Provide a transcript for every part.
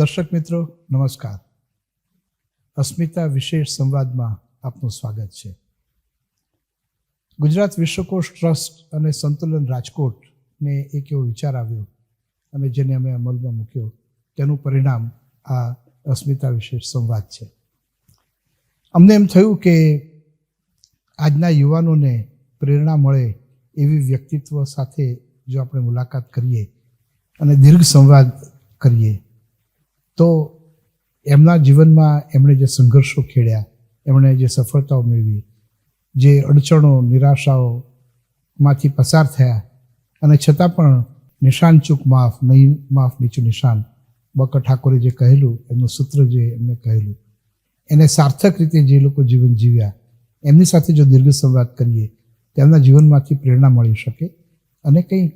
દર્શક મિત્રો નમસ્કાર. અસ્મિતા વિશેષ સંવાદમાં આપનું સ્વાગત છે. ગુજરાત વિશ્વકોશ ટ્રસ્ટ અને સંતુલન રાજકોટને એક એવો વિચાર આવ્યો અને જેને અમે અમલમાં મૂક્યો, તેનું પરિણામ આ અસ્મિતા વિશેષ સંવાદ છે. અમને એમ થયું કે આજના યુવાનોને પ્રેરણા મળે એવી વ્યક્તિત્વ સાથે જો આપણે મુલાકાત કરીએ અને દીર્ઘ સંવાદ કરીએ તો એમના જીવનમાં એમણે જે સંઘર્ષો ખેડ્યા, એમણે જે સફળતાઓ મેળવી, જે અડચણો નિરાશાઓમાંથી પસાર થયા અને છતાં પણ નિશાન ચૂક માફ, નહીં માફ નીચું નિશાન, બકર ઠાકોરે જે કહેલું, એમનું સૂત્ર જે એમને કહેલું, એને સાર્થક રીતે જે લોકો જીવન જીવ્યા, એમની સાથે જો દીર્ઘ સંવાદ કરીએ તેમના જીવનમાંથી પ્રેરણા મળી શકે અને કંઈક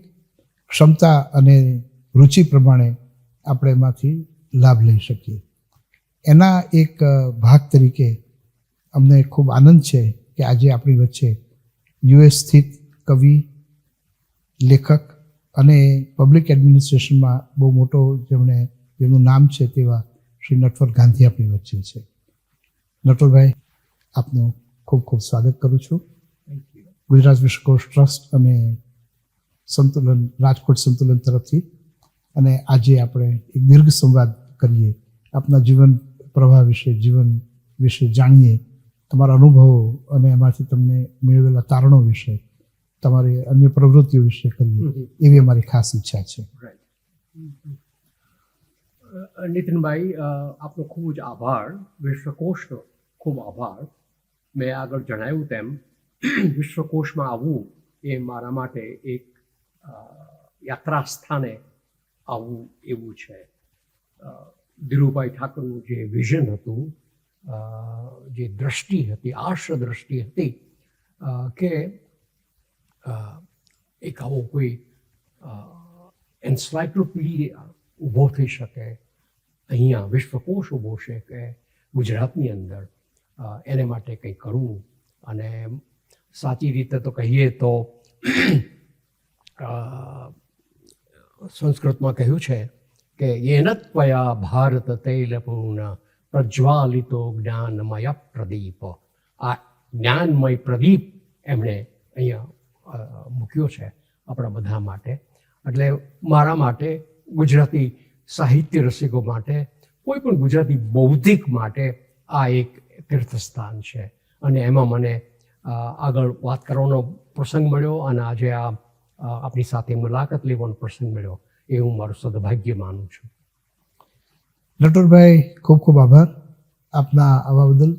ક્ષમતા અને રુચિ પ્રમાણે આપણે એમાંથી લાભ લઈ શકીએ. એના એક ભાગ તરીકે અમને ખૂબ આનંદ છે કે આજે આપણી વચ્ચે યુએસ સ્થિત કવિ, લેખક અને પબ્લિક એડમિનિસ્ટ્રેશનમાં બહુ મોટો જેમનું નામ છે તેવા શ્રી નટવર ગાંધી આપણી વચ્ચે છે. નટવરભાઈ, આપનું ખૂબ ખૂબ સ્વાગત કરું છું. ગુજરાત વિશ્વકોશ ટ્રસ્ટ અને સંતુલન રાજકોટ સંતુલન તરફથી. અને આજે આપણે એક દીર્ઘ સંવાદ કરીએ, આપના જીવન પ્રવાહ વિશે, જીવન વિશે જાણીએ, તમારા અનુભવો અને એમાંથી તમને મેળવેલા તારણો વિશે, તમારી અન્ય પ્રવૃત્તિઓ વિશે કરીએ, એવી અમારી ખાસ ઈચ્છા છે. નીતિનભાઈ, આપનો ખૂબ જ આભાર, વિશ્વકોશનો ખૂબ આભાર. મેં આગળ જણાવ્યું તેમ વિશ્વકોશમાં આવવું એ મારા માટે એક યાત્રા સ્થાને આવવું એવું છે. ધીરુભાઈ ઠાકરનું જે વિઝન હતું, જે દ્રષ્ટિ હતી, આર્ષ દ્રષ્ટિ હતી કે એક આવો કોઈ એન્સાઇક્લોપીડિયા ઊભો થઈ શકે, અહીંયા વિશ્વકોશ ઊભો છે કે ગુજરાતની અંદર, એને માટે કંઈ કરવું. અને સાચી રીતે તો કહીએ તો સંસ્કૃતમાં કહ્યું છે કે યેનત્વયા ભારત તૈલપૂર્ણ પ્રજ્વાલિતો જ્ઞાનમય પ્રદીપ. આ જ્ઞાનમય પ્રદીપ એમણે અહીંયા મૂક્યો છે આપણા બધા માટે. એટલે મારા માટે, ગુજરાતી સાહિત્ય રસિકો માટે, કોઈ પણ ગુજરાતી બૌદ્ધિક માટે આ એક તીર્થસ્થાન છે. અને એમાં મને આગળ વાત કરવાનો પ્રસંગ મળ્યો અને આજે આપણી સાથે મુલાકાત લેવાનો પ્રસંગ મળ્યો, એ હું મારું સદભાગ્ય માનું છું. નટવરભાઈ, ખૂબ ખૂબ આભાર આપના આવા બદલ.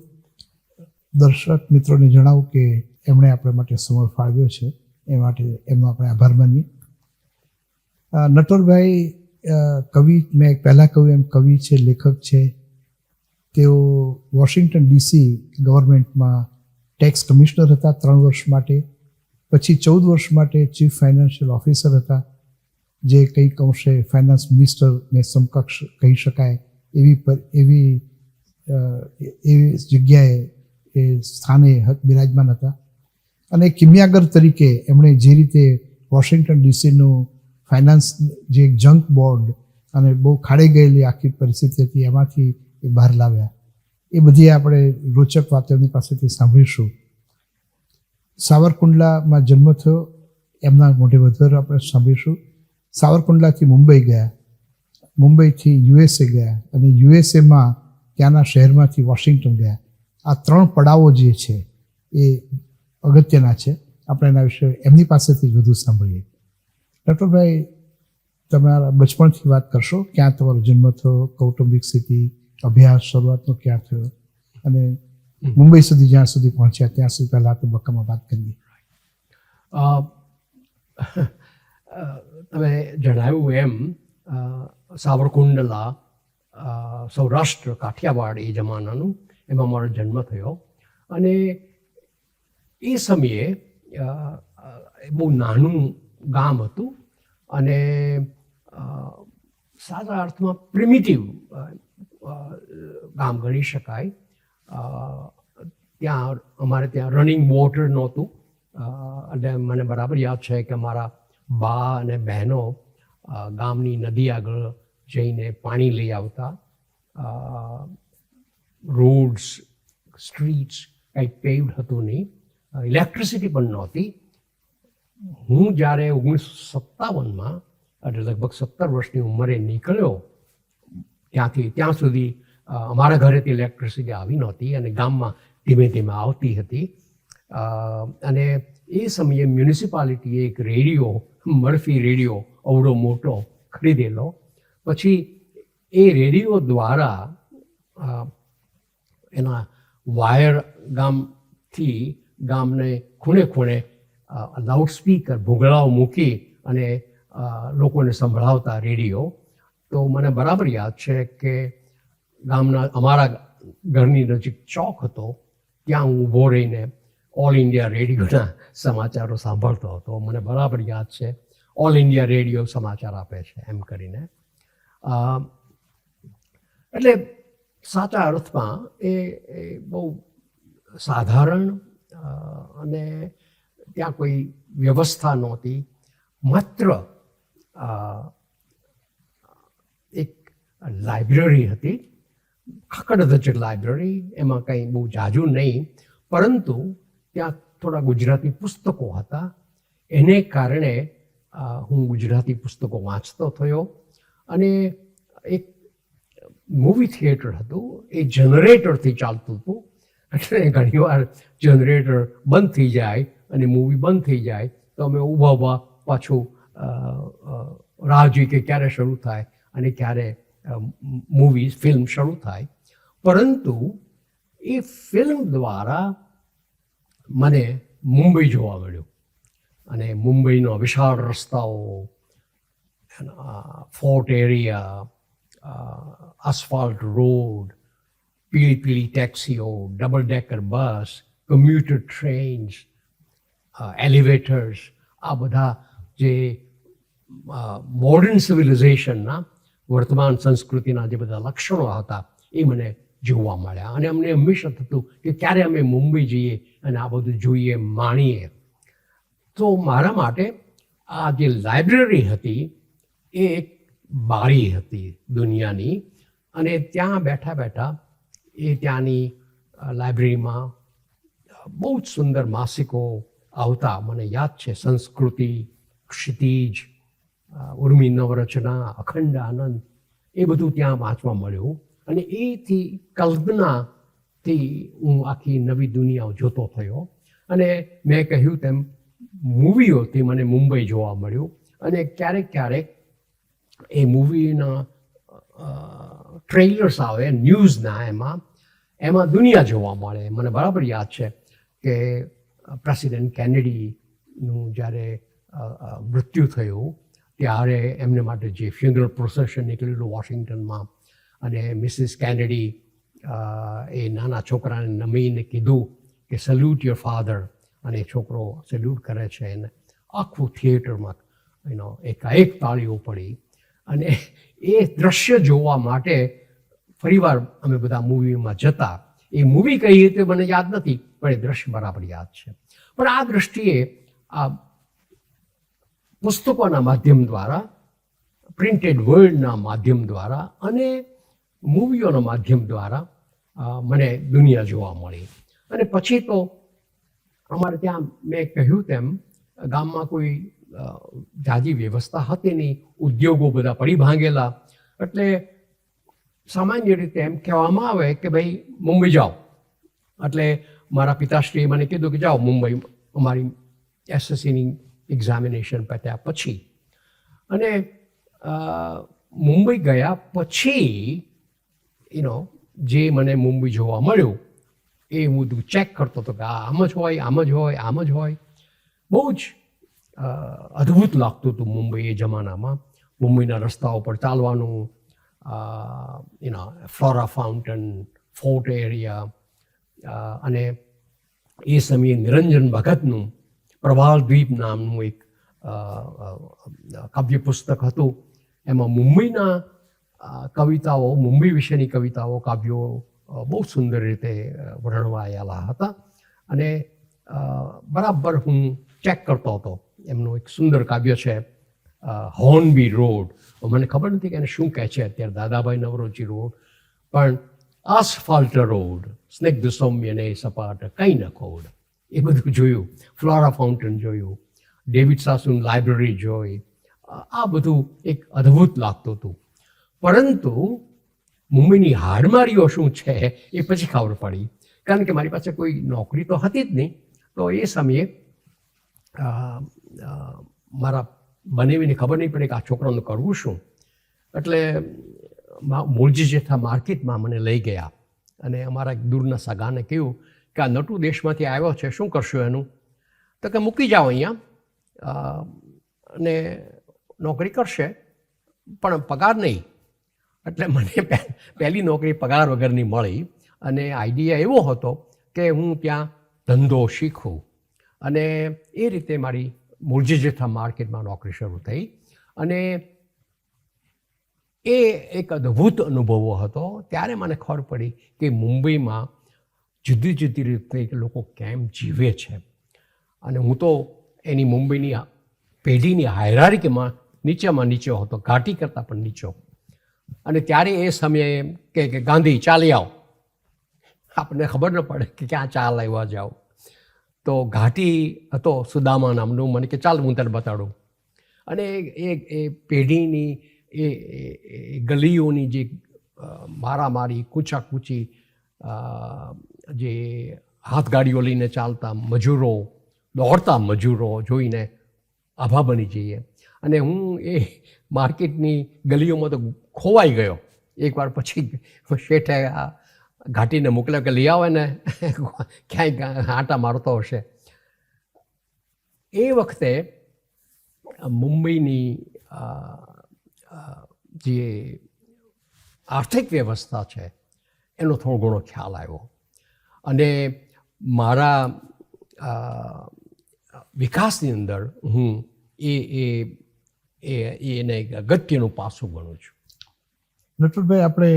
દર્શક મિત્રોને જણાવું કે એમણે આપણા માટે સમય ફાળવ્યો છે, એ માટે એમનો આપણે આભાર માનીએ. નટવરભાઈ કવિ, મેં પહેલાં કહ્યું એમ કવિ છે, લેખક છે. તેઓ વોશિંગ્ટન ડીસી ગવર્મેન્ટમાં ટેક્સ કમિશનર હતા 3 વર્ષ માટે, પછી 14 વર્ષ માટે ચીફ ફાઇનાન્શિયલ ઓફિસર હતા, જે કંઈક અંશે ફાઇનાન્સ મિનિસ્ટરને સમકક્ષ કહી શકાય એવી જગ્યાએ એ સ્થાને બિરાજમાન હતા. અને કિમિયાગર તરીકે એમણે જે રીતે વોશિંગ્ટન ડીસીનું ફાઇનાન્સ જે એક જંક બોર્ડ અને બહુ ખાડી ગયેલી આખી પરિસ્થિતિ હતી, એમાંથી એ બહાર લાવ્યા. એ બધી આપણે રોચક વાતો એમની પાસેથી સાંભળીશું. સાવરકુંડલામાં જન્મ થયો, એમના મોઢે વધારે આપણે સાંભળીશું. સાવરકુંડલાથી મુંબઈ ગયા, મુંબઈથી યુએસએ ગયા અને યુએસએમાં ત્યાંના શહેરમાંથી વોશિંગ્ટન ગયા. આ 3 પડાવો જે છે એ અગત્યના છે. આપણે એના વિશે એમની પાસેથી જ વધુ સાંભળીએ. નટવરભાઈ, તમારા બચપણથી વાત કરશો, ક્યાં તમારો જન્મ થયો, કૌટુંબિક સ્થિતિ, અભ્યાસ શરૂઆતનો ક્યાં થયો અને મુંબઈ સુધી જ્યાં સુધી પહોંચ્યા ત્યાં સુધી પહેલા તબક્કામાં વાત કરીએ. તમે જણાવ્યું એમ સાવરકુંડલા, સૌરાષ્ટ્ર, કાઠિયાવાડ એ જમાનાનું, એમાં મારો જન્મ થયો. અને એ સમયે બહુ નાનું ગામ હતું અને સારા અર્થમાં પ્રિમિટિવ ગામ ગણી શકાય. ત્યાં અમારે ત્યાં રનિંગ વોટર નહોતું. એટલે મને બરાબર યાદ છે કે મારા બા અને બહેનો ગામની નદી આગળ જઈને પાણી લઈ આવતા. રોડ્સ, સ્ટ્રીટ્સ કંઈ પેવ્ડ હતું નહીં, ઇલેક્ટ્રિસિટી પણ નહોતી. હું જ્યારે 1957માં એટલે લગભગ 17 વર્ષની ઉંમરે નીકળ્યો ત્યાં સુધી અમારા ઘરેથી ઇલેક્ટ્રિસિટી આવી નહોતી અને ગામમાં ધીમે ધીમે આવતી હતી. અને એ સમયે મ્યુનિસિપાલિટીએ એક રેડિયો, મર્ફી રેડિયો અવડો મોટો ખરીદેલો. પછી એ રેડિયો દ્વારા એના વાયર ગામથી ગામને ખૂણે ખૂણે લાઉડસ્પીકર ભૂંગળાઓ મૂકી અને લોકોને સંભળાવતા રેડિયો. તો મને બરાબર યાદ છે કે અમારા ઘરની નજીક ચોક હતો, ત્યાં હું ઊભો રહીને ઓલ ઇન્ડિયા રેડિયોના સમાચારો સાંભળતો હતો. મને બરાબર યાદ છે, ઓલ ઇન્ડિયા રેડિયો સમાચાર આપે છે એમ કરીને. એટલે સાચા અર્થમાં એ બહુ સાધારણ અને ત્યાં કોઈ વ્યવસ્થા નહોતી. માત્ર એક લાઇબ્રેરી હતી, ખખડધજ લાઇબ્રેરી. એમાં કંઈ બહુ જાજુ નહીં, પરંતુ ત્યાં થોડા ગુજરાતી પુસ્તકો હતા. એને કારણે હું ગુજરાતી પુસ્તકો વાંચતો થયો. અને એક મૂવી થિયેટર હતું, એ જનરેટરથી ચાલતું હતું. એટલે ઘણીવાર જનરેટર બંધ થઈ જાય અને મૂવી બંધ થઈ જાય તો અમે ઊભા પાછું રાહ જોઈ કે ક્યારે શરૂ થાય અને ક્યારે ફિલ્મ શરૂ થાય. પરંતુ એ ફિલ્મ દ્વારા મને મુંબઈ જોવા મળ્યું અને મુંબઈનો વિશાળ રસ્તાઓ, ફોર્ટ એરિયા, asphalt રોડ, પીળી ટેક્સીઓ, ડબલ ડેકર બસ, કમ્યુટર ટ્રેન્સ, એલિવેટર્સ, આ બધા જે મોડર્ન સિવિલાઇઝેશનના, વર્તમાન સંસ્કૃતિના જે બધા લક્ષણો હતા એ મને જોવા મળ્યા. અને અમને હંમેશા થતું કે ક્યારે અમે મુંબઈ જઈએ અને આ બધું જોઈએ, માણીએ. તો મારા માટે આ જે લાઇબ્રેરી હતી એ એક બારી હતી દુનિયાની. અને ત્યાં બેઠા બેઠા ત્યાંની લાઇબ્રેરીમાં બહુ જ સુંદર માસિકો આવતા. મને યાદ છે, સંસ્કૃતિ, ક્ષિતિજ, ઉર્મિ નવરચના, અખંડ આનંદ, એ બધું ત્યાં વાંચવા મળ્યું. અને એથી કલ્પનાથી હું આખી નવી દુનિયા જોતો થયો. અને મેં કહ્યું તેમ મૂવીઓથી મને મુંબઈ જોવા મળ્યું. અને ક્યારેક એ મૂવીના ટ્રેલર્સ આવે ન્યૂઝના, એમાં દુનિયા જોવા મળે. મને બરાબર યાદ છે કે પ્રેસિડેન્ટ કેનેડીનું જ્યારે મૃત્યુ થયું ત્યારે એમને માટે જે ફ્યુનરલ પ્રોસેશન નીકળેલું વોશિંગ્ટનમાં, અને મિસિસ કેનેડી એ નાના છોકરાને નમીને કીધું કે સલ્યુટ યોર ફાધર, અને છોકરો સલ્યુટ કરે છે. એને આખું થિયેટરમાં એકાએક તાળીઓ પડી. અને એ દ્રશ્ય જોવા માટે ફરીવાર અમે બધા મૂવીમાં જતા. એ મૂવી કઈ રીતે મને યાદ નથી, પણ એ દ્રશ્ય બરાબર યાદ છે. પણ આ દૃષ્ટિએ આ પુસ્તકોના માધ્યમ દ્વારા, પ્રિન્ટેડ વર્ડના માધ્યમ દ્વારા અને મૂવીઓના માધ્યમ દ્વારા મને દુનિયા જોવા મળી. અને પછી તો અમારે ત્યાં મેં કહ્યું તેમ ગામમાં કોઈ જાજી વ્યવસ્થા હતી નહીં, ઉદ્યોગો બધા પડી ભાંગેલા. એટલે સામાન્ય રીતે એમ કહેવામાં આવે કે ભાઈ મુંબઈ જાઓ. એટલે મારા પિતાશ્રીએ મને કીધું કે જાઓ મુંબઈ, અમારી એસએસસીની એક્ઝામિનેશન પત્યા પછી. અને મુંબઈ ગયા પછી જે મને મુંબઈ જોવા મળ્યું એ હું બધું ચેક કરતો હતો કે આમ જ હોય. બહુ જ અદ્ભુત લાગતું હતું મુંબઈ એ જમાનામાં. મુંબઈના રસ્તાઓ પર ચાલવાનું, ફ્લોરા ફાઉન્ટન, ફોર્ટ એરિયા, અને એ સમયે નિરંજન ભગતનું પ્રવાલદ્વીપ નામનું એક કાવ્ય પુસ્તક હતું. એમાં મુંબઈના કવિતાઓ, મુંબઈ વિશેની કવિતાઓ, કાવ્યો બહુ સુંદર રીતે વર્ણવાયેલા હતા. અને બરાબર હું ચેક કરતો હતો. એમનું એક સુંદર કાવ્ય છે હોર્નબી રોડ, મને ખબર નથી કે એને શું કહે છે અત્યારે, દાદાભાઈ નવરોજી રોડ, પણ આસફાલ્ટ રોડ, સ્નિગ્ધ સૌમ્ય ને સપાટ કંઈ ન ખોડ, એ બધું જોયું. ફ્લોરા ફાઉન્ટેન જોયું, ડેવિડ સાસુન લાઇબ્રેરી જોઈ. આ બધું એક અદ્ભુત લાગતું હતું. પરંતુ મુંબઈની હાડમારીઓ શું છે એ પછી ખબર પડી, કારણ કે મારી પાસે કોઈ નોકરી તો હતી જ નહીં. તો એ સમયે મારા બનેવીને ખબર નહીં પડે કે આ છોકરાનું કરવું શું. એટલે મૂળજી જેઠા માર્કેટમાં મને લઈ ગયા અને અમારા એક દૂરના સગાને કહ્યું કે આ નટુ દેશમાંથી આવ્યો છે, શું કરશું એનું? તો કે મૂકી જાઓ અહીંયા અને નોકરી કરશે પણ પગાર નહીં. એટલે મને પહેલી નોકરી પગાર વગરની મળી અને આઈડિયા એવો હતો કે હું ત્યાં ધંધો શીખું, અને એ રીતે મારી મૂળજી જેઠા માર્કેટમાં નોકરી શરૂ થઈ. અને એ એક અદ્ભુત અનુભવો હતો. ત્યારે મને ખબર પડી કે મુંબઈમાં જુદી જુદી રીતે લોકો કેમ જીવે છે. અને હું તો એની મુંબઈની પેઢીની હાયરાર્કીમાં નીચેમાં નીચો હતો, ઘાટી કરતાં પણ નીચો. અને ત્યારે એ સમયે કે ગાંધી ચાલી આવો, આપણને ખબર ન પડે કે ક્યાં ચાલ આવ્યા જાઓ. તો ઘાટી હતો સુદામા નામનું, મને કે ચાલ હું તને બતાડું. અને એ પેઢીની એ ગલીઓની જે મારામારી, કૂંચાકૂચી, જે હાથગાડીઓ લઈને ચાલતા મજૂરો, દોડતા મજૂરો જોઈને આભા બની જઈએ. અને હું એ માર્કેટની ગલીઓમાં તો ખોવાઈ ગયો એકવાર. પછી શેઠે ઘાટીને મોકલ્યો કે લઈ આવે ને ક્યાંય આંટા મારતો હશે. એ વખતે મુંબઈની જે આર્થિક વ્યવસ્થા છે એનો થોડો ઘણો ખ્યાલ આવ્યો. અને મારા વિકાસની અંદર હું એને એક અગત્યનું પાસું ગણું છું. નટુરભાઈ, આપણે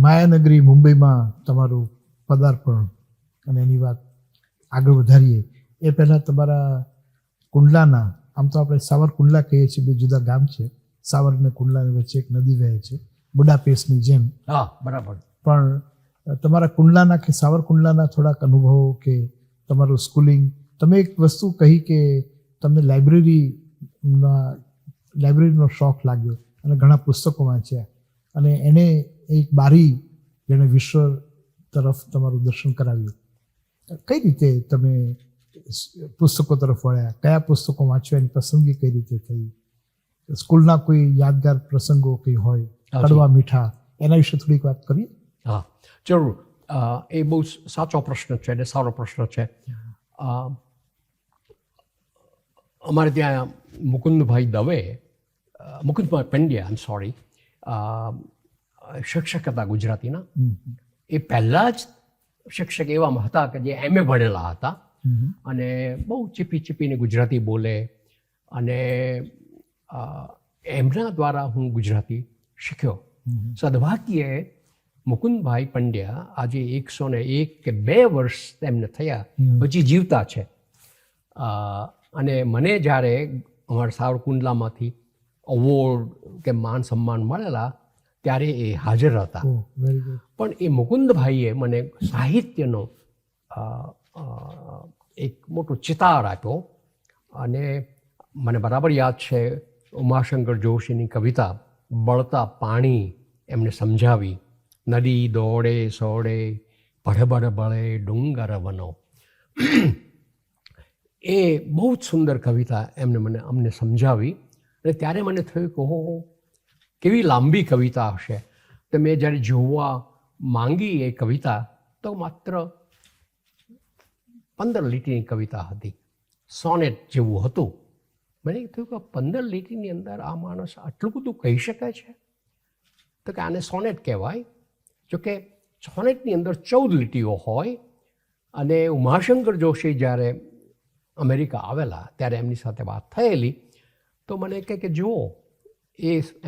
માયાનગરી મુંબઈમાં તમારું પદાર્પણ અને એની વાત આગળ વધારીએ એ પહેલાં તમારા કુંડલાના, આમ તો આપણે સાવરકુંડલા કહીએ છીએ, બે જુદા ગામ છે. સાવર અને કુંડલાની વચ્ચે એક નદી વહે છે, બુડાપેસ્ટની જેમ. હા, બરાબર. પણ તમારા કુંડલાના કે સાવરકુંડલાના થોડાક અનુભવો કે તમારું સ્કૂલિંગ, તમે એક વસ્તુ કહી કે તમને લાઇબ્રેરીનો શોખ લાગ્યો અને ઘણા પુસ્તકો વાંચ્યા, અને એને એક બારી જેણે વિશ્વ તરફ તમારું દર્શન કરાવ્યું. કઈ રીતે તમે પુસ્તકો તરફ વળ્યા? કયા પુસ્તકો વાંચવાની પસંદગી કઈ રીતે થઈ? સ્કૂલના કોઈ યાદગાર પ્રસંગો કંઈ હોય, કડવા મીઠા, એના વિશે થોડીક વાત કરીએ. હા, જરૂર. એ બહુ સાચો પ્રશ્ન છે અને સારો પ્રશ્ન છે. અમારે ત્યાં મુકુંદભાઈ પંડ્યા, સોરી, શિક્ષક હતા ગુજરાતીના. એ પહેલાં જ શિક્ષક એવા હતા કે જે MA ભણેલા હતા અને બહુ ચીપીને ગુજરાતી બોલે. અને એમના દ્વારા હું ગુજરાતી શીખ્યો. સદભાગ્યે મુકુંદભાઈ પંડ્યા આજે 101 કે 2 વર્ષ તેમને થયા, હજી જીવતા છે. અને મને જ્યારે અમારા સાવરકુંડલામાંથી અવોર્ડ કે માન સન્માન મળેલા ત્યારે એ હાજર હતા. પણ એ મુકુંદભાઈએ મને સાહિત્યનો એક મોટો ચિતાર આપ્યો. અને મને બરાબર યાદ છે ઉમાશંકર જોશીની કવિતા બળતા પાણી એમને સમજાવી. નદી દોડે સોડે ભડબડ બળે ડુંગર વનો. એ બહુ જ સુંદર કવિતા અમને સમજાવી. અને ત્યારે મને થયું કે કેવી લાંબી કવિતા હશે. તો મેં જ્યારે જોવા માંગી એ કવિતા તો માત્ર 15 લીટીની કવિતા હતી, સોનેટ જેવું હતું. મને થયું કે 15 લીટીની અંદર આ માણસ આટલું બધું કહી શકાય છે? તો કે આને સોનેટ કહેવાય. જોકે સોનેટની અંદર 14 લીટીઓ હોય. અને ઉમાશંકર જોશી જ્યારે અમેરિકા આવેલા ત્યારે એમની સાથે વાત થયેલી, તો મને કહે કે જુઓ,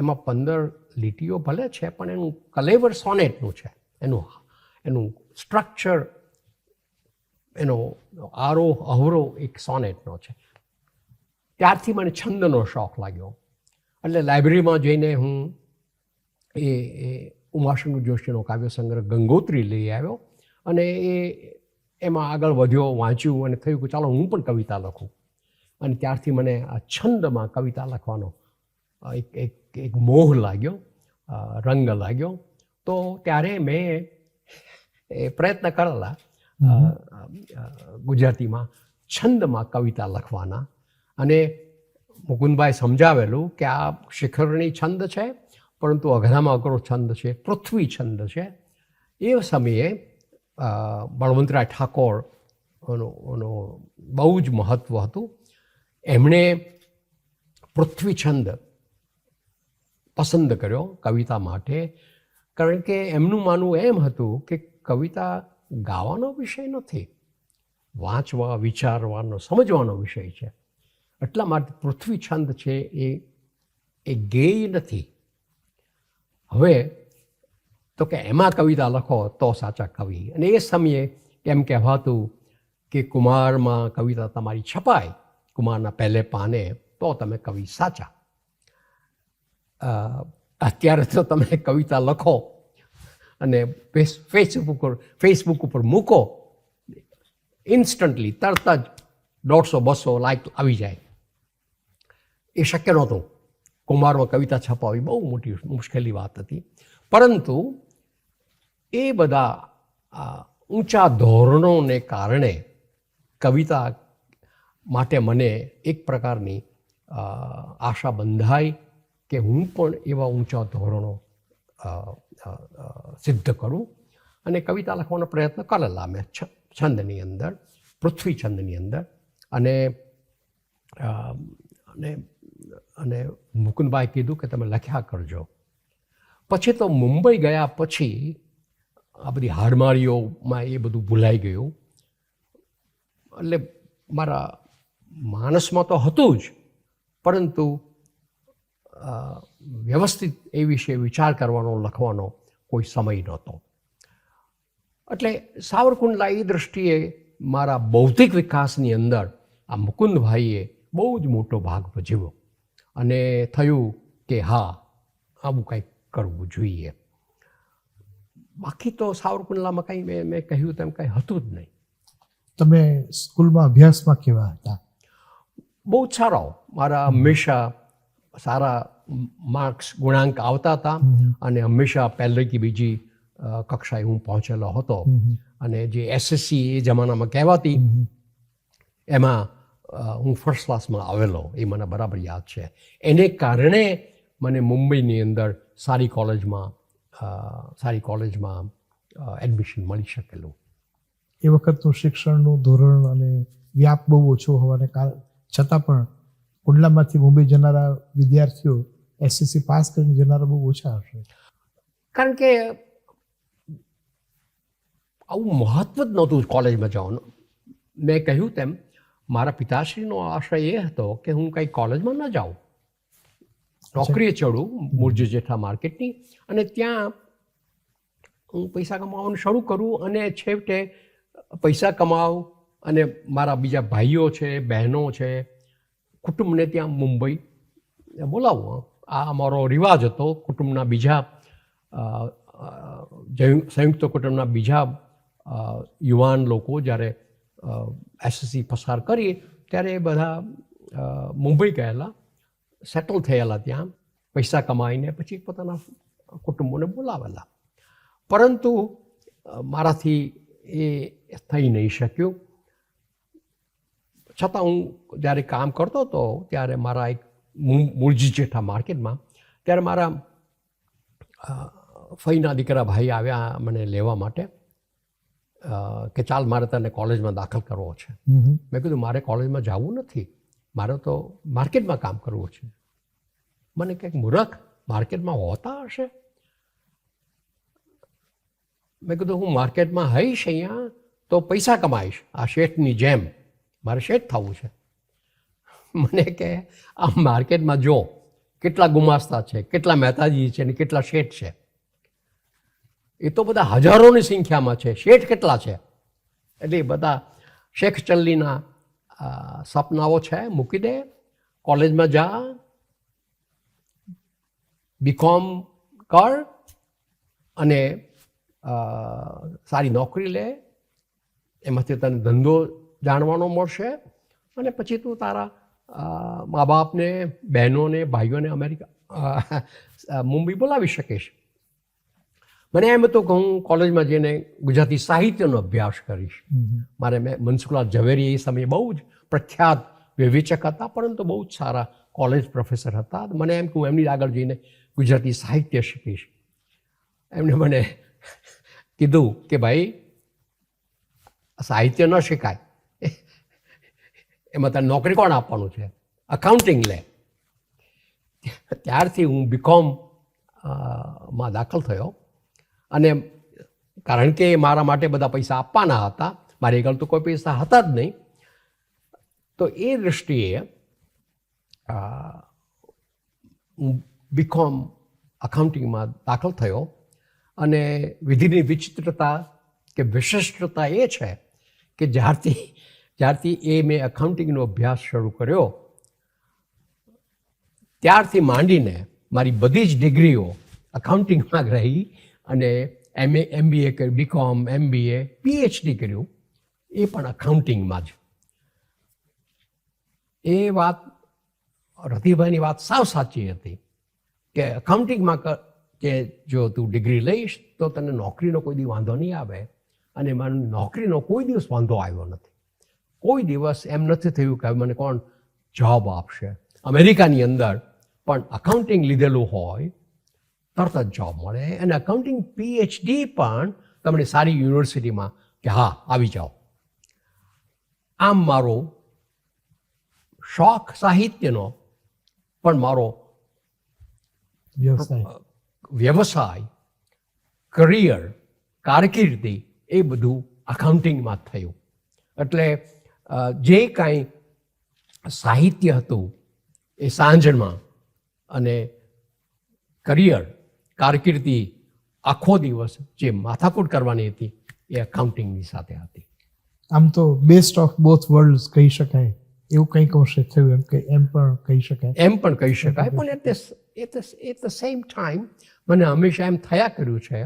એમાં 15 લીટીઓ ભલે છે પણ એનું કલેવર સોનેટનું છે. એનું સ્ટ્રક્ચર, એનો આરોહ અવરોહ એક સોનેટનો છે. ત્યારથી મને છંદનો શોખ લાગ્યો. એટલે લાઇબ્રેરીમાં જઈને હું એ ઉમાશંકર જોશીનો કાવ્ય સંગ્રહ ગંગોત્રી લઈ આવ્યો અને એમાં આગળ વધ્યો, વાંચ્યું અને થયું કે ચાલો હું પણ કવિતા લખું. અને ત્યારથી મને આ છંદમાં કવિતા લખવાનો એક મોહ લાગ્યો, રંગ લાગ્યો. તો ત્યારે મેં પ્રયત્ન કરેલા ગુજરાતીમાં છંદમાં કવિતા લખવાના. અને મુકુંદભાઈ સમજાવેલું કે આ શિખરણી છંદ છે, પરંતુ અઘરામાં અઘરો છંદ છે, પૃથ્વી છંદ છે. એ સમયે બળવંતરાય ઠાકોરનો બહુ જ મહત્ત્વ હતું. એમણે પૃથ્વી છંદ પસંદ કર્યો કવિતા માટે, કારણ કે એમનું માનવું એમ હતું કે કવિતા ગાવાનો વિષય નથી, વાંચવા, વિચારવાનો, સમજવાનો વિષય છે. એટલા માટે પૃથ્વી છંદ છે એ ગેય નથી. હવે તો કે એમાં કવિતા લખો તો સાચા કવિ. અને એ સમયે એમ કહેવાતું કે કુમારમાં કવિતા તમારી છપાય, કુમારના પહેલે પાને, તો તમે કવિ સાચા. અત્યારે તો તમે કવિતા લખો અને ફેસબુક ઉપર મૂકો, ઇન્સ્ટન્ટલી તરત જ 150-200 લાઈક આવી જાય. એ શક્ય નહોતું. કુમારમાં કવિતા છપાવવી બહુ મોટી મુશ્કેલી વાત હતી. પરંતુ એ બધા ઊંચા ધોરણોને કારણે કવિતા માટે મને એક પ્રકારની આશા બંધાઈ કે હું પણ એવા ઊંચા ધોરણો સિદ્ધ કરું. અને કવિતા લખવાનો પ્રયત્ન કરેલા મેં છંદની અંદર, પૃથ્વી છંદની અંદર. અને મુકુંદભાઈ કીધું કે તમે લખ્યા કરજો. પછી તો મુંબઈ ગયા પછી આ બધી હાડમાળીઓમાં એ બધું ભૂલાઈ ગયું. એટલે મારા માનસમાં તો હતું જ, પરંતુ વ્યવસ્થિત એ વિશે વિચાર કરવાનો, લખવાનો કોઈ સમય નહોતો. એટલે સાવરકુંડલા એ દૃષ્ટિએ મારા બૌદ્ધિક વિકાસની અંદર આ મુકુંદભાઈએ બહુ જ મોટો ભાગ ભજવ્યો. અને થયું કે હા, આવું કંઈક કરવું જોઈએ. બાકી તો સાવરકુંડલામાં કંઈ મેં કહ્યું તેમ કંઈ હતું જ નહીં. તમે સ્કૂલમાં અભ્યાસમાં કેવા હતા? બહુ જ સારા. મારા હંમેશા સારા માર્ક્સ, ગુણાંક આવતા હતા. અને હંમેશા પહેલી કે બીજી કક્ષાએ હું પહોંચેલો હતો. અને જે SSC એ જમાનામાં કહેવાતી, એમાં હું ફર્સ્ટ ક્લાસમાં આવેલો, એ મને બરાબર યાદ છે. એને કારણે મને મુંબઈની અંદર સારી કોલેજમાં એડમિશન મળી શકેલું. એ વખતનું શિક્ષણનું ધોરણ અને વ્યાપ બહુ ઓછો હોવાને છતાં પણ કુંડલામાંથી મુંબઈ જનારા વિદ્યાર્થીઓ SSC પાસ કરીને જનારા બહુ ઓછા હશે. કારણ કે આવું મહત્વ જ નહોતું કોલેજમાં જવાનું. મેં કહ્યું તેમ મારા પિતાશ્રીનો આશય એ હતો કે હું કંઈ કોલેજમાં ન જાઉં, નોકરીએ ચડું મૂળજી જેઠા માર્કેટની, અને ત્યાં હું પૈસા કમાવાનું શરૂ કરું. અને છેવટે પૈસા કમાવું અને મારા બીજા ભાઈઓ છે, બહેનો છે, કુટુંબને ત્યાં મુંબઈ બોલાવવું. આ અમારો રિવાજ હતો. કુટુંબના બીજા સંયુક્ત કુટુંબના બીજા યુવાન લોકો જ્યારે SSC પસાર કરીએ ત્યારે એ બધા મુંબઈ ગયેલા, સેટલ થયેલા ત્યાં, પૈસા કમાઈને પછી પોતાના કુટુંબોને બોલાવેલા. પરંતુ મારાથી એ થઈ નહીં શક્યું. છતાં હું જ્યારે કામ કરતો હતો ત્યારે મારા એક મૂળજી જેઠા માર્કેટમાં, ત્યારે મારા ફઈના દીકરા ભાઈ આવ્યા મને લેવા માટે કે ચાલ મારે તને કોલેજમાં દાખલ કરવો છે. મેં કીધું મારે કોલેજમાં જવું નથી, મારે તો માર્કેટમાં કામ કરવું છે. મને કંઈક મૂર્ખ માર્કેટમાં હોતા હશે. મેં કીધું હું માર્કેટમાં હઈશ અહીંયા તો પૈસા કમાઈશ આ શેઠની જેમ, મારે શેઠ થવું છે. મને કે આ માર્કેટમાં જો કેટલા ગુમાસ્તા છે, કેટલા મહેતાજી છે, ને કેટલા શેઠ છે. એ તો બધા હજારોની સંખ્યામાં છે, શેઠ કેટલા છે? એટલે એ બધા શેખ ચલ્લીના સપનાઓ છે, મૂકી દે, કોલેજમાં જા, બીકોમ કર અને સારી નોકરી લે, એમાંથી તને ધંધો જાણવાનો મળશે અને પછી તું તારા મા બાપને, બહેનોને, ભાઈઓને મુંબઈ બોલાવી શકીશ. મને એમ હતું કે હું કોલેજમાં જઈને ગુજરાતી સાહિત્યનો અભ્યાસ કરીશ. મેં મનસુખલાલ ઝવેરી એ સમયે બહુ જ પ્રખ્યાત વિવેચક હતા, પરંતુ બહુ જ સારા કોલેજ પ્રોફેસર હતા. મને એમ કે હું એમની આગળ જઈને ગુજરાતી સાહિત્ય શીખીશ. એમણે મને કીધું કે ભાઈ સાહિત્ય ન શીખાય, એમાં તારે નોકરી કોણ આપવાનું છે, અકાઉન્ટિંગ લે. ત્યારથી હું બીકોમ માં દાખલ થયો અને કારણ કે મારા માટે બધા પૈસા આપવાના હતા, મારી આગળ તો કોઈ પૈસા હતા જ નહીં, તો એ દૃષ્ટિએ હું બીકોમ અકાઉન્ટિંગમાં દાખલ થયો. અને વિધિની વિચિત્રતા કે વિશિષ્ટતા એ છે કે જ્યારથી એ મેં અકાઉન્ટિંગનો અભ્યાસ શરૂ કર્યો ત્યારથી માંડીને મારી બધી જ ડિગ્રીઓ અકાઉન્ટિંગમાં રહી અને MBA કર્યું, બીકોમ, MBA, PhD કર્યું એ પણ અકાઉન્ટિંગમાં જ. એ વાત રતિભાઈની વાત સાવ સાચી હતી કે અકાઉન્ટિંગમાં કે જો તું ડિગ્રી લઈશ તો તને નોકરીનો કોઈ દિવસ વાંધો નહીં આવે. અને મને નોકરીનો કોઈ દિવસ વાંધો આવ્યો નથી. કોઈ દિવસ એમ નથી થયું કે મને કોણ જોબ આપશે. અમેરિકાની અંદર પણ અકાઉન્ટિંગ લીધેલું હોય તરત જ જોબ મળે અને અકાઉન્ટિંગ PhD પણ તમને સારી યુનિવર્સિટીમાં કે હા આવી જાઓ. આમ મારો શોખ સાહિત્યનો પણ મારો વ્યવસાય, કરિયર, કારકિર્દી એ બધું અકાઉન્ટિંગમાં જ થયું. એટલે જે કાંઈ સાહિત્ય હતું એ સાંજમાં અને કરિયર, કારકિર્દી આખો દિવસ જે માથાકૂટ કરવાની હતી એ અકાઉન્ટિંગની સાથે હતી. આમ તો બેસ્ટ ઓફ બોથ વર્લ્ડ કહી શકાય એવું કંઈક અંશે થયું, એમ પણ કહી શકાય. પણ એટ ધ સેમ ટાઈમ મને હંમેશા એમ થયા કર્યું છે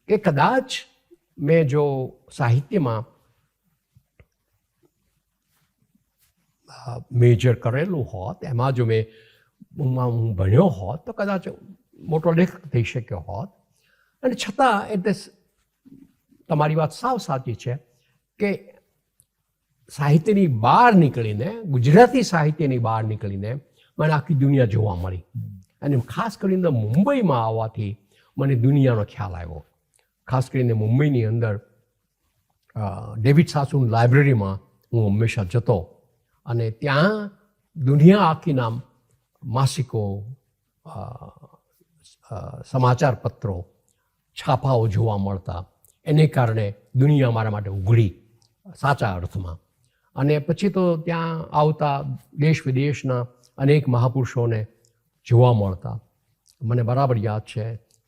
કે કદાચ મેં જો સાહિત્યમાં મેજર કરેલું હોત, એમાં જો હું ભણ્યો હોત તો કદાચ મોટો લેખક થઈ શક્યો હોત. અને છતાં તમારી વાત સાવ સાચી છે કે સાહિત્યની બહાર નીકળીને, ગુજરાતી સાહિત્યની બહાર નીકળીને મને આખી દુનિયા જોવા મળી. અને ખાસ કરીને મુંબઈમાં આવવાથી મને દુનિયાનો ખ્યાલ આવ્યો. ખાસ કરીને મુંબઈની અંદર ડેવિડ સાસુન લાઇબ્રેરીમાં હું હંમેશા જતો અને ત્યાં દુનિયા આખીના માસિકો, સમાચાર પત્રો, છાપાઓ જોવા મળતા. એને કારણે દુનિયા મારા માટે ઉઘડી સાચા અર્થમાં. અને પછી તો ત્યાં આવતા દેશ વિદેશના અનેક મહાપુરુષોને જોવા મળતા. મને બરાબર યાદ છે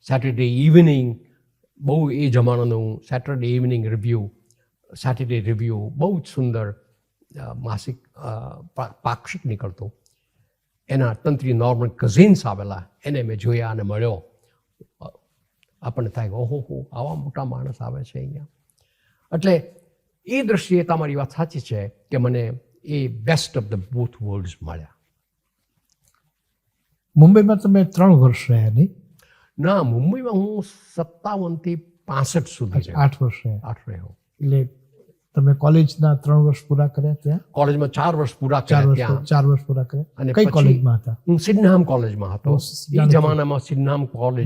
સેટરડે ઇવનિંગ, બહુ એ જમાનાનું Saturday evening review, Saturday review બહુ જ સુંદર માસિક પાક્ષિક નીકળતું. એના તંત્રી નોર્મન કઝિન્સ આવેલા, એને મેં જોયા અને મળ્યો. આપણને થાય ઓહો આવા મોટા માણસ આવે છે અહીંયા. એટલે એ દૃષ્ટિએ તમારી વાત સાચી છે કે મને એ best of the both worlds મળ્યા. મુંબઈમાં તમે 3 વર્ષ રહ્યા નહીં? ના, મુંબઈમાં હું 57 થી 65 સુધી રહ્યો. 8 વર્ષ રહ્યા. 8 રહ્યો. એટલે તમે કોલેજના 3 વર્ષ પૂરા કર્યા ત્યાં? કોલેજમાં 4 વર્ષ પૂરા કર્યા ત્યાં. 4 વર્ષ પૂરા કર્યા. અને કઈ કોલેજમાં હતા? હું સિડનહામ કોલેજમાં હતો. એ જમાનામાં સિડનહામ કોલેજ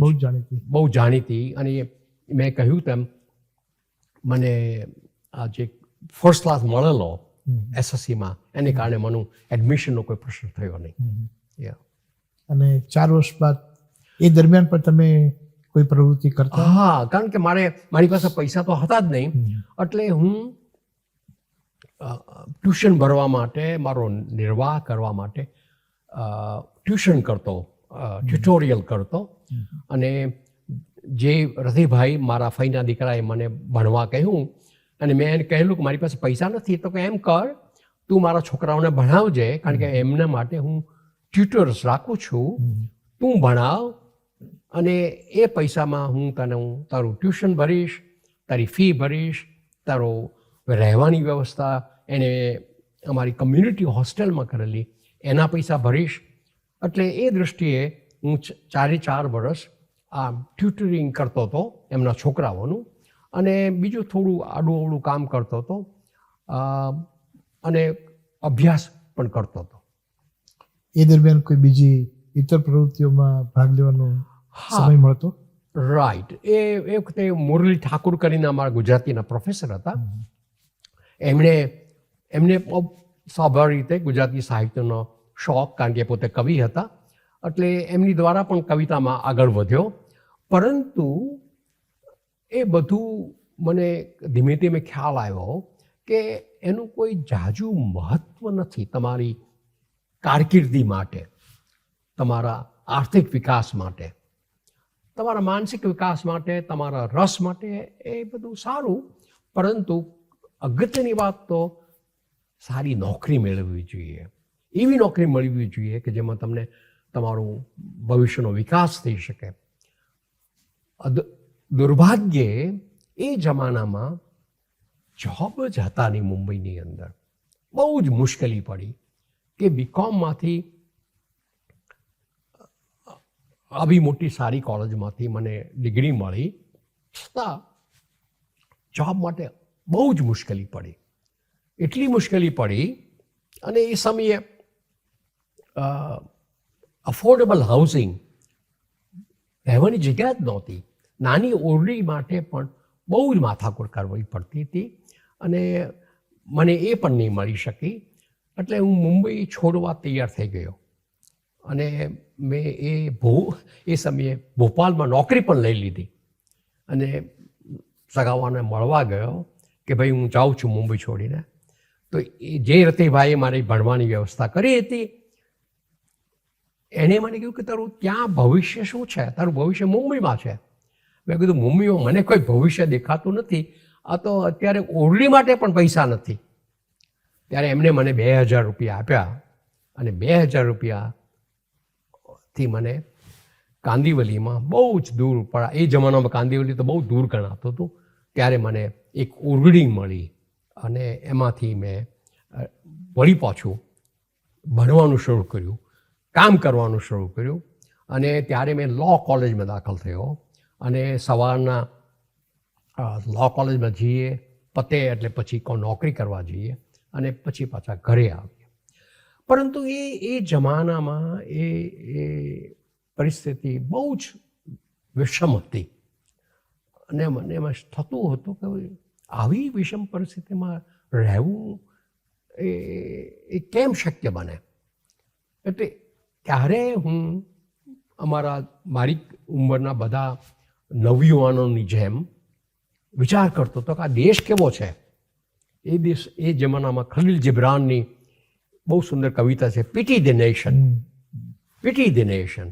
બહુ જાણીતી. અને મેં કહ્યું તેમ મને આ જે ફર્સ્ટ ક્લાસ મળેલો SSCમાં, એને કારણે મને એડમિશનનો કોઈ પ્રશ્ન થયો નહીં. અને 4 વર્ષ બાદ એ દરમિયાન પણ તમે કોઈ પ્રવૃત્તિ કરતા? હા, કારણ કે મારી પાસે પૈસા તો હતા જ નહીં. એટલે હું ટ્યુશન ભરવા માટે, મારો નિર્વાહ કરવા માટે ટ્યુશન કરતો, ટ્યુટોરિયલ કરતો. અને જે રતિભાઈ મારા ફઈના દીકરાએ મને ભણવા કહ્યું અને મેં એને કહેલું કે મારી પાસે પૈસા નથી, તો કે એમ કર તું મારા છોકરાઓને ભણાવજે, કારણ કે એમના માટે હું ટ્યુટર્સ રાખું છું, તું ભણાવ અને એ પૈસામાં હું તારું ટ્યુશન ભરીશ, તારી ફી ભરીશ, તારો રહેવાની વ્યવસ્થા એને અમારી કમ્યુનિટી હોસ્ટેલમાં કરેલી એના પૈસા ભરીશ. એટલે એ દૃષ્ટિએ હું 4 વર્ષ આ ટ્યુટરિંગ કરતો હતો એમના છોકરાઓનું, અને બીજું થોડું આડું કામ કરતો હતો અને અભ્યાસ પણ કરતો હતો. એ દરમિયાન કોઈ બીજી ઇતર પ્રવૃત્તિઓમાં ભાગ લેવાનો સમય મળતો? રાઈટ. એ વખતે મુરલી ઠાકુર કરીને અમારા ગુજરાતીના પ્રોફેસર હતા. એમને સ્વાભાવિક રીતે ગુજરાતી સાહિત્યનો શોખ, કારણ કે પોતે કવિ હતા, એટલે એમની દ્વારા પણ કવિતામાં આગળ વધ્યો. પરંતુ એ બધું મને ધીમે ધીમે ખ્યાલ આવ્યો કે એનું કોઈ જાજુ મહત્ત્વ નથી તમારી કારકિર્દી માટે, તમારા આર્થિક વિકાસ માટે, તમારા માનસિક વિકાસ માટે, તમારા રસ માટે. એ બધું સારું, પરંતુ અગત્યની વાત તો સારી નોકરી મેળવવી જોઈએ. એવી નોકરી મળવી જોઈએ કે જેમાં તમને તમારું ભવિષ્યનો વિકાસ થઈ શકે. દુર્ભાગ્યે એ જમાનામાં જોબ જ હતા નહીં મુંબઈની અંદર. બહુ જ મુશ્કેલી પડી કે બીકોમમાંથી આવી મોટી સારી કોલેજમાંથી મને ડિગ્રી મળી, છતાં જોબ માટે બહુ જ મુશ્કેલી પડી. એટલી મુશ્કેલી પડી, અને એ સમયે અફોર્ડેબલ હાઉસિંગ, રહેવાની જગ્યા જ નહોતી. નાની ઓરડી માટે પણ બહુ જ માથાકૂટ કરવી પડતી હતી, અને મને એ પણ નહીં મળી શકી. એટલે હું મુંબઈ છોડવા તૈયાર થઈ ગયો, અને મેં એ સમયે ભોપાલમાં નોકરી પણ લઈ લીધી, અને સગાવાને મળવા ગયો કે ભાઈ હું જાઉં છું મુંબઈ છોડીને. તો એ જે રતિભાઈએ મારી ભણવાની વ્યવસ્થા કરી હતી, એણે મને કહ્યું કે તારું ત્યાં ભવિષ્ય શું છે? તારું ભવિષ્ય મુંબઈમાં છે. મેં કીધું મુંબઈમાં મને કોઈ ભવિષ્ય દેખાતું નથી, આ તો અત્યારે ઓરડી માટે પણ પૈસા નથી. ત્યારે એમને મને 2000 રૂપિયા આપ્યા, અને 2000 રૂપિયાથી મને કાંદિવલીમાં બહુ જ દૂર પડા, એ જમાનામાં કાંદિવલી તો બહુ દૂર ગણાતું હતું, ત્યારે મને એક ઓરડી મળી, અને એમાંથી મેં વળી પાછું ભણવાનું શરૂ કર્યું, કામ કરવાનું શરૂ કર્યું. અને ત્યારે મેં લો કોલેજમાં દાખલ થયો, અને સવારના લો કોલેજમાં જઈએ, પતે એટલે પછી નોકરી કરવા જઈએ, અને પછી પાછા ઘરે આવીએ. પરંતુ એ જમાનામાં એ પરિસ્થિતિ બહુ જ વિષમ હતી, અને મને એમાં થતું હતું કે આવી વિષમ પરિસ્થિતિમાં રહેવું એ કેમ શક્ય બને. એટલે ત્યારે હું મારી ઉંમરના બધા નવયુવાનોની જેમ વિચાર કરતો હતો કે આ દેશ કેવો છે. એ જમાનામાં ખલીલ જિબ્રાનની બહુ સુંદર કવિતા છે, PT the nation, PT the nation,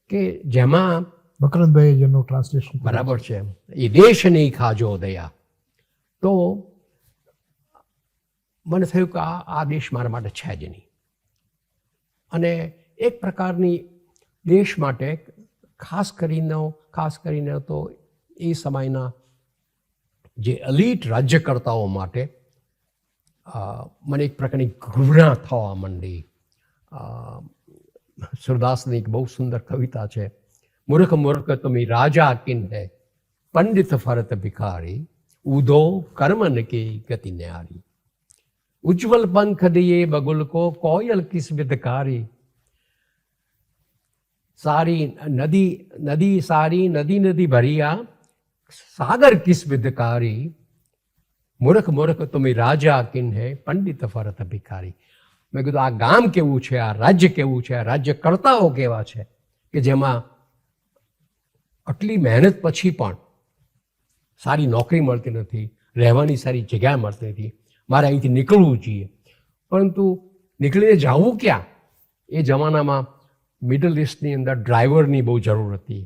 કે જેમાં મકરંદભાઈએ જેનું ટ્રાન્સલેશન બરાબર છે, એ દેશ નહીં ખાજો દયા. તો મને થયું કે આ દેશ મારા માટે છે જ નહીં. અને એક પ્રકારની દેશ માટે ખાસ કરીને તો એ સમયના જે એલીટ રાજ્યકર્તાઓ માટે મને એક પ્રકારની ઘૃણા થવા માંડી. સુરદાસની એક બહુ સુંદર કવિતા છે, મૂર્ખ મૂર્ખ તુમી રાજા કિન હૈ, પંડિત ફરત ભિખારી, ઉધો કર્મન કી ગતિ ન્યારી, ઉજ્જવલ પંખ દિએ બગુલ કો કોयल કિસ વિદकारी, સારી નદી સારી નદી ભરિયા, સાગર કિસ વિદकारी, મૂર્ખ મૂર્ખ તુમી રાજા કિન હૈ, પંડિત ફરત ભિખારી. મેં કીધું આ ગામ કેવું છે, આ રાજ્ય કેવું છે, આ રાજ્યકર્તાઓ કેવા છે કે જેમાં આટલી મહેનત પછી પણ સારી નોકરી મળતી નથી, રહેવાની સારી જગ્યા મળતી નથી. મારે અહીંથી નીકળવું જોઈએ, પરંતુ નીકળીને જવું ક્યાં? એ જમાનામાં મિડલ ઇસ્ટની અંદર ડ્રાઈવરની બહુ જરૂર હતી.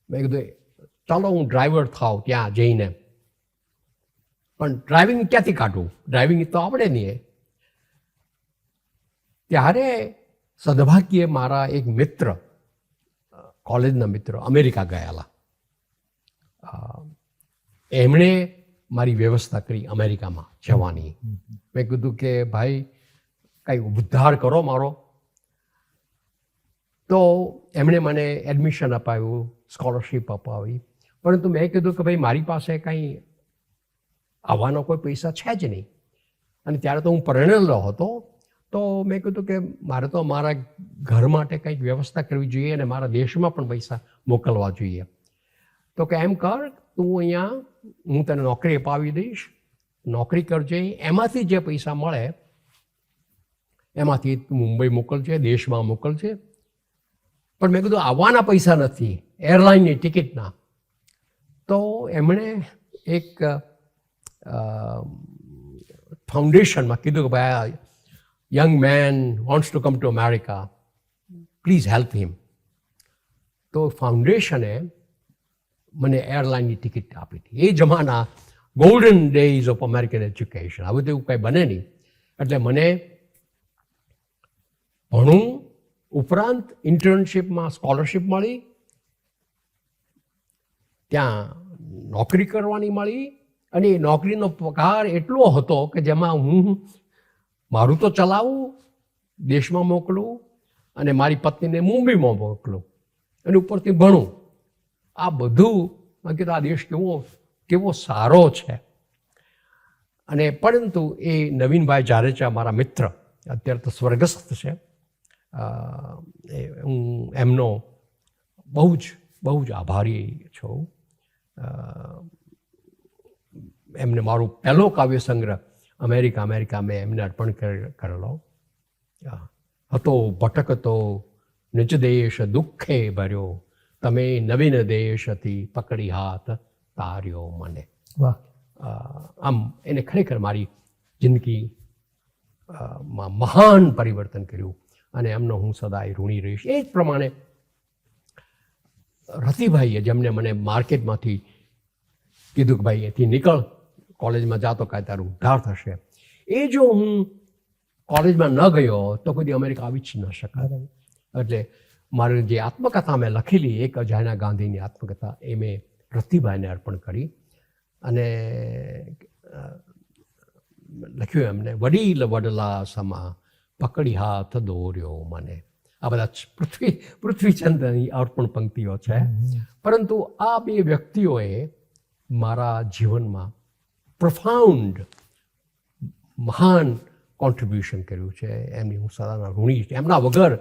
મેં કીધું ચાલો હું ડ્રાઈવર થાવ ત્યાં જઈને, પણ ડ્રાઇવિંગ ક્યાંથી કાઢવું? ડ્રાઇવિંગ તો આવડે નહીં. ત્યારે સદભાગ્યે મારા એક મિત્ર, કોલેજના મિત્ર અમેરિકા ગયેલા. એમણે મારી વ્યવસ્થા કરી અમેરિકામાં જવાની. મેં કીધું કે ભાઈ કંઈ ઉદ્ધાર કરો મારો. તો એમણે મને એડમિશન અપાવ્યું, સ્કોલરશીપ અપાવી. પરંતુ મેં કીધું કે ભાઈ મારી પાસે કંઈ આવવાનો કોઈ પૈસા છે જ નહીં. અને ત્યારે તો હું પરણેલો હતો. તો મેં કીધું કે મારે તો મારા ઘર માટે કંઈક વ્યવસ્થા કરવી જોઈએ અને મારા દેશમાં પણ પૈસા મોકલવા જોઈએ. તો કે એમ કર, તું અહીંયા હું તને નોકરી અપાવી દઈશ, નોકરી કરજે, એમાંથી જે પૈસા મળે એમાંથી તું મુંબઈ મોકલજે, દેશમાં મોકલજે. પણ મેં કીધું આવવાના પૈસા નથી, એરલાઇનની ટિકિટના. તો એમણે એક ફાઉન્ડેશનમાં કીધું કે ભાઈ young man wants to come to America, please help him. તો ફાઉન્ડેશને મને એરલાઇનની ટિકિટ આપી હતી. એ જમાના golden days of American education. હવે તો એવું કંઈ બને નહીં. એટલે મને ભણું ઉપરાંત ઇન્ટર્નશીપમાં સ્કોલરશીપ મળી, ત્યાં નોકરી કરવાની મળી. અને એ નોકરીનો પગાર એટલો હતો કે જેમાં હું મારું તો ચલાવું, દેશમાં મોકલું અને મારી પત્નીને મુંબઈમાં મોકલું અને ઉપરથી ભણું. આ બધું મેં કીધું આ દેશ કેવો સારો છે. અને પરંતુ એ નવીનભાઈ જાડેજા મારા મિત્ર, અત્યારે તો સ્વર્ગસ્થ છે, હું એમનો બહુ જ આભારી છું. એમને મારું પહેલો કાવ્ય સંગ્રહ અમેરિકા મેં એમને અર્પણ કરેલો હતો. ભટકતો નિજ દેશ દુઃખે ભર્યો, તમે નવીન દેશથી પકડી હાથ તાર્યો મને. વાહ. આમ એને ખરેખર મારી જિંદગીમાં મહાન પરિવર્તન કર્યું અને એમનો હું સદાય ઋણી રહીશ. એ જ પ્રમાણે રતિભાઈએ જેમને મને માર્કેટમાંથી કીધું કે ભાઈ અહીંથી નીકળ, કોલેજમાં જાતો કાંઈ તારું ઉદ્ધાર થશે. એ જો હું કોલેજમાં ન ગયો તો કોઈ અમેરિકા આવી જ ન શકાત. એટલે મારી જે આત્મકથા મેં લખેલી, એક અજાણ્યા ગાંધીની આત્મકથા, એ મેં રતિભાઈને અર્પણ કરી અને લખ્યું એમને, વડીલ વડલા સમા પકડી હાથ દોર્યો મને. આ બધા પૃથ્વીચંદ્રની અર્પણ પંક્તિઓ છે. પરંતુ આ બે વ્યક્તિઓએ મારા જીવનમાં પ્રોફાઉન્ડ મહાન કોન્ટ્રીબ્યુશન કર્યું છે. એમની હું સદાના ઋણી છું. એમના વગર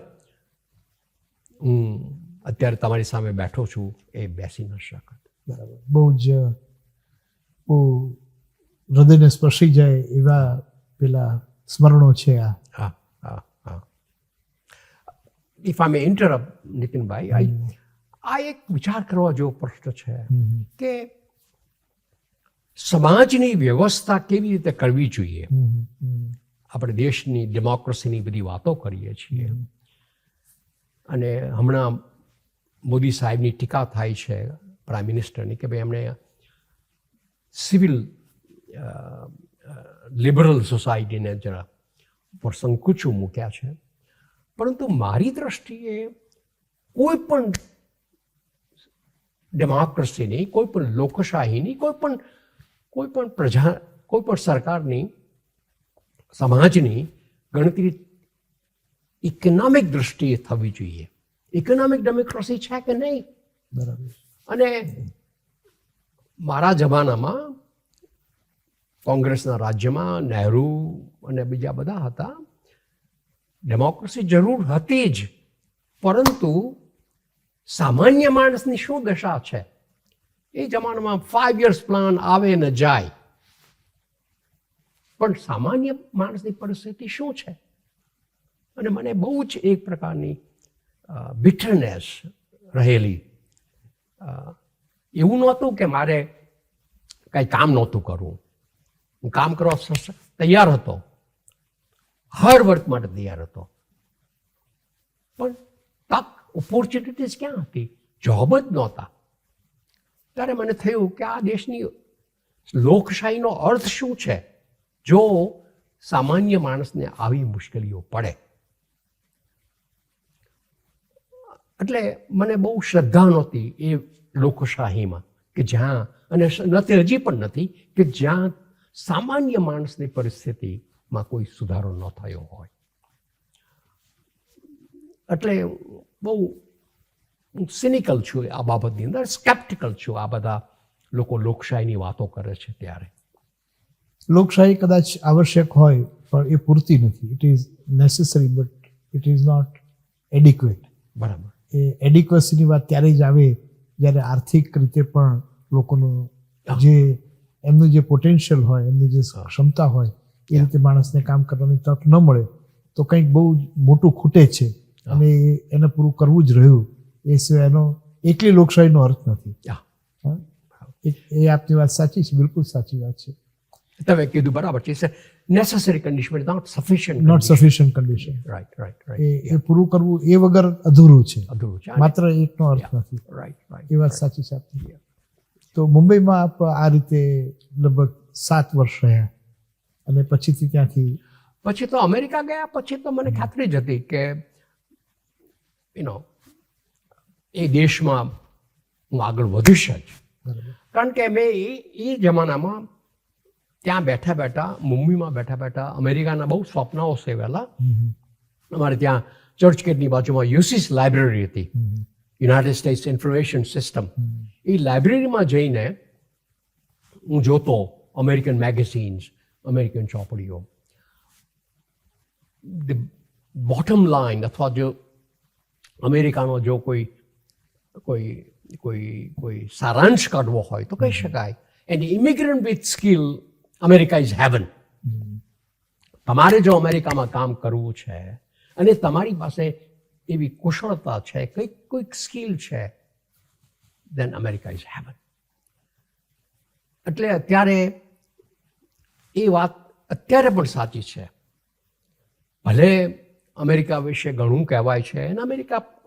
હું અત્યારે તમારી સામે બેઠો છું એ બેસી ન શકત. બરાબર. બહુ હૃદયને સ્પર્શી જાય એવા પેલા સ્મરણો છે આ. હા. If I May interrupt Nitinbhai, આ એક વિચાર કરવા જેવો પ્રશ્ન છે કે સમાજની વ્યવસ્થા કેવી રીતે કરવી જોઈએ. આપણે દેશની ડેમોક્રેસીની બધી વાતો કરીએ છીએ અને હમણાં મોદી સાહેબની ટીકા થાય છે પ્રાઇમ મિનિસ્ટરની કે ભાઈ એમણે સિવિલ લિબરલ સોસાયટીને જરા ઉપર સંકુચો મૂક્યા છે. પરંતુ મારી દ્રષ્ટિએ કોઈ પણ ડેમોક્રેસીની, કોઈ પણ લોકશાહીની, કોઈ પણ સરકારની, સમાજની ગણતરી ઇકોનોમિક દ્રષ્ટિએ થવી જોઈએ. ઇકોનોમિક ડેમોક્રેસી છે કે નહીં? બરાબર. અને મારા જમાનામાં કોંગ્રેસના રાજ્યમાં નહેરુ અને બીજા બધા હતા. ડેમોક્રેસી જરૂર હતી જ, પરંતુ સામાન્ય માણસની શું દશા છે એ જમાનામાં 5 years પ્લાન આવે ને જાય, પણ સામાન્ય માણસની પરિસ્થિતિ શું છે? અને મને બહુ જ એક પ્રકારની બિટરનેસ રહેલી. એવું નહોતું કે મારે કંઈ કામ નહોતું કરવું. હું કામ કરવા તૈયાર હતો, હર વર્ક માટે તૈયાર હતો, પણ તક ઓપોર્ચ્યુનિટીઝ ક્યાં હતી? જોબ જ નહોતા. ત્યારે મને થયું કે આ દેશની લોકશાહીનો અર્થ શું છે જો સામાન્ય માણસને આવી મુશ્કેલીઓ પડે. એટલે મને બહુ શ્રદ્ધા નહોતી એ લોકશાહીમાં કે જ્યાં, અને નથી, હજી પણ નથી, કે જ્યાં સામાન્ય માણસની પરિસ્થિતિમાં કોઈ સુધારો ન થયો હોય. એટલે બહુ સિનિકલ છું આ બાબતની અંદર, સ્કેપ્ટિકલ છું આ બધા લોકો લોકશાહીની વાતો કરે છે ત્યારે. લોકશાહી કદાચ આવશ્યક હોય પણ એ પૂરતી નથી. It is necessary but it is not adequate. બરાબર. એ એડિક્વસીની વાત ત્યારે જ આવે જ્યારે આર્થિક રીતે પણ લોકોનું જે એમનું જે પોટેન્શિયલ હોય, એમની જે ક્ષમતા હોય એ રીતે માણસને કામ કરવાની તક ન મળે તો કંઈક બહુ જ મોટું ખૂટે છે અને એને પૂરું કરવું જ રહ્યું. એ સિવાય એનો એકલી લોકશાહીનો અર્થ નથી. એ આપની વાત સાચી છે, બિલકુલ સાચી વાત છે. તમે કીધું બરાબર છે. Necessary condition but not sufficient. Not sufficient condition. Right right એ રાઈટ. પૂરું કરવું એ વગર અધૂરું છે, અધૂરું છે. માત્ર એકનો અર્થ નથી. Right right. એ વાત સાચી છે આપની. તો મુંબઈમાં આપ આ રીતે લગભગ 7 વર્ષ રહ્યા અને પછીથી ત્યાંથી પછી તો અમેરિકા ગયા પછી તો મને ખાતરી જ હતી કે એ દેશમાં હું આગળ વધીશ જ. કારણ કે મેં એ જમાનામાં ત્યાં બેઠા બેઠા, મુંબઈમાં બેઠા બેઠા અમેરિકાના બહુ સ્વપ્નાઓ સેવેલા. અમારે ત્યાં ચર્ચગેટની બાજુમાં યુસીસ લાઇબ્રેરી હતી, યુનાઇટેડ સ્ટેટ્સ ઇન્ફોર્મેશન સિસ્ટમ. એ લાઇબ્રેરીમાં જઈને હું જોતો અમેરિકન મેગેઝિન્સ, અમેરિકન ચોપડીઓ. ધ બોટમ લાઇન અથવા જો અમેરિકાનો જો કોઈ સારાંશ કાઢવો હોય તો કહી શકાય, and immigrant with skill America is heaven. તમારે જો અમેરિકામાં કામ કરવું છે અને તમારી પાસે એવી કુશળતા છે, કોઈક સ્કિલ છે, દેન અમેરિકા ઇઝ હેવન. એટલે અત્યારે એ વાત અત્યારે પણ સાચી છે. ભલે અમેરિકા વિશે ઘણું કહેવાય છે અને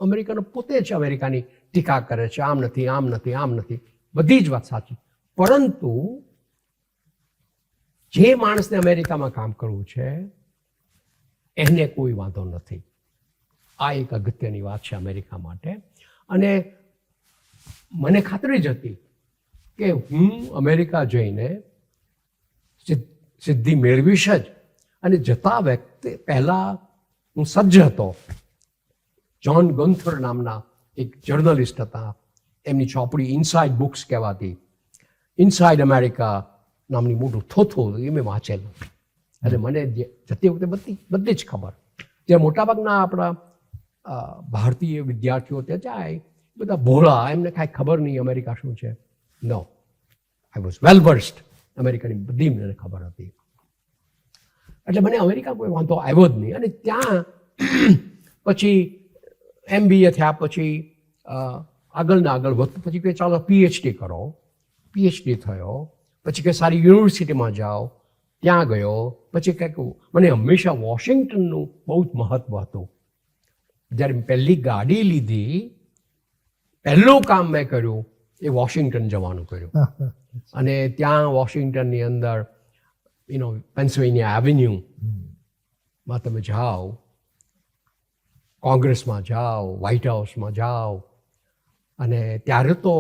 અમેરિકાનો પોતે જ અમેરિકાની ટીકા કરે છે, આમ નથી, આમ નથી, આમ નથી, બધી જ વાત સાચી. પરંતુ જે માણસને અમેરિકામાં કામ કરવું છે એને કોઈ વાંધો નથી. આ એક અગત્યની વાત છે અમેરિકા માટે. અને મને ખાતરી જ હતી કે હું અમેરિકા જઈને સિદ્ધિ મેળવીશ જ. અને જતા વખતે પહેલાં હું સજ્જ હતો. જ્હોન ગન્થર નામના એક જર્નલિસ્ટ હતા, એમની ચોપડી ઇનસાઇડ બુક્સ કહેવાતી, ઇનસાઇડ અમેરિકા નામની મોટું થોથું હતું, એ મેં વાંચેલું. અને મને જતી વખતે બધી જ ખબર. જે મોટાભાગના આપણા ભારતીય વિદ્યાર્થીઓ ત્યાં જાય બધા ભોળા, એમને કાંઈ ખબર નહીં અમેરિકા શું છે. નો, આઈ વોઝ વેલ વર્સ્ડ. અમેરિકાની બધી મને ખબર હતી. એટલે મને અમેરિકા કોઈ વાંધો આવ્યો જ નહીં. અને ત્યાં પછી MBA થયા પછી આગળના આગળ વધતું, પછી કે ચાલો PhD કરો. PhD થયો, પછી કે સારી યુનિવર્સિટીમાં જાઓ, ત્યાં ગયો. પછી કંઈક મને હંમેશા વોશિંગ્ટનનું બહુ જ મહત્ત્વ હતું. જ્યારે પહેલી ગાડી લીધી, પહેલું કામ મેં કર્યું એ વોશિંગ્ટન જવાનું કર્યું. અને ત્યાં વોશિંગ્ટનની અંદર પેન્સિલ્વેનિયા એવન્યુમાં તમે જાઓ, કોંગ્રેસમાં જાઓ, વ્હાઇટ હાઉસમાં જાઓ. અને ત્યારે તો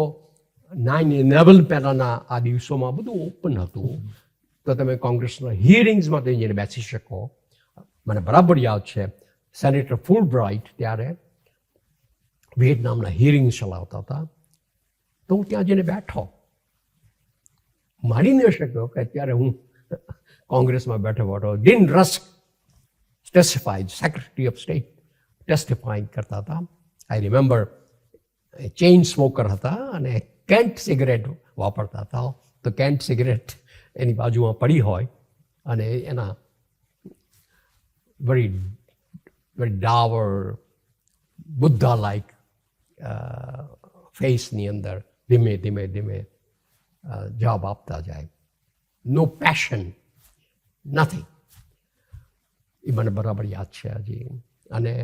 9/11 પહેલાંના આ દિવસોમાં બધું ઓપન હતું, તો તમે કોંગ્રેસના હિયરિંગ્સમાં જઈને બેસી શકો. મને બરાબર યાદ છે, સેનેટર ફુલબ્રાઇટ ત્યારે વિયેટનામના હિયરિંગ્સ ચલાવતા હતા, તો હું ત્યાં જઈને બેઠો. માની ન શક્યો કે અત્યારે હું કોંગ્રેસમાં બેઠો. Dean Rusk testified, secretary of state testified કરતા હતા. આઈ રિમેમ્બર ચેઇન સ્મોકર હતા અને કેન્ટ સિગરેટ વાપરતા હતા. તો કેન્ટ સિગરેટ એની બાજુમાં પડી હોય અને એના વેરી ડાવર બુદ્ધા લાઈક ફેસની અંદર ધીમે ધીમે ધીમે જવાબ આપતા જાય. નો પેશન, નથિંગ. એ મને બરાબર યાદ છે હજી. અને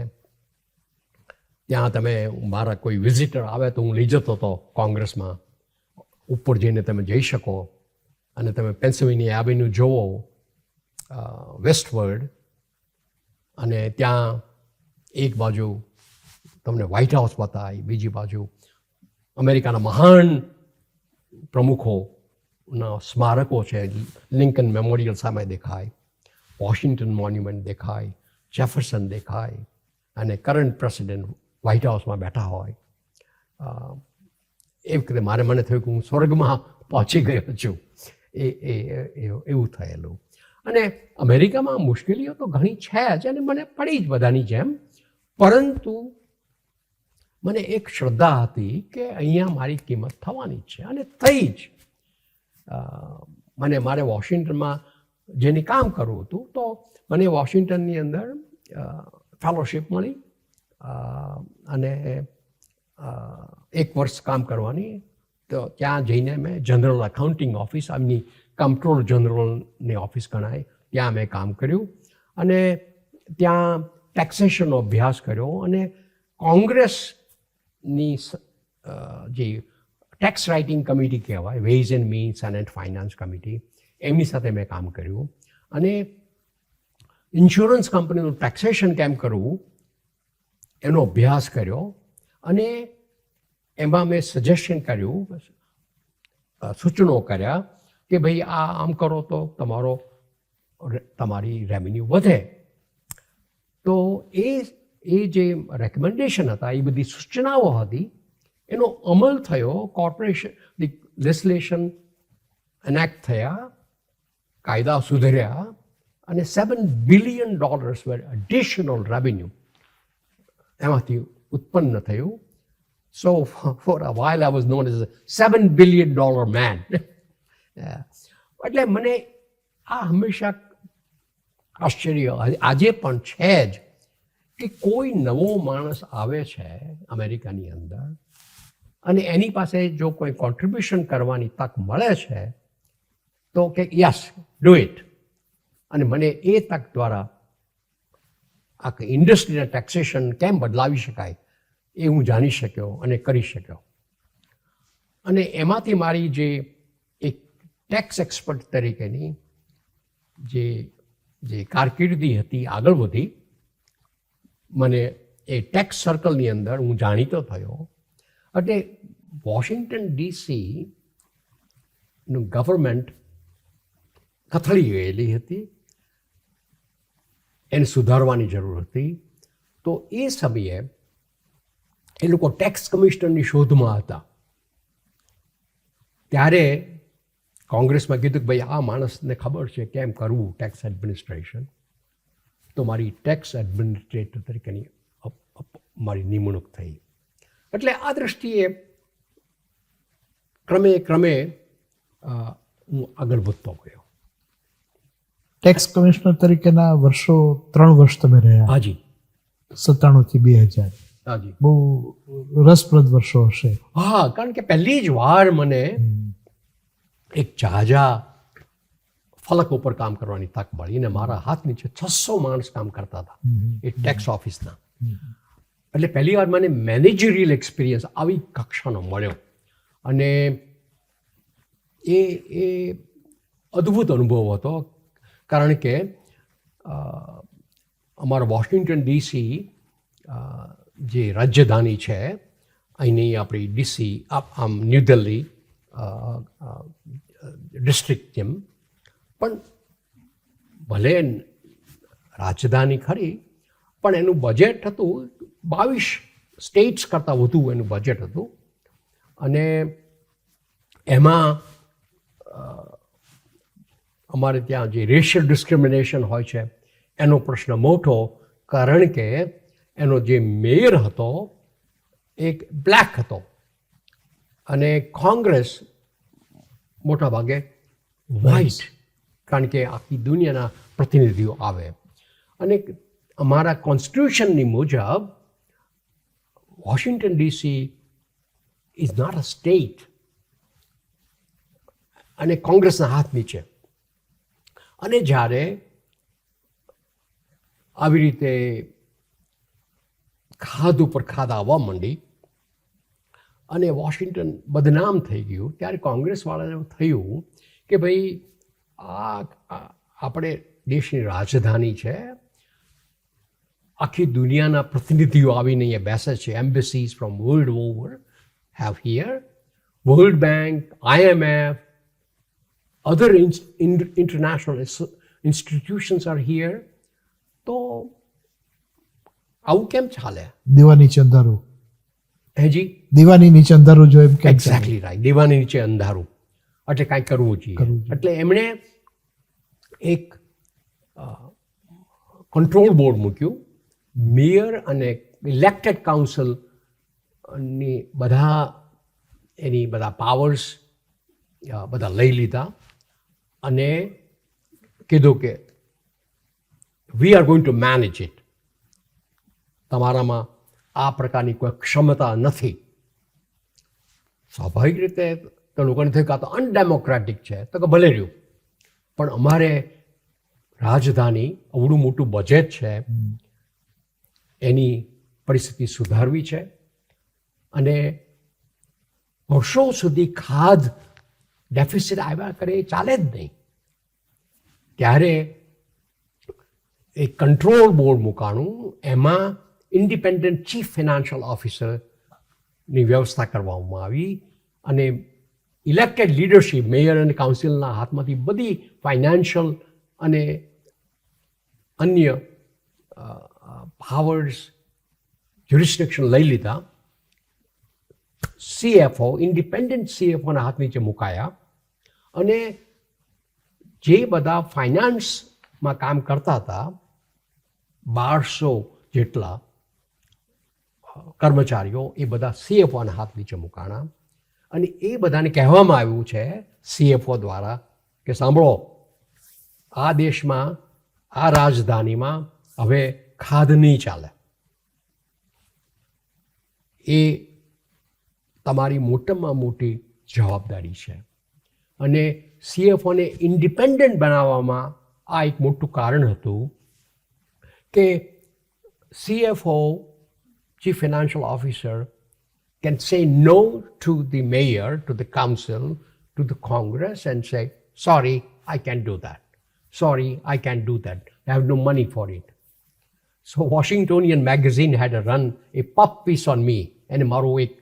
ત્યાં તમે, મારા કોઈ વિઝિટર આવે તો હું લઈ જતો હતો કોંગ્રેસમાં. ઉપર જઈને તમે જઈ શકો અને તમે પેન્સિલ્વેનિયા એવન્યુ જોવો વેસ્ટવર્ડ, અને ત્યાં એક બાજુ તમને વ્હાઇટ હાઉસ બતાય, બીજી બાજુ અમેરિકાના મહાન પ્રમુખોના સ્મારકો છે, લિંકન મેમોરિયલ સામે દેખાય, વોશિંગ્ટન મોન્યુમેન્ટ દેખાય, જેફરસન દેખાય, અને કરંટ પ્રેસિડેન્ટ વ્હાઇટ હાઉસમાં બેઠા હોય. એ વખતે મને થયું કે હું સ્વર્ગમાં પહોંચી ગયો છું. એવું થયેલું. અને અમેરિકામાં મુશ્કેલીઓ તો ઘણી છે જ, અને મને પડી જ બધાની જેમ. પરંતુ મને એક શ્રદ્ધા હતી કે અહીંયા મારી કિંમત થવાની જ છે, અને થઈ જ. મારે વોશિંગ્ટનમાં જેને કામ કરવું હતું, તો મને વોશિંગ્ટનની અંદર ફેલોશિપ મળી, અને 1 વર્ષ કામ કરવાની. તો ત્યાં જઈને મેં જનરલ એકાઉન્ટિંગ ઓફિસ, આમની કમ્પ્ટ્રોલર જનરલની ઓફિસ ગણાય, ત્યાં મેં કામ કર્યું. અને ત્યાં ટેક્સેશનનો અભ્યાસ કર્યો, અને કોંગ્રેસની જે ટેક્સ રાઇટિંગ કમિટી કહેવાય, ways and means and finance committee, એમની સાથે મેં કામ કર્યું. અને ઇન્સ્યોરન્સ કંપનીનું ટેક્સેશન કેમ કરવું એનો અભ્યાસ કર્યો. અને એમાં મેં સજેશન કર્યું, સૂચનો કર્યા કે ભાઈ આમ કરો તો તમારી રેવન્યુ વધે. તો એ જે રેકમેન્ડેશન હતા, એ બધી સૂચનાઓ હતી, એનો અમલ થયો. કોર્પોરેશન લેજિસ્લેશન એનેક્ટ થયા, કાયદા સુધર્યા, અને $7 બિલિયન એડિશનલ રેવન્યુ એમાંથી ઉત્પન્ન થયું. So for a while I was known as a $7 billion man. એટલે મને આ હંમેશા આશ્ચર્ય આજે પણ છે જ કે કોઈ નવો માણસ આવે છે અમેરિકાની અંદર, અને એની પાસે જો કોઈ કોન્ટ્રીબ્યુશન કરવાની તક મળે છે તો કે યસ ડુ ઇટ. અને મને એ તક દ્વારા આખી ઇન્ડસ્ટ્રીના ટેક્સેશન કેમ બદલાવી શકાય એ હું જાણી શક્યો અને કરી શક્યો. અને એમાંથી મારી જે એક ટેક્સ એક્સપર્ટ તરીકેની જે કારકિર્દી હતી આગળ વધી. મને એ ટેક્સ સર્કલની અંદર હું જાણીતો થયો. એટલે વોશિંગ્ટન ડીસીનું ગવર્મેન્ટ કથળી ગયેલી હતી, એને સુધારવાની જરૂર હતી. તો એ સમયે એ લોકો ટેક્સ કમિશનરની શોધમાં હતા. ત્યારે કોંગ્રેસમાં કીધું કે ભાઈ આ માણસને ખબર છે કેમ કરવું ટેક્સ એડમિનિસ્ટ્રેશન. તો મારી ટેક્સ એડમિનિસ્ટ્રેટર તરીકેની મારી નિમણૂક થઈ. એટલે આ દૃષ્ટિએ ક્રમે હું આગળ વધતો ગયો. ટેક્સ કમિશનર તરીકેના વર્ષો 3 વર્ષ તમે રહ્યા. હાજી. 97 થી 2000. હાજી. બહુ રસપ્રદ વર્ષો હશે. હા, કારણ કે પહેલી જ વાર મને એક ઝાઝા ફલક ઉપર કામ કરવાની તક મળી, અને મારા હાથ નીચે 600 માણસ કામ કરતા હતા એ ટેક્સ ઓફિસના. એટલે પહેલી વાર મને મેનેજરિયલ એક્સપિરિયન્સ આવી કક્ષાનો મળ્યો, અને એ અદ્ભુત અનુભવ હતો. કારણ કે અમારા વોશિંગ્ટન ડીસી જે રાજધાની છે અહીંની આપણી ડીસી આમ ન્યૂ દિલ્હી ડિસ્ટ્રિક્ટ જેમ, પણ ભલે રાજધાની ખરી પણ એનું બજેટ હતું 22 સ્ટેટ્સ કરતાં વધુ એનું બજેટ હતું. અને એમાં અમારે ત્યાં જે રેશિયલ ડિસ્ક્રિમિનેશન હોય છે એનો પ્રશ્ન મોટો, કારણ કે એનો જે મેયર હતો એક બ્લેક હતો, અને કોંગ્રેસ મોટા ભાગે વ્હાઇટ, કારણ કે આખી દુનિયાના પ્રતિનિધિઓ આવે. અને અમારા કોન્સ્ટિટ્યુશનની મુજબ Washington DC is not a state, અને કોંગ્રેસના હાથ નીચે. અને જ્યારે આવી રીતે ખાધ ઉપર ખાધ આવવા માંડી અને વોશિંગ્ટન બદનામ થઈ ગયું, ત્યારે કોંગ્રેસવાળાને થયું કે ભાઈ આ આપણે દેશની રાજધાની છે, આખી દુનિયાના પ્રતિનિધિઓ આવીને અહીંયા બેસે છે. Embassies from world over have here. World Bank, IMF, other international institutions are here. તો આવું કેમ ચાલે? દીવા નીચે અંધારું. હેજી? દીવાની નીચે અંધારું જો એમ કે એક્ઝેક્ટલી રાઈટ. દીવાની નીચે અંધારું. એટલે કાંઈ કરવું જોઈએ. એટલે એમણે એક કંટ્રોલ બોર્ડ મૂક્યું. મેયર અને ઇલેક્ટેડ કાઉન્સિલની એની બધા પાવર્સ બધા લઈ લીધા અને કીધું કે we are going to manage it. તમારામાં આ પ્રકારની કોઈ ક્ષમતા નથી. સ્વાભાવિક રીતે તો લોકોને થયું કે આ તો અનડેમોક્રેટિક છે. તો કે ભલે રહ્યું, પણ અમારે રાજધાની અવડું મોટું બજેટ છે, એની પરિસ્થિતિ સુધારવી છે અને વર્ષો સુધી ખાદ ડેફિસિટ આવ્યા કરે એ ચાલે જ નહીં. ત્યારે એક કંટ્રોલ બોર્ડ મૂકાણું, એમાં ઇન્ડિપેન્ડન્ટ ચીફ ફાઇનાન્શિયલ ઓફિસરની વ્યવસ્થા કરવામાં આવી અને ઇલેક્ટેડ લીડરશીપ મેયર અને કાઉન્સિલના હાથમાંથી બધી ફાઇનાન્શિયલ અને અન્ય પાવર્સ જ્યુરિસ્ડિક્શન લઈ લીધા. CFO ઇન્ડિપેન્ડન્ટ CFOના હાથ નીચે મુકાયા અને જે બધા ફાઇનાન્સમાં કામ કરતા હતા 1200 જેટલા કર્મચારીઓ એ બધા CFOના હાથ નીચે મુકાણા અને એ બધાને કહેવામાં આવ્યું છે CFO દ્વારા કે સાંભળો, આ દેશમાં આ રાજધાનીમાં હવે ખાદ નહીં ચાલે. એ તમારી મોટામાં મોટી જવાબદારી છે અને CFOને ઇન્ડિપેન્ડન્ટ બનાવવામાં આ એક મોટું કારણ હતું કે CFO, Chief Financial Officer, can say no to the mayor, to the council, to the Congress and say, sorry, I can't do that. Sorry, I can't do that. I have no money for it. So Washingtonian magazine had a run, a puff piece on me, અને મારું એક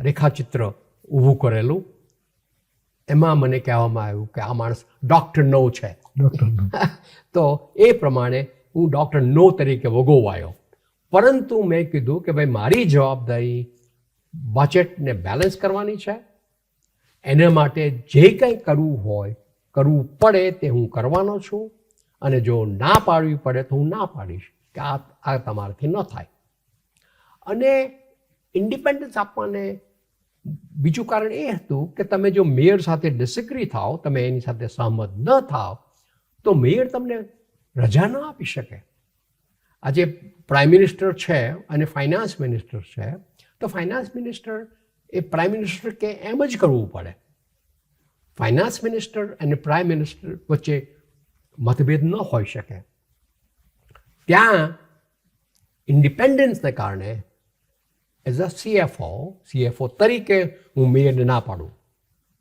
રેખાચિત્ર ઊભું કરેલું. એમાં મને કહેવામાં આવ્યું કે આ માણસ ડૉક્ટર નો છે. તો એ પ્રમાણે હું ડૉક્ટર નો તરીકે વગોવાયો. પરંતુ મેં કીધું કે ભાઈ મારી જવાબદારી બજેટને બેલેન્સ કરવાની છે. એના માટે જે કંઈ કરવું હોય, કરવું પડે તે હું કરવાનો છું અને જો ના પાડવી પડે તો હું ના પાડીશ કે આ તમારાથી ન થાય. અને ઇન્ડિપેન્ડન્સ આપવાને બીજું કારણ એ હતું કે તમે જો મેયર સાથે ડિસએગ્રી થાઓ, તમે એની સાથે સહમત ન થાઓ, તો મેયર તમને રજા ન આપી શકે. આજે પ્રાઇમ મિનિસ્ટર છે અને ફાઇનાન્સ મિનિસ્ટર છે, તો ફાઇનાન્સ મિનિસ્ટર એ પ્રાઇમ મિનિસ્ટર કે એમ જ કરવું પડે. ફાઇનાન્સ મિનિસ્ટર અને પ્રાઇમ મિનિસ્ટર વચ્ચે મતભેદ ન હોઈ શકે. ત્યાં ઇન્ડિપેન્ડન્સને કારણે એઝ અ CFO તરીકે હું મેયરને ના પાડું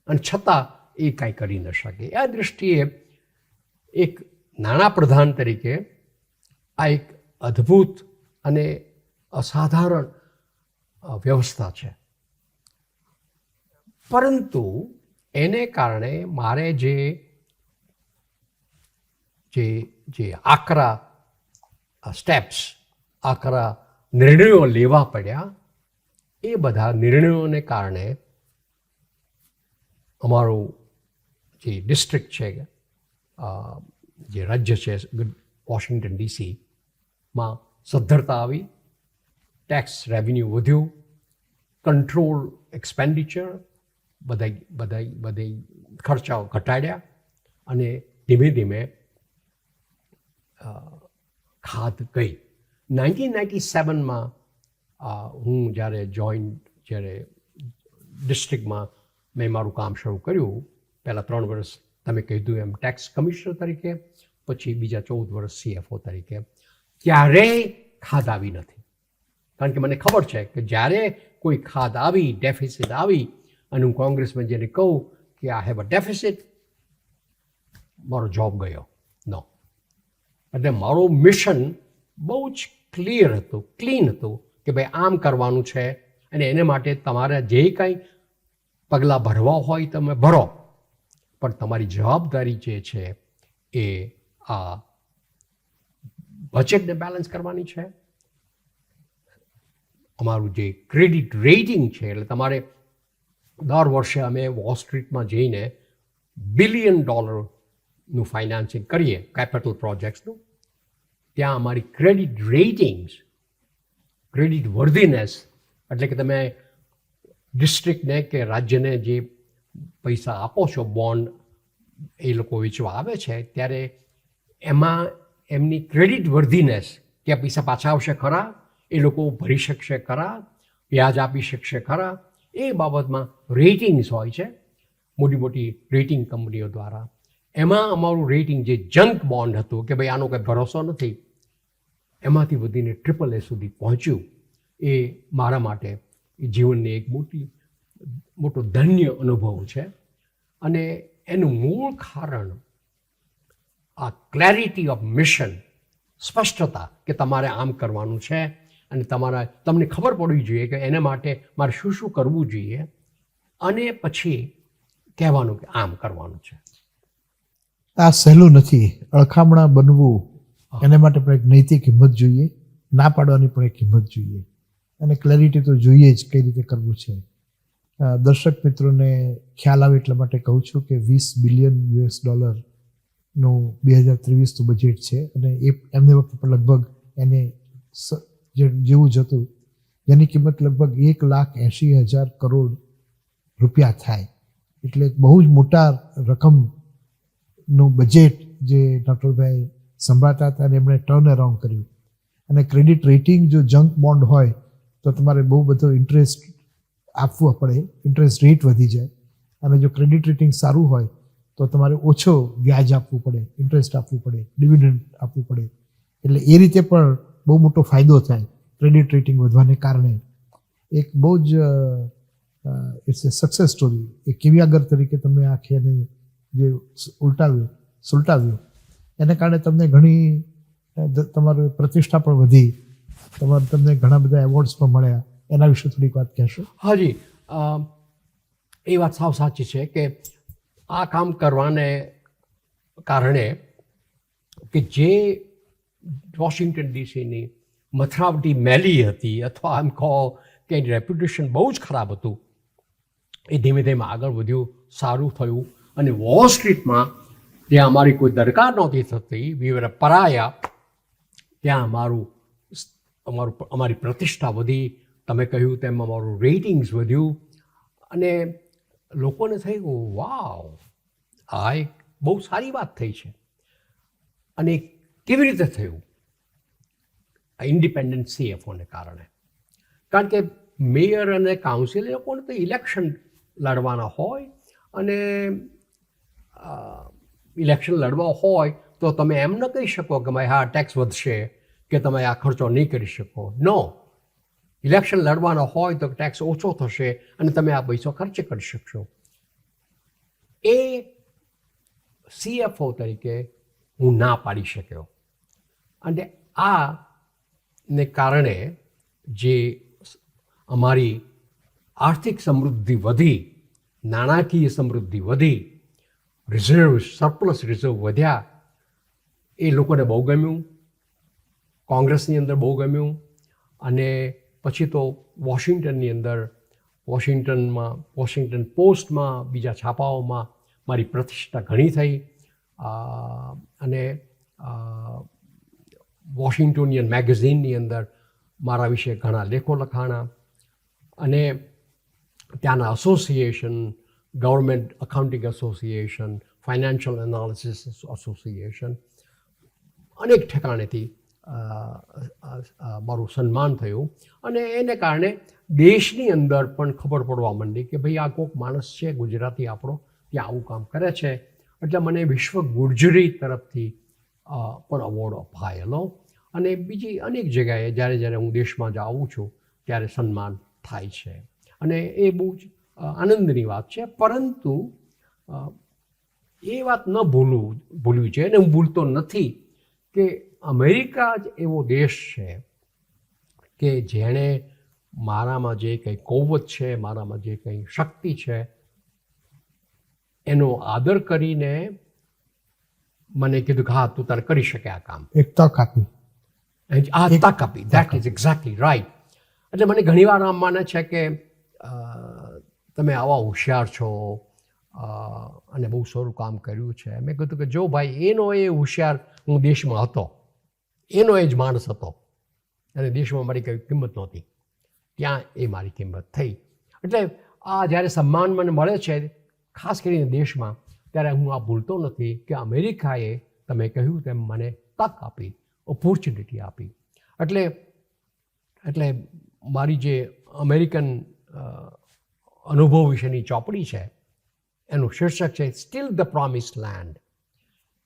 અને છતાં એ કાંઈ કરી ન શકે. આ દૃષ્ટિએ એક નાણાપ્રધાન તરીકે આ એક અદ્ભુત અને અસાધારણ વ્યવસ્થા છે. પરંતુ એને કારણે મારે જે આકરા સ્ટેપ્સ, આકરા નિર્ણયો લેવા પડ્યા, એ બધા નિર્ણયોને કારણે અમારું જે ડિસ્ટ્રિક્ટ છે, જે રાજ્ય છે વોશિંગ્ટન DCમાં સદ્ધરતા આવી, ટેક્સ રેવન્યુ વધ્યું, કંટ્રોલ એક્સપેન્ડિચર બધા ખર્ચાઓ ઘટાડ્યા અને ધીમે ધીમે ખાદ ગઈ. 1997માં હું જ્યારે ડિસ્ટ્રિક્ટમાં મેં મારું કામ શરૂ કર્યું, પહેલાં 3 વર્ષ તમે કીધું એમ ટેક્સ કમિશનર તરીકે, પછી બીજા 14 વર્ષ CFO તરીકે, ક્યારેય ખાદ આવી નથી. કારણ કે મને ખબર છે કે જ્યારે કોઈ ખાદ આવી, ડેફિસિટ આવી અને હું કોંગ્રેસમાં જેને કહું કે આઈ હેવ અ ડેફિસિટ, મારો જોબ ગયો. નો, એટલે મારું મિશન બહુ જ ક્લિયર હતું, ક્લીન હતું કે ભાઈ આમ કરવાનું છે અને એને માટે તમારે જે કંઈ પગલાં ભરવા હોય તમે ભરો, પણ તમારી જવાબદારી જે છે એ આ બજેટને બેલેન્સ કરવાની છે. અમારું જે ક્રેડિટ રેટિંગ છે, એટલે તમારે દર વર્ષે અમે વોલ સ્ટ્રીટમાં જઈને $1 બિલિયન નું ફાઇનાન્સિંગ કરીએ કેપિટલ પ્રોજેક્ટ્સનું. ત્યાં અમારી ક્રેડિટ રેટિંગ્સ, ક્રેડિટ વર્ધીનેસ, એટલે કે તમે ડિસ્ટ્રિક્ટને કે રાજ્યને જે પૈસા આપો છો બોન્ડ એ લોકો વેચવા આવે છે, ત્યારે એમાં એમની ક્રેડિટ વર્ધીનેસ, કે આ પૈસા પાછા આવશે ખરા, એ લોકો ભરી શકશે ખરા, વ્યાજ આપી શકશે ખરા, એ બાબતમાં રેટિંગ્સ હોય છે મોટી મોટી રેટિંગ કંપનીઓ દ્વારા. એમાં અમારું રેટિંગ જે જંક બોન્ડ હતું કે ભાઈ આનો કંઈ ભરોસો નથી, એમાંથી વધીને AAA સુધી પહોંચ્યું. એ મારા માટે જીવનની એક મોટો ધન્ય અનુભવ છે. અને એનું મૂળ કારણ આ ક્લેરિટી ઓફ મિશન, સ્પષ્ટતા કે તમારે આમ કરવાનું છે અને તમને ખબર પડવી જોઈએ કે એને માટે મારે શું શું કરવું જોઈએ, અને પછી કહેવાનું કે આમ કરવાનું છે. આ સહેલું નથી. અળખામણા બનવું, એને માટે પણ એક નૈતિક હિંમત જોઈએ, ના પાડવાની પણ એક હિંમત જોઈએ, અને ક્લેરિટી તો જોઈએ જ કઈ રીતે કરવું છે. દર્શક મિત્રોને ખ્યાલ આવે એટલા માટે કહું છું કે $20 બિલિયન નું 2023નું બજેટ છે, અને એમને વખતે પણ લગભગ એને જેવું જ હતું, જેની કિંમત લગભગ 1,80,000 કરોડ રૂપિયા થાય. એટલે બહુ જ મોટા રકમનું બજેટ જે નટવરભાઈ સંભાળતા હતા, અને એમણે ટર્ન અરાઉન્ડ કર્યું. અને ક્રેડિટ રેટિંગ જો જંક બોન્ડ હોય તો તમારે બહુ બધો ઇન્ટરેસ્ટ આપવું પડે, ઇન્ટરેસ્ટ રેટ વધી જાય. અને જો ક્રેડિટ રેટિંગ સારું હોય તો તમારે ઓછો વ્યાજ આપવું પડે, ઇન્ટરેસ્ટ આપવું પડે, ડિવિડન્ડ આપવું પડે. એટલે એ રીતે પણ બહુ મોટો ફાયદો થાય ક્રેડિટ રેટિંગ વધવાને કારણે. એક બહુ જ ઇટ્સ એ સક્સેસ સ્ટોરી. એ કેવિયાગર તરીકે તમે આખેને જે સુલટાવ્યું એને કારણે તમને ઘણી તમારી પ્રતિષ્ઠા પણ વધી, તમને ઘણા બધા એવોર્ડ્સ પણ મળ્યા. એના વિશે થોડીક વાત કહેશો? હાજી, એ વાત સાવ સાચી છે કે આ કામ કરવાને કારણે કે જે વોશિંગ્ટન ડીસીની મથરાવટી મેલી હતી, અથવા એમ કહો કે એની રેપ્યુટેશન બહુ જ ખરાબ હતું, એ ધીમે ધીમે આગળ વધ્યું, સારું થયું. અને વોલ સ્ટ્રીટમાં ત્યાં અમારી કોઈ દરકાર નહોતી થતી, પરાયા, ત્યાં અમારી પ્રતિષ્ઠા વધી. તમે કહ્યું તેમ અમારું રેટિંગ્સ વધ્યું, અને લોકોને થઈ ગયું વાવ, આ એક બહુ સારી વાત થઈ છે. અને કેવી રીતે થયું? આ ઇન્ડિપેન્ડન્ટ CFOને કારણે. કારણ કે મેયર અને કાઉન્સિલ એ લોકોને તો ઇલેક્શન લડવાના હોય, અને ઇલેક્શન લડવા હોય તો તમે એમ ન કહી શકો કે ભાઈ હા ટેક્સ વધશે, કે તમે આ ખર્ચો નહીં કરી શકો. નો, ઇલેક્શન લડવાના હોય તો ટેક્સ ઓછો થશે અને તમે આ પૈસો ખર્ચ કરી શકશો. એ CFO તરીકે હું ના પાડી શક્યો. અને આ ને કારણે જે અમારી આર્થિક સમૃદ્ધિ વધી, નાણાકીય સમૃદ્ધિ વધી, સરપ્લસ રિઝર્વ વધ્યા, એ લોકોને બહુ ગમ્યું, કોંગ્રેસની અંદર બહુ ગમ્યું. અને પછી તો વોશિંગ્ટન પોસ્ટમાં, બીજા છાપાઓમાં મારી પ્રતિષ્ઠા ઘણી થઈ. અને વોશિંગ્ટોનિયન મેગેઝિનની અંદર મારા વિશે ઘણા લેખો લખાણા. અને ત્યાંના association, government accounting association, financial analysis association, અનેક ઠેકાણેથી મારું સન્માન થયું. અને એને કારણે દેશની અંદર પણ ખબર પડવા માંડી કે ભાઈ આ કોઈક માણસ છે ગુજરાતી આપણો, ત્યાં આવું કામ કરે છે. એટલે મને વિશ્વ ગુર્જરી તરફથી પણ અવોર્ડ અપાયેલો. અને બીજી અનેક જગ્યાએ જ્યારે હું દેશમાં જાઉં છું ત્યારે સન્માન થાય છે. અને એ બહુ જ આનંદની વાત છે. પરંતુ એ વાત ન ભૂલવી જોઈએ, અને હું ભૂલતો નથી, કે અમેરિકા જ એવો દેશ છે કે જેણે મારામાં જે કંઈ કૌવત છે, મારામાં જે કંઈ શક્તિ છે, એનો આદર કરીને મને કીધું કે હા, તું તારે કરી શકે આ કામ. એક તક આપી. આ તક આપી. That is exactly right. એટલે મને ઘણીવાર આમ માને છે કે તમે આવા હોશિયાર છો અને બહુ સારું કામ કર્યું છે. મેં કીધું કે જો ભાઈ, એનો એ હોશિયાર હું દેશમાં હતો, એનો એ જ માણસ હતો અને દેશમાં મારી કંઈ કિંમત નહોતી, ત્યાં એ મારી કિંમત થઈ. એટલે આ જ્યારે સન્માન મને મળે છે, ખાસ કરીને દેશમાં, ત્યારે હું આ ભૂલતો નથી કે અમેરિકાએ, તમે કહ્યું તેમ, મને તક આપી, ઓપોર્ચ્યુનિટી આપી. એટલે મારી જે અમેરિકન અનુભવ વિશેની ચોપડી છે, એનું શીર્ષક છે સ્ટીલ ધ પ્રોમિસ્ડ લેન્ડ.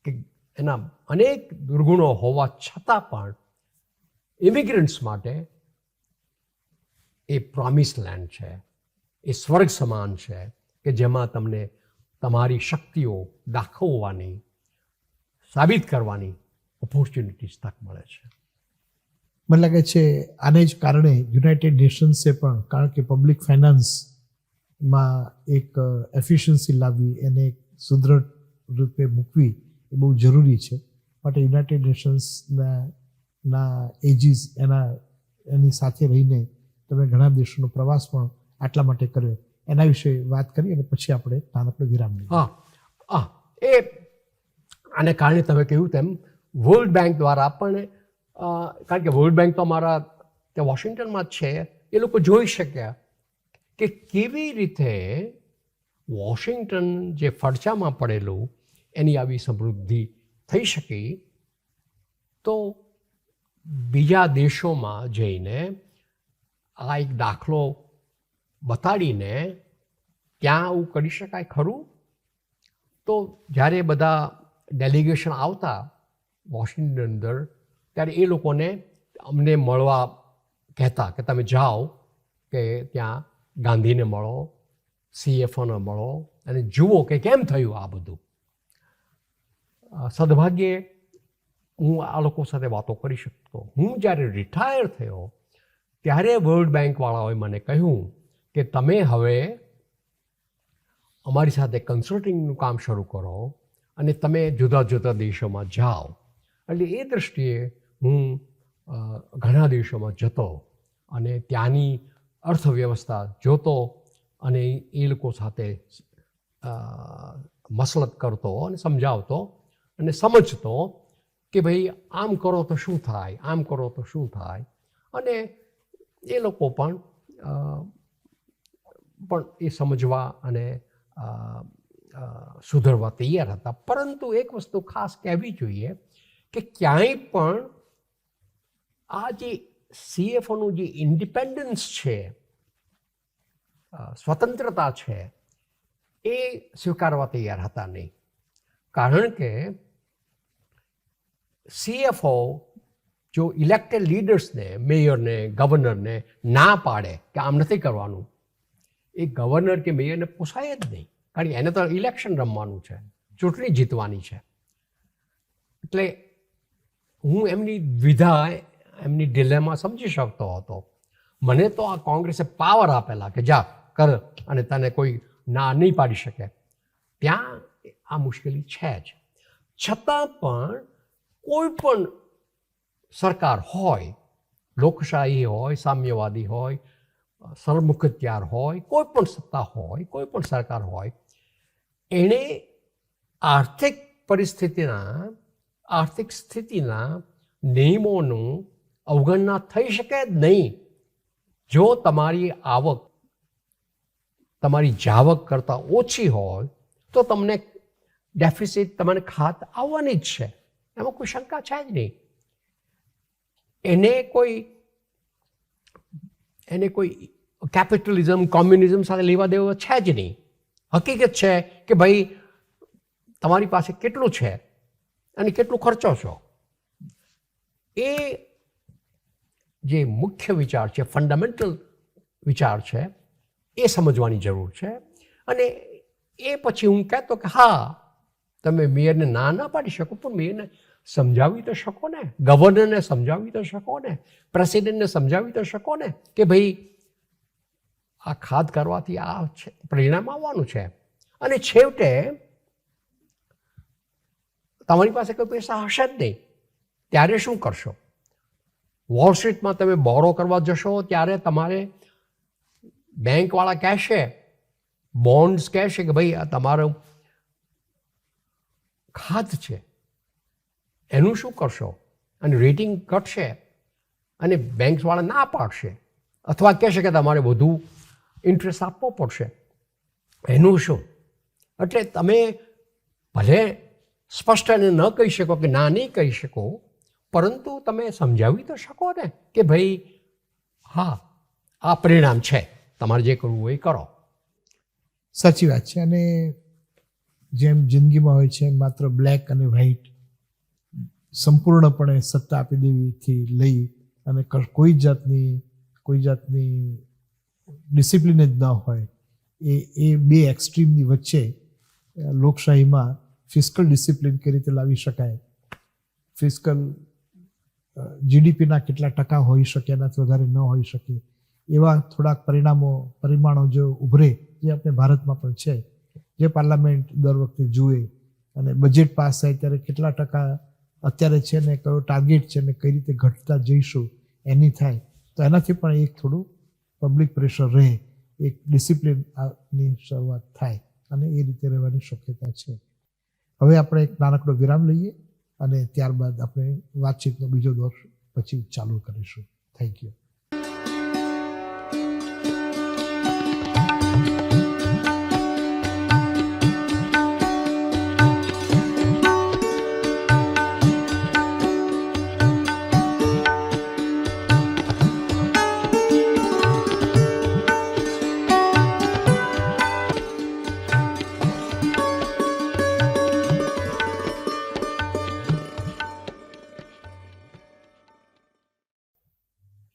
કે એના અનેક દુર્ગુણો હોવા છતાં પણ ઇમિગ્રન્ટ્સ માટે એ પ્રોમિસ્ડ લેન્ડ છે, એ સ્વર્ગ સમાન છે કે જેમાં તમને તમારી શક્તિઓ દાખવવાની, સાબિત કરવાની ઓપોર્ચ્યુનિટીઝ તક મળે છે. મને લાગે છે આને જ કારણે યુનાઇટેડ નેશન્સે પણ, કારણ કે પબ્લિક ફાઇનાન્સમાં એક એફિશિયન્સી લાવવી, એને એક સુદૃઢ રૂપે મૂકવી એ બહુ જરૂરી છે. માટે યુનાઇટેડ નેશન્સના એજીસ એની સાથે રહીને તમે ઘણા દેશોનો પ્રવાસ પણ આટલા માટે કર્યો. એના વિશે વાત કરી અને પછી આપણે નાનકડો વિરામ લઈએ. હા, એ આને કારણે તમે કહ્યું તેમ વર્લ્ડ બેંક દ્વારા પણ, કારણ કે વર્લ્ડ બેંક તો અમારા ત્યાં વોશિંગ્ટનમાં જ છે, એ લોકો જોઈ શક્યા કે કેવી રીતે વોશિંગ્ટન જે ફડચામાં પડેલું એની આવી સમૃદ્ધિ થઈ શકી. તો બીજા દેશોમાં જઈને આ એક દાખલો બતાડીને ત્યાં આવું કરી શકાય ખરું. તો જ્યારે બધા ડેલિગેશન આવતા વોશિંગ્ટન અંદર, ત્યારે એ લોકોને અમને મળવા કહેતા કે તમે જાઓ કે ત્યાં ગાંધીને મળો, CFOને મળો અને જુઓ કે કેમ થયું આ બધું. સદભાગ્યે હું આ લોકો સાથે વાતો કરી શકતો. હું જ્યારે રિટાયર થયો ત્યારે વર્લ્ડ બેંકવાળાઓએ મને કહ્યું કે તમે હવે અમારી સાથે કન્સલ્ટિંગનું કામ શરૂ કરો અને તમે જુદા જુદા દેશોમાં જાઓ. એટલે એ દૃષ્ટિએ હું ઘણા દેશોમાં જતો અને ત્યાંની અર્થવ્યવસ્થા જોતો અને એ લોકો સાથે મસલત કરતો અને સમજાવતો અને સમજતો કે ભાઈ આમ કરો તો શું થાય, આમ કરો તો શું થાય. અને એ લોકો પણ એ સમજવા અને સુધરવા તૈયાર હતા. પરંતુ એક વસ્તુ ખાસ કહેવી જોઈએ કે ક્યાંય પણ આ જે CFOનું જે ઇન્ડિપેન્ડન્સ છે, સ્વતંત્રતા છે, એ સ્વીકારવા તૈયાર હતા નહીં. કારણ કે CFO જો ઇલેક્ટેડ લીડર્સને, મેયરને, ગવર્નરને ના પાડે કે આમ નથી કરવાનું, એ ગવર્નર કે મેયરને પોસાય જ નહીં. કારણ કે એને તો ઇલેક્શન રમવાનું છે, ચૂંટણી જીતવાની છે. એટલે હું એમની દ્વિધા, એમની ડિલેમા સમજી શકતો હતો. મને તો આ કોંગ્રેસે પાવર આપેલા કે જા કર અને તને કોઈ ના નહીં પાડી શકે. ત્યાં આ મુશ્કેલી છે જ. છતાં પણ કોઈ પણ સરકાર હોય, લોકશાહી હોય, સામ્યવાદી હોય, સરમુખત્યાર હોય, કોઈ પણ સત્તા હોય, કોઈ પણ સરકાર હોય, એણે આર્થિક સ્થિતિના નિયમોનું અવગણના થઈ શકે જ નહીં. જો તમારી આવક તમારી જાવક કરતાં ઓછી હોય તો તમને ડેફિસિટ, તમને ખાત આવવાની જ છે, એમાં કોઈ શંકા છે જ નહીં. એને કોઈ કેપિટલિઝમ, કોમ્યુનિઝમ સાથે લેવા દેવા છે જ નહીં. હકીકત છે કે ભાઈ તમારી પાસે કેટલું છે અને કેટલું ખર્ચો છો. એ જે મુખ્ય વિચાર છે, ફંડામેન્ટલ વિચાર છે, એ સમજવાની જરૂર છે. અને એ પછી હું કહેતો કે હા, તમે મેયરને ના પાડી શકો, પણ મેયરને સમજાવી તો શકો ને, ગવર્નરને સમજાવી તો શકો ને, પ્રેસિડેન્ટને સમજાવી તો શકો ને કે ભાઈ આ ખાદ કરવાથી આ પરિણામ આવવાનું છે. અને છેવટે તમારી પાસે કોઈ પૈસા હશે જ નહીં, ત્યારે શું કરશો? વોલ સ્ટ્રીટમાં તમે બોરો કરવા જશો ત્યારે તમારે બેંકવાળા કહેશે, બોન્ડ્સ કહેશે કે ભાઈ આ તમારું ખાધ છે, એનું શું કરશો? અને રેટિંગ ઘટશે અને બેંક્સવાળા ના પાડશે અથવા કહેશે કે તમારે વધુ ઇન્ટરેસ્ટ આપવો પડશે, એનું શું? એટલે તમે ભલે સ્પષ્ટ અને ન કહી શકો કે ના નહીં કહી શકો, પરંતુ તમે સમજાવી તો શકો ને કે ભાઈ હા આ પરિણામ છે, તમારે જે કરવું હોય એ કરો. સાચી વાત છે. અને જેમ જિંદગીમાં હોય છે માત્ર બ્લેક અને વ્હાઇટ, સંપૂર્ણપણે સત્તા આપી દેવીથી લઈ અને કોઈ જાતની ડિસિપ્લિન જ ન હોય, એ બે એક્સ્ટ્રીમની વચ્ચે લોકશાહીમાં ફિસ્કલ ડિસિપ્લિન કઈ રીતે લાવી શકાય, ફિસ્કલ જીડીપીના કેટલા ટકા હોઈ શકે, એનાથી વધારે ન હોઈ શકે, એવા થોડાક પરિમાણો જો ઉભરે, જે આપણે ભારતમાં પણ છે, જે પાર્લામેન્ટ દર વખતે જુએ અને બજેટ પાસ થાય ત્યારે કેટલા ટકા અત્યારે છે ને કયો ટાર્ગેટ છે ને કઈ રીતે ઘટતા જઈશું એની થાય, તો એનાથી પણ એક થોડું પબ્લિક પ્રેશર રહે, એક ડિસિપ્લિનની શરૂઆત થાય અને એ રીતે રહેવાની શક્યતા છે. હવે આપણે એક નાનકડો વિરામ લઈએ અને ત્યારબાદ આપણે વાતચીતનો બીજો દોર પછી ચાલુ કરીશું. Thank you.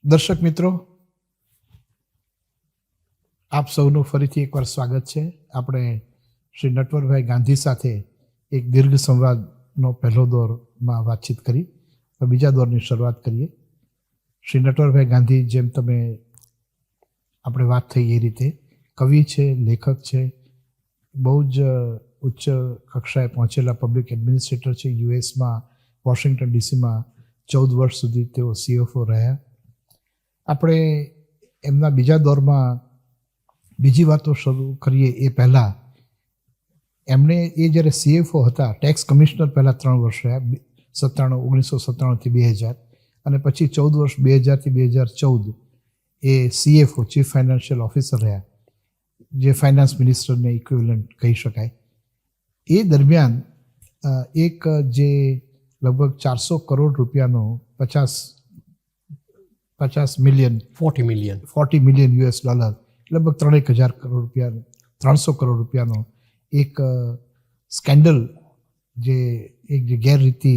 દર્શક મિત્રો, આપ સૌનું ફરીથી એકવાર સ્વાગત છે. આપણે શ્રી નટવરભાઈ ગાંધી સાથે એક દીર્ઘ સંવાદનો પહેલો દોરમાં વાતચીત કરી, બીજા દોરની શરૂઆત કરીએ. શ્રી નટવરભાઈ ગાંધી, જેમ તમે આપણે વાત થઈ એ રીતે કવિ છે, લેખક છે, બહુ જ ઉચ્ચ કક્ષાએ પહોંચેલા પબ્લિક એડમિનિસ્ટ્રેટર છે. યુએસમાં વોશિંગ્ટન ડીસીમાં 14 વર્ષ સુધી તેઓ CFO રહ્યા. આપણે એમના બીજા દોરમાં બીજી વાતો શરૂ કરીએ એ પહેલાં, એમણે એ જ્યારે CFO હતા, ટેક્સ કમિશનર પહેલાં 3 વર્ષ રહ્યા, 1997થી 2000, અને પછી 14 વર્ષ 2000થી 2014 એ CFO ચીફ ફાઇનાન્શિયલ ઓફિસર રહ્યા, જે ફાઇનાન્સ મિનિસ્ટરને ઇક્વિવલન્ટ કહી શકાય. એ દરમિયાન એક જે લગભગ 400 કરોડ રૂપિયાનો 40 મિલિયન US ડોલર, લગભગ 3,000 કરોડ રૂપિયા, 300 કરોડ રૂપિયાનો એક સ્કેન્ડલ, જે ગેરરીતિ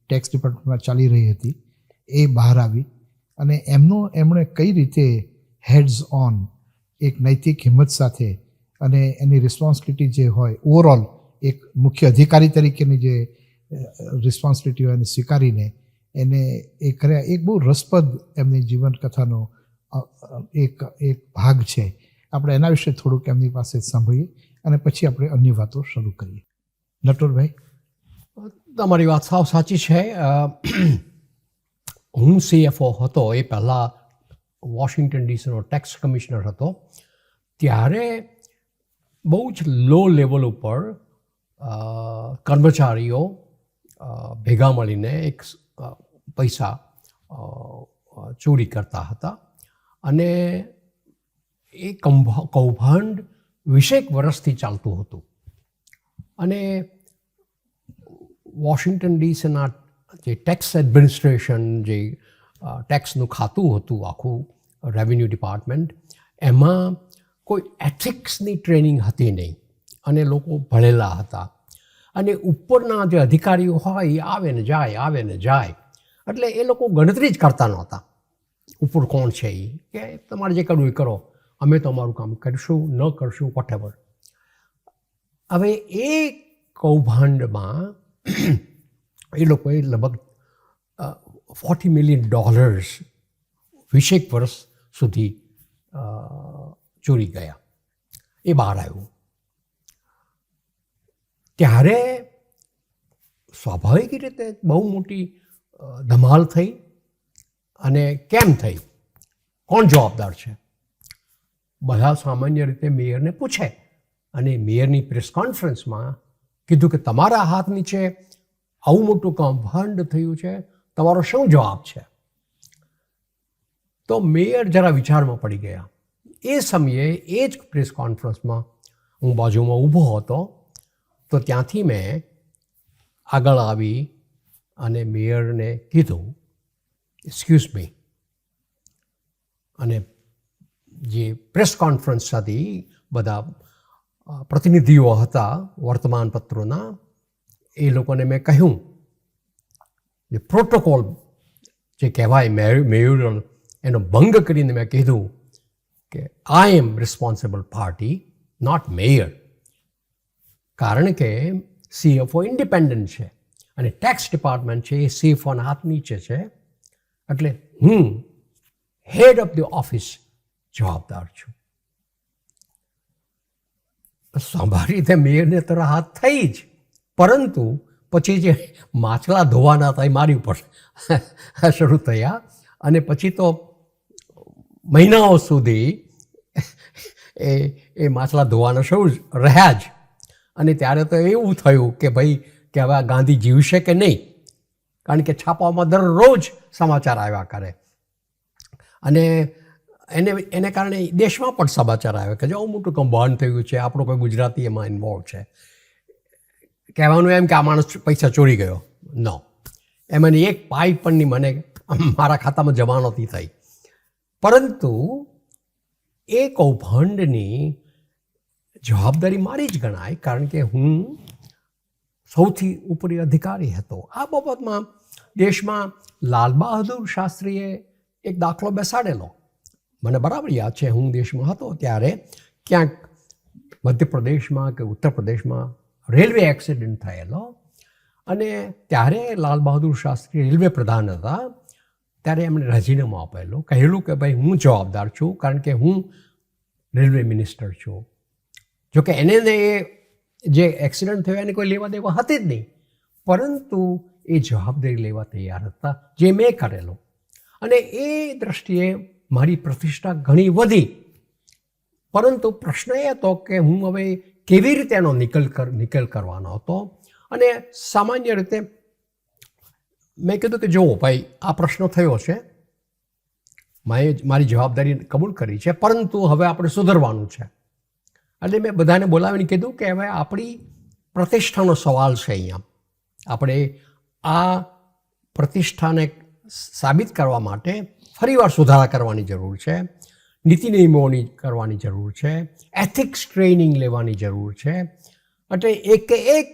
ટેક્સ ડિપાર્ટમેન્ટમાં ચાલી રહી હતી, એ બહાર આવી. અને એમણે કઈ રીતે હેડ્સ ઓન એક નૈતિક હિંમત સાથે અને એની રિસ્પોન્સિબિલિટી જે હોય, ઓવરઓલ એક મુખ્ય અધિકારી તરીકેની જે રિસ્પોન્સિબિલિટી હોય એને સ્વીકારીને એને એ કર્યા. એક બહુ રસપ્રદ એમની જીવનકથાનો એક ભાગ છે. આપણે એના વિશે થોડુંક એમની પાસે સાંભળીએ અને પછી આપણે અન્ય વાતો શરૂ કરીએ. નટવરભાઈ. તમારી વાત સાવ સાચી છે. હું CFO હતો એ પહેલાં વોશિંગ્ટન ડીસીનો ટેક્સ કમિશનર હતો, ત્યારે બહુ જ લો લેવલ ઉપર કર્મચારીઓ ભેગા મળીને એક પૈસા ચોરી કરતા હતા. અને એ કૌભાંડ 20 વર્ષથી ચાલતું હતું. અને વોશિંગ્ટન ડીસીના જે ટેક્સ એડમિનિસ્ટ્રેશન, જે ટેક્સનું ખાતું હતું આખું, રેવન્યુ ડિપાર્ટમેન્ટ, એમાં કોઈ એથિક્સની ટ્રેનિંગ હતી નહીં અને લોકો ભણેલા હતા. અને ઉપરના જે અધિકારીઓ હોય એ આવે ને જાય, એટલે એ લોકો ગણતરી જ કરતા નહોતા ઉપર કોણ છે એ, કે તમારે જે કરવું એ કરો, અમે તો અમારું કામ કરીશું, ન કરશું, વોટેવર. હવે એ કૌભાંડમાં એ લોકોએ લગભગ $40 million વીસેક વર્ષ સુધી ચોરી ગયા. એ બહાર આવ્યું. ત્યારે સ્વાભાવિક રીતે બહુ મોટી ધમાલ થઈ. અને કેમ થઈ? કોણ જવાબદાર છે? બધા સામાન્ય રીતે મેયરને પૂછે અને મેયરની પ્રેસ કોન્ફરન્સમાં કીધું કે તમારા હાથ નીચે આવું મોટું કૌભાંડ થયું છે, તમારો શું જવાબ છે? તો મેયર જરા વિચારમાં પડી ગયા. એ સમયે એ જ પ્રેસ કોન્ફરન્સમાં હું બાજુમાં ઊભો હતો, તો ત્યાંથી મેં આગળ આવી અને મેયરને કીધું, એક્સક્યુઝ મી. અને જે પ્રેસ કોન્ફરન્સ હતી, બધા પ્રતિનિધિઓ હતા વર્તમાનપત્રોના, એ લોકોને મેં કહ્યું, જે પ્રોટોકોલ જે કહેવાય મેયોરલ, એનો ભંગ કરીને મેં કીધું કે આઈ એમ રિસ્પોન્સિબલ પાર્ટી, નોટ મેયર. કારણ કે CFO ઇન્ડિપેન્ડન્ટ છે અને ટેક્સ ડિપાર્ટમેન્ટ છે એ CFOના હાથ નીચે છે, એટલે હું હેડ ઓફ ધ ઓફિસ જવાબદાર છું. સ્વાભાવિક રીતે મેયરને તો રાહત થઈ જ, પરંતુ પછી જે માછલા ધોવાના હતા એ મારી ઉપર શરૂ થયા. અને પછી તો મહિનાઓ સુધી એ માછલા ધોવાના શરૂ રહ્યા જ. અને ત્યારે તો એવું થયું કે ભાઈ કે હવે આ ગાંધી જીવશે કે નહીં, કારણ કે છાપામાં દરરોજ સમાચાર આવ્યા કરે. અને એને કારણે દેશમાં પણ સમાચાર આવ્યા કે જો આવું મોટું કૌભાંડ થયું છે, આપણો કોઈ ગુજરાતી એમાં ઇન્વોલ્વ છે. કહેવાનું એમ કે આ માણસ પૈસા ચોરી ગયો, નો. એમાંની એક પાઈ પણની મને મારા ખાતામાં જમા નહોતી થઈ. પરંતુ એ કૌભાંડની જવાબદારી મારી જ ગણાય, કારણ કે હું સૌથી ઉપરી અધિકારી હતો. આ બાબતમાં દેશમાં લાલ બહાદુર શાસ્ત્રીએ એક દાખલો બેસાડેલો. મને બરાબર યાદ છે, હું દેશમાં હતો ત્યારે ક્યાંક મધ્યપ્રદેશમાં કે ઉત્તર પ્રદેશમાં રેલવે એક્સિડન્ટ થયેલો. અને ત્યારે લાલ બહાદુર શાસ્ત્રી રેલવે પ્રધાન હતા. ત્યારે એમણે રાજીનામું આપેલું, કહેલું કે ભાઈ હું જવાબદાર છું, કારણ કે હું રેલવે મિનિસ્ટર છું. જોકે એને જે એક્સિડન્ટ થયો એને કોઈ લેવા દેવા હતી જ નહીં, પરંતુ એ જવાબદારી લેવા તૈયાર હતા, જે મેં કરેલો. અને એ દૃષ્ટિએ મારી પ્રતિષ્ઠા ઘણી વધી. પરંતુ પ્રશ્ન એ હતો કે હું હવે કેવી રીતે એનો નિકાલ કરવાનો હતો. અને સામાન્ય રીતે મેં કીધું કે જુઓ ભાઈ, આ પ્રશ્ન થયો છે, મારી જવાબદારી કબૂલ કરી છે, પરંતુ હવે આપણે સુધરવાનું છે. એટલે મેં બધાને બોલાવીને કીધું કે હવે આપણી પ્રતિષ્ઠાનો સવાલ છે. અહીંયા આપણે આ પ્રતિષ્ઠાને સાબિત કરવા માટે ફરીવાર સુધારા કરવાની જરૂર છે, નીતિ નિયમોની કરવાની જરૂર છે, એથિક્સ ટ્રેનિંગ લેવાની જરૂર છે. એટલે એક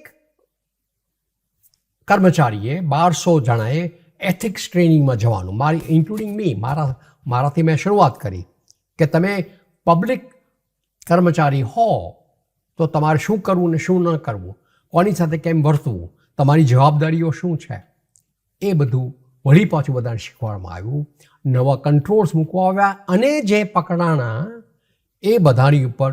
કર્મચારીએ 1200 જણાએ એથિક્સ ટ્રેનિંગમાં જવાનું, ઇન્ક્લુડિંગ મી. મારાથી મેં શરૂઆત કરી કે તમે પબ્લિક કર્મચારી હો તો તમારે શું કરવું ને શું ન કરવું, કોની સાથે કેમ વર્તવું, તમારી જવાબદારીઓ શું છે, એ બધું વળી પાછું બધાને શીખવાડવામાં આવ્યું. નવા કંટ્રોલ્સ મૂકવા આવ્યા અને જે પકડાણા એ બધાની ઉપર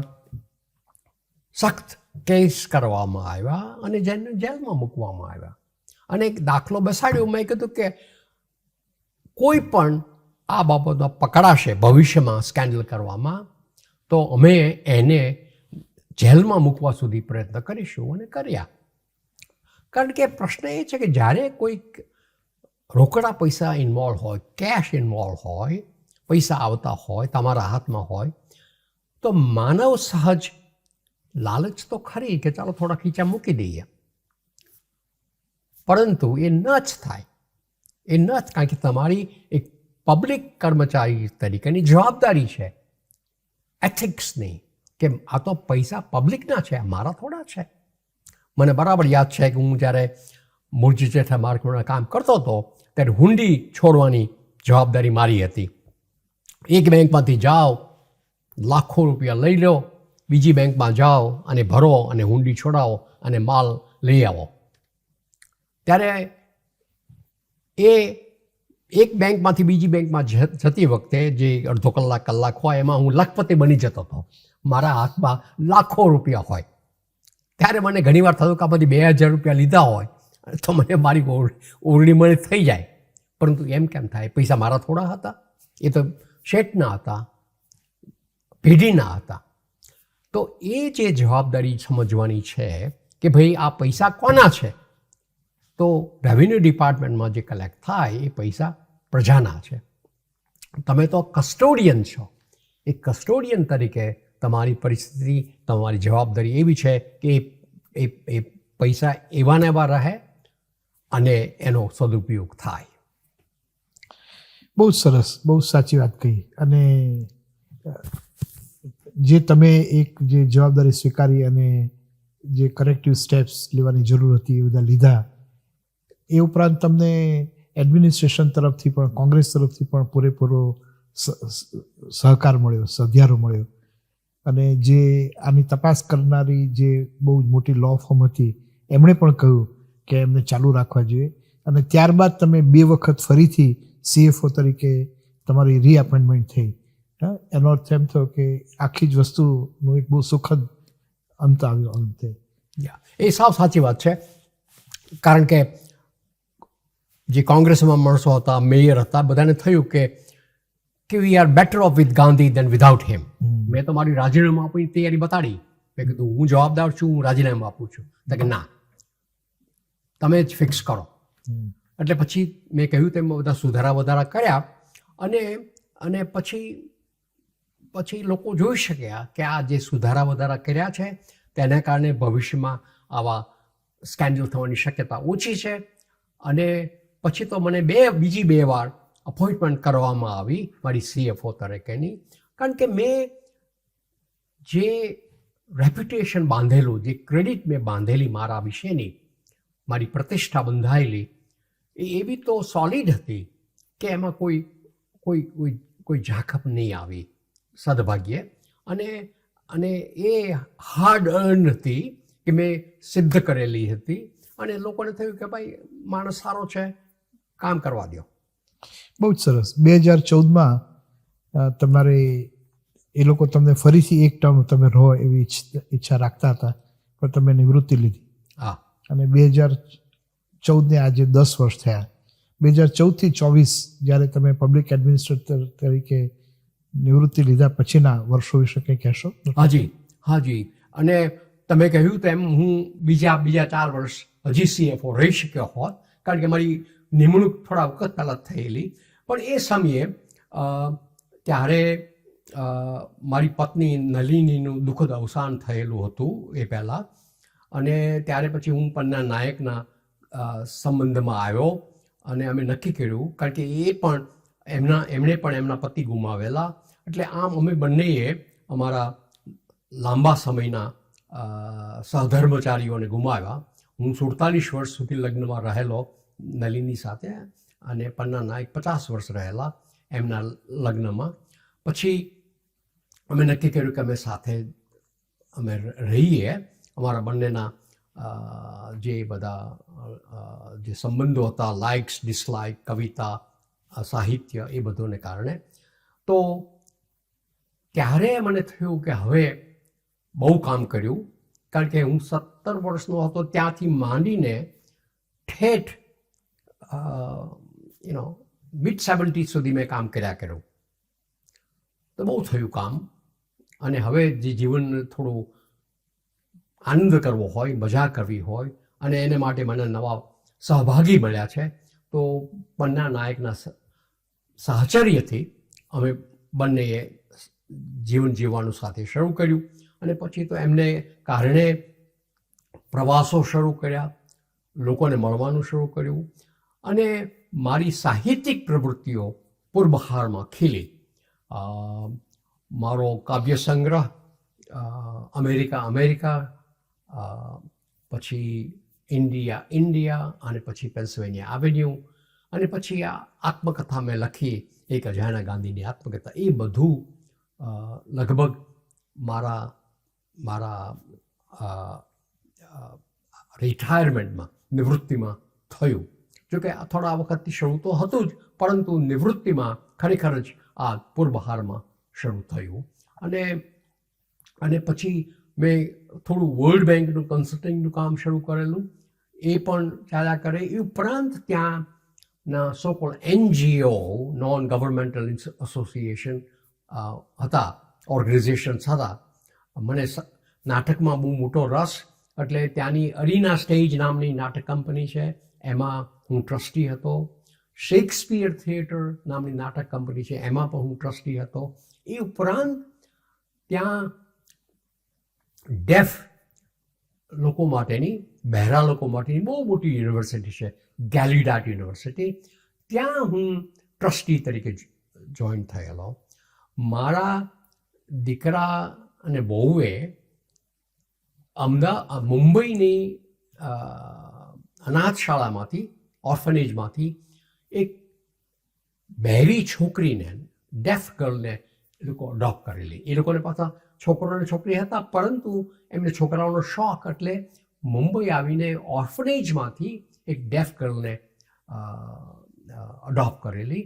સખ્ત કેસ કરવામાં આવ્યા અને જેલમાં મૂકવામાં આવ્યા. અને એક દાખલો બેસાડ્યો. મેં કીધું કે કોઈ પણ આ બાબતમાં પકડાશે ભવિષ્યમાં સ્કેન્ડલ કરવામાં, તો અમે એને જેલમાં મૂકવા સુધી પ્રયત્ન કરીશું, અને કર્યા. કારણ કે પ્રશ્ન એ છે કે જ્યારે કોઈ રોકડા પૈસા ઇન્વોલ્વ હોય, કેશ ઇન્વોલ્વ હોય, પૈસા આવતા હોય, તમારા હાથમાં હોય, તો માનવ સહજ લાલચ તો ખરી કે ચાલો થોડા ખીચા મૂકી દઈએ. પરંતુ એ ન જ થાય. એ ન જ, કારણ કે તમારી એક પબ્લિક કર્મચારી તરીકેની જવાબદારી છે એથિક્સની, કે આ તો પૈસા પબ્લિકના છે, મારા થોડા છે. મને બરાબર યાદ છે કે હું જ્યારે મૂળજી જેઠા માર્કેટમાં કામ કરતો હતો ત્યારે હુંડી છોડવાની જવાબદારી મારી હતી. એક બેંકમાંથી જાઓ, લાખો રૂપિયા લઈ લો, બીજી બેંકમાં જાઓ અને ભરો અને હુંડી છોડાવો અને માલ લઈ આવો. ત્યારે એ એક બેંકમાંથી બીજી બેંકમાં જતી વખતે જે અડધો કલાક હોય એમાં હું લખપતિ બની જતો હતો. મારા હાથમાં લાખો રૂપિયા હોય. ત્યારે મને ઘણીવાર થતું કે આમાંથી 2000 રૂપિયા લીધા હોય તો મને મારી ઓરડી મને થઈ જાય. પરંતુ એમ કેમ થાય? પૈસા મારા થોડા હતા, એ તો શેઠના હતા, પેઢીના હતા. તો એ જે જવાબદારી સમજવાની છે કે ભાઈ આ પૈસા કોના છે, તો રેવન્યુ ડિપાર્ટમેન્ટમાં જે કલેક્ટ થાય એ પૈસા પ્રજાના છે. તમે તો કસ્ટોડિયન છો. એ કસ્ટોડિયન તરીકે તમારી પરિસ્થિતિ, તમારી જવાબદારી એવી છે કે એ પૈસા એવા ને એવા રહે અને એનો સદુપયોગ થાય. બહુ સરસ, બહુ સાચી વાત કહી. અને જે તમે એક જે જવાબદારી સ્વીકારી અને જે કરેક્ટિવ સ્ટેપ્સ લેવાની જરૂર હતી એ બધા લીધા, એ ઉપરાંત તમને એડમિનિસ્ટ્રેશન તરફથી પણ, કોંગ્રેસ તરફથી પણ પૂરેપૂરો સહકાર મળ્યો, સહધિયારો મળ્યો. અને જે આની તપાસ કરનારી જે બહુ મોટી લો ફર્મ હતી એમણે પણ કહ્યું કે એમને ચાલુ રાખવા જોઈએ. અને ત્યારબાદ તમે 2 વખત ફરીથી CFO તરીકે તમારી રીઅપોઇન્ટમેન્ટ થઈ. એનો અર્થ એમ થયો કે આખી જ વસ્તુનો એક બહુ સુખદ અંત આવ્યો અંતે. એ સાવ સાચી વાત છે. કારણ કે જે કોંગ્રેસમાં માણસો હતા, મેયર હતા, બધાને થયું કે we are better off with Gandhi than without him. મેં તો મારી રાજીનામું આપવાની તૈયારી બતાડી. મેં કીધું હું જવાબદાર છું, હું રાજીનામું આપું છું. તો કે ના, તમે જ ફિક્સ કરો. એટલે પછી મેં કહ્યું તેમ બધા સુધારા વધારા કર્યા અને પછી લોકો જોઈ શક્યા કે આ જે સુધારા વધારા કર્યા છે તેના કારણે ભવિષ્યમાં આવા સ્કેન્ડલ થવાની શક્યતા ઓછી છે. અને પછી તો મને બીજી 2 વાર અપોઇન્ટમેન્ટ કરવામાં આવી મારી CFO તરીકેની. કારણ કે મેં જે રેપ્યુટેશન બાંધેલું, જે ક્રેડિટ મેં બાંધેલી મારા વિશેની, મારી પ્રતિષ્ઠા બંધાયેલી, એ એવી તો સોલિડ હતી કે એમાં કોઈ ઝાખપ નહીં આવી, સદભાગ્યે. અને એ હાર્ડ અર્ન હતી કે મેં સિદ્ધ કરેલી હતી. અને લોકોને થયું કે ભાઈ માણસ સારો છે, કામ કરવા દો. બહુ જ સરસ. 2014માં તમારે એ લોકો તમને ફરીથી એક ટર્મ તમે રહો એવી ઈચ્છા રાખતા હતા, પણ તમે નિવૃત્તિ લીધી. હા. અને 2014ને આજે 10 વર્ષ થયા. 2014 થી 24 જ્યારે તમે પબ્લિક એડમિનિસ્ટ્રેટર તરીકે નિવૃત્તિ લીધા પછીના વર્ષો વિશે કંઈ કહેશો? હાજી. અને તમે કહ્યું તેમ હું બીજા 4 વર્ષ હજી CFO રહી શક્યો હોત, કારણ કે મારી નિમણૂક થોડા વખત પહેલાં થયેલી. પણ એ સમયે ત્યારે મારી પત્ની નલિનીનું દુઃખદ અવસાન થયેલું હતું એ પહેલાં. અને ત્યારે પછી હું પન્ના નાયકના સંબંધમાં આવ્યો અને અમે નક્કી કર્યું, કારણ કે એમણે પણ એમના પતિ ગુમાવેલા. એટલે આમ અમે બંનેએ અમારા લાંબા સમયના સહધર્મચારીઓને ગુમાવ્યા. હું 47 વર્ષ સુધી લગ્નમાં રહેલો નલિની સાથે, અને પન્ના નાયક 50 વર્ષ રહેલા એમના લગ્નમાં. પછી અમે નક્કી કર્યું કે અમે સાથે અમે રહીએ. અમારા બંનેના જે બધા જે સંબંધો હતા, લાઇક્સ, ડિસલાઇક, કવિતા, સાહિત્ય, એ બધોને કારણે. તો ત્યારે મને થયું કે હવે બહુ કામ કર્યું, કારણ કે હું 17 વર્ષનો હતો ત્યાંથી માંડીને ઠેઠ mid-70s સુધી મેં કામ કર્યું. તો બહુ થયું કામ. અને હવે જે જીવન થોડું આનંદ કરવો હોય, મજા કરવી હોય, અને એને માટે મને નવા સહભાગી મળ્યા છે. તો પન્ના નાયકના સાહચર્યથી અમે બંનેએ જીવન જીવવાનું સાથે શરૂ કર્યું. અને પછી તો એમને કારણે પ્રવાસો શરૂ કર્યા, લોકોને મળવાનું શરૂ કર્યું. અને મારી સાહિત્યિક પ્રવૃત્તિઓ પૂરબહારમાં ખીલી. મારો કાવ્ય સંગ્રહ અમેરિકા, પછી ઇન્ડિયા, અને પછી પેન્સિલ્વેનિયા એવેન્યુ, અને પછી આ આત્મકથા મેં લખી, એક અજાણ્યા ગાંધીની આત્મકથા. એ બધું લગભગ મારા રિટાયરમેન્ટમાં, નિવૃત્તિમાં થયું. જોકે થોડા વખતથી શરૂ તો હતું જ, પરંતુ નિવૃત્તિમાં ખરેખર જ આ પૂર્વહારમાં શરૂ થયું. અને પછી મેં થોડું વર્લ્ડ બેંકનું કન્સલ્ટિંગનું કામ શરૂ કરેલું, એ પણ ચાલ્યા કરે. એ ઉપરાંત ત્યાંના સોકોલ NGO નોન ગવર્મેન્ટલ એસોસિએશન હતા, ઓર્ગેનાઇઝેશન્સ હતા. મને નાટકમાં બહુ મોટો રસ, એટલે ત્યાંની અરીના સ્ટેજ નામની નાટક કંપની છે, એમાં હું ટ્રસ્ટી હતો. શેક્સપિયર થિયેટર નામની નાટક કંપની છે, એમાં પણ હું ટ્રસ્ટી હતો. એ ઉપરાંત ત્યાં ડેફ લોકો માટેની, બહેરા લોકો માટેની બહુ મોટી યુનિવર્સિટી છે, ગેલીડાટ યુનિવર્સિટી. ત્યાં હું ટ્રસ્ટી તરીકે જોઈન થયેલો. મારા દીકરા અને બહુએ મુંબઈની અનાથ શાળામાંથી, ઓર્ફનેજમાંથી એક બહેરી છોકરીને, ડેફ ગર્લને એ લોકો અડોપ્ટ કરેલી. એ લોકોને પાછા છોકરો અને છોકરી હતા, પરંતુ એમને છોકરાઓનો શોખ, એટલે મુંબઈ આવીને ઓર્ફનેજમાંથી એક ડેફ ગર્લને અડોપ્ટ કરેલી.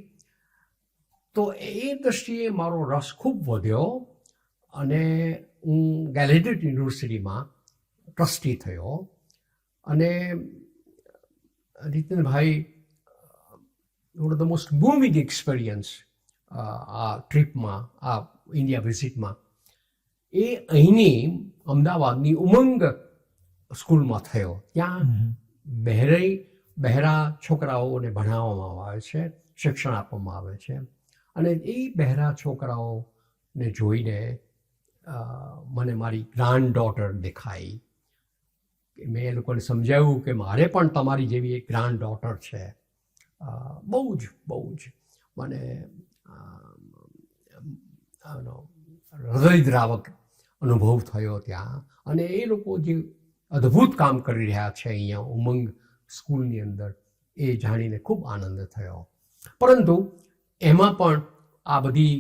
તો એ દૃષ્ટિએ મારો રસ ખૂબ વધ્યો અને હું ગેલેડિટ યુનિવર્સિટીમાં ટ્રસ્ટી થયો. અને Nitinbhai, one of the most moving experience આ ટ્રીપમાં, આ ઇન્ડિયા વિઝિટમાં, એ અહીંની અમદાવાદની ઉમંગ સ્કૂલમાં થયો. ત્યાં બહેરા છોકરાઓને ભણાવવામાં આવે છે, શિક્ષણ આપવામાં આવે છે. અને એ બહેરા છોકરાઓને જોઈને મને મારી ગ્રાન્ડ ડોટર દેખાઈ. મેં એ લોકોને સમજાવ્યું કે મારે પણ તમારી જેવી એક ગ્રાન્ડ ડોટર છે. બહુ જ મને હૃદયદ્રાવક અનુભવ થયો ત્યાં. અને એ લોકો જે અદ્ભુત કામ કરી રહ્યા છે અહીંયા ઉમંગ સ્કૂલની અંદર, એ જાણીને ખૂબ આનંદ થયો. પરંતુ એમાં પણ આ બધી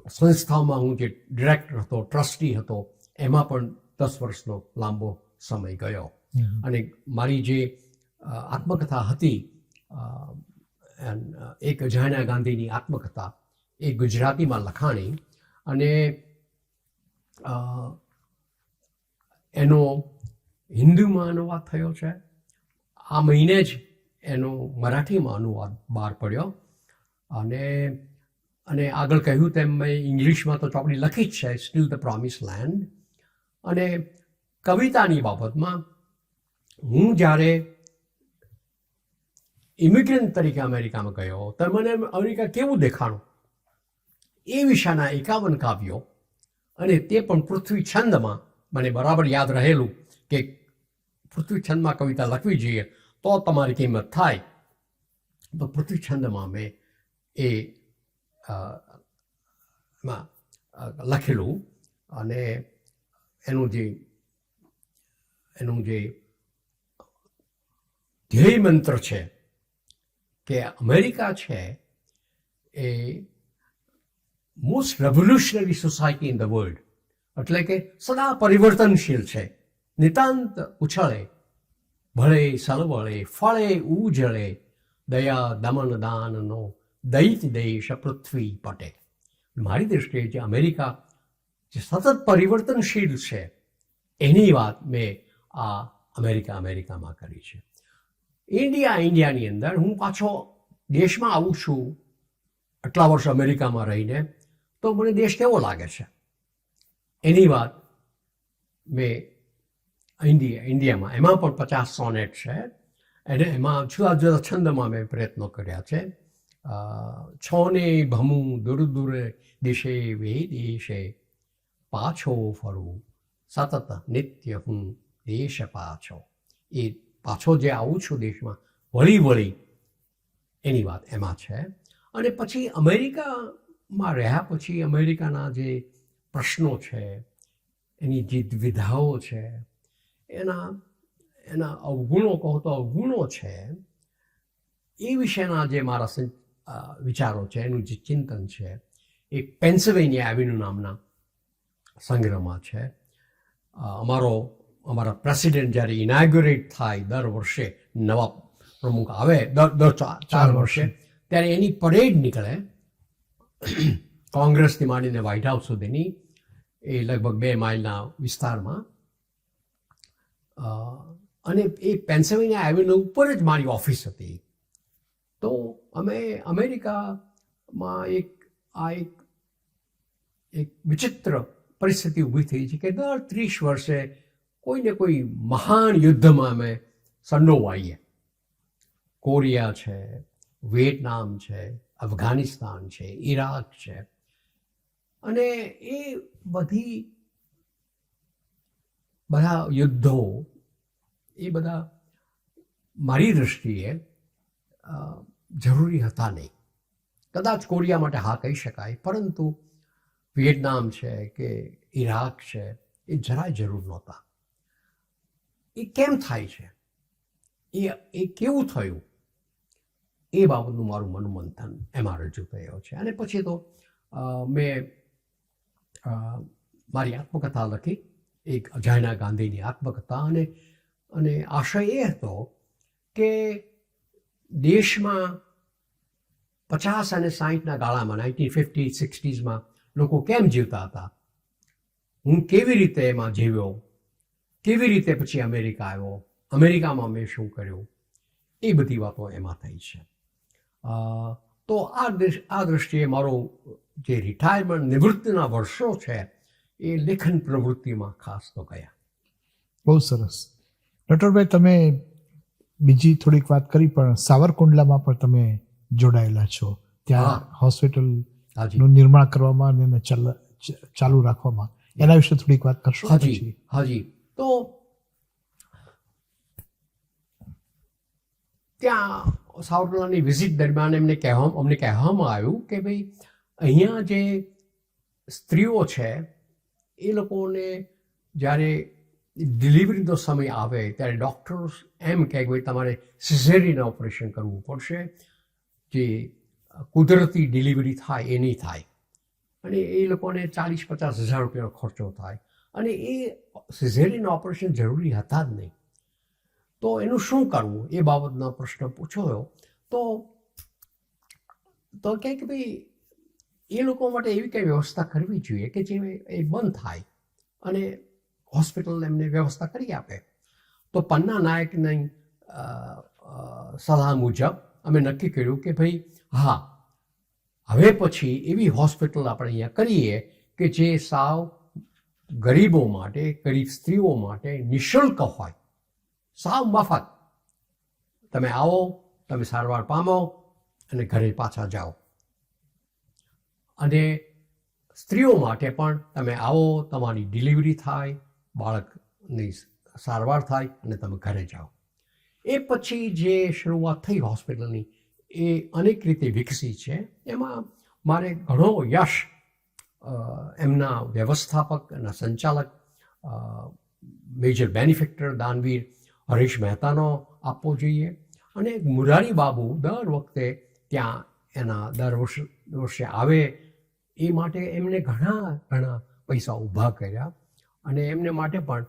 સંસ્થાઓમાં હું જે ડિરેક્ટર હતો, ટ્રસ્ટી હતો, એમાં પણ 10 વર્ષનો લાંબો સમય ગયો. અને મારી જે આત્મકથા હતી, એક અજાણ્યા ગાંધીની આત્મકથા, એ ગુજરાતીમાં લખાણી અને એનો હિન્દીમાં અનુવાદ થયો છે. આ મહિને જ એનો મરાઠીમાં અનુવાદ બહાર પડ્યો. અને આગળ કહ્યું તેમ મેં ઇંગ્લિશમાં તો ચોપડી લખી જ છે, સ્ટીલ ધ પ્રોમિસ લેન્ડ. અને કવિતાની બાબતમાં હું જ્યારે ઇમિગ્રન્ટ તરીકે અમેરિકામાં ગયો તો મને અમેરિકા કેવું દેખાણું, એ વિષયના 51 કાવ્યો, અને તે પણ પૃથ્વી છંદમાં. મને બરાબર યાદ રહેલું કે પૃથ્વી છંદમાં કવિતા લખવી જોઈએ તો તમારી કિંમત થાય. તો પૃથ્વી છંદમાં મેં એ લખેલું. અને એનું જે ધ્યેય મંત્ર છે કે અમેરિકા છે એ most revolutionary society in the world, એટલે કે સદા પરિવર્તનશીલ છે. નિતાંત ઉછળે, ભળે સલવળે, ફળે ઉજળે, દયા દમન દાનનો દૈત દેશ પૃથ્વી પટે. મારી દૃષ્ટિએ જે અમેરિકા જે સતત પરિવર્તનશીલ છે, એની વાત મેં આ અમેરિકામાં કરી છે. ઇન્ડિયાની અંદર હું પાછો દેશમાં આવું છું આટલા વર્ષ અમેરિકામાં રહીને, તો મને દેશ કેવો લાગે છે એની વાત મેં ઇન્ડિયામાં, એમાં પણ 50 સોનેટ છે. અને એમાં જુદા જુદા છંદમાં મેં પ્રયત્નો કર્યા છે. છોને ભમું દૂર દૂર દિશે દેશે, પાછો ફરું સતત નિત્ય હું દેશ પાછો. એ પાછો જે આવું છું દેશમાં, વળી એની વાત એમાં છે. અને પછી અમેરિકામાં રહ્યા પછી અમેરિકાના જે પ્રશ્નો છે, એની જે દ્વિધાઓ છે, એના અવગુણો કહો તો અવગુણો છે, એ વિશેના જે મારા વિચારો છે, એનું જે ચિંતન છે, એ પેન્સિલ્વેનિયા એવેન્યુ નામના સંગ્રહમાં છે. અમારા પ્રેસિડેન્ટ જ્યારે ઇનાગ્યુરેટ થાય દર વર્ષે, નવા પ્રમુખ આવે દર 4 વર્ષે, ત્યારે એની પરેડ નીકળે કોંગ્રેસથી માંડીને વ્હાઇટ હાઉસ સુધીની, એ લગભગ 2 માઇલના વિસ્તારમાં. અને એ પેન્સિલ્વેનિયા એવન્યુ ઉપર જ મારી ઓફિસ હતી. તો અમે અમેરિકામાં એક વિચિત્ર પરિસ્થિતિ ઊભી થઈ છે કે દર 30 વર્ષે કોઈને કોઈ મહાન યુદ્ધમાં અમે સંડોવાઈએ. કોરિયા છે, વિયેટનામ છે, અફઘાનિસ્તાન છે, ઈરાક છે, અને એ બધા યુદ્ધો એ બધા મારી દૃષ્ટિએ જરૂરી હતા નહીં. કદાચ કોરિયા માટે હા કહી શકાય, પરંતુ વિયેટનામ છે કે ઈરાક છે એ જરાય જરૂર નહોતા. એ કેમ થાય છે, એ કેવું થયું, એ બાબતનું મારું મનોમંથન એમાં રજૂ થયો છે. અને પછી તો મેં મારી આત્મકથા લખી, એક અજાયણા ગાંધીની આત્મકથા. અને આશય એ હતો કે દેશમાં 50 અને 60ના ગાળામાં 1950s 60sમાં લોકો કેમ જીવતા હતા, હું કેવી રીતે એમાં જીવ્યો, કેવી રીતે પછી અમેરિકા આવ્યો, અમેરિકામાં મેં શું કર્યું, એ બધી વાતો એમાં થઈ છે. તો આ દૃષ્ટિએ મારો જે રિટાયરમેન્ટ નિવૃત્તિના વર્ષો છે એ લેખન પ્રવૃત્તિમાં ખાસ તો ગયા. બહુ સરસ. નટવરભાઈ, તમે બીજી થોડીક વાત કરી, પણ સાવરકુંડલામાં પણ તમે જોડાયેલા છો. ત્યાં હોસ્પિટલનું નિર્માણ કરવામાં અને એને ચાલુ રાખવામાં, એના વિશે થોડીક વાત કરશો? હાજી. તો ત્યાં સાવરકુંડલાની વિઝિટ દરમિયાન અમને કહેવામાં આવ્યું કે ભાઈ અહીંયા જે સ્ત્રીઓ છે એ લોકોને જ્યારે ડિલિવરીનો સમય આવે ત્યારે ડૉક્ટર્સ એમ કહે કે ભાઈ તમારે સિઝેરિયન ઓપરેશન કરવું પડશે, જે કુદરતી ડિલિવરી થાય એ નહીં થાય, અને એ લોકોને 40-50 હજાર રૂપિયાનો ખર્ચો થાય, અને એ સિઝેરિયન ઓપરેશન જરૂરી હતા જ નહીં. તો એનું શું કરવું એ બાબતનો પ્રશ્ન પૂછ્યો. તો કહે કે ભાઈ એ લોકો માટે એવી કંઈ વ્યવસ્થા કરવી જોઈએ કે જે એ બંધ થાય અને હોસ્પિટલ એમને વ્યવસ્થા કરી આપે. તો પન્ના નાયકની સલાહ મુજબ અમે નક્કી કર્યું કે ભાઈ હા, હવે પછી એવી હોસ્પિટલ આપણે અહીંયા કરીએ કે જે સાવ ગરીબો માટે, ગરીબ સ્ત્રીઓ માટે નિઃશુલ્ક હોય, સાવ મફત. તમે આવો, તમે સારવાર પામો અને ઘરે પાછા જાઓ. અને સ્ત્રીઓ માટે પણ તમે આવો, તમારી ડિલિવરી થાય, બાળકની સારવાર થાય અને તમે ઘરે જાઓ. એ પછી જે શરૂઆત થઈ હોસ્પિટલની એ અનેક રીતે વિકસી છે. એમાં મારે ઘણો યશ એમના વ્યવસ્થાપક અને સંચાલક મેજર બેનિફેક્ટર દાનવીર હરીશ મહેતાનો આપવો જોઈએ. અને મુરારી બાબુ દર વખતે ત્યાં એના દર વર્ષે આવે એ માટે એમને ઘણા પૈસા ઊભા કર્યા, અને એમને માટે પણ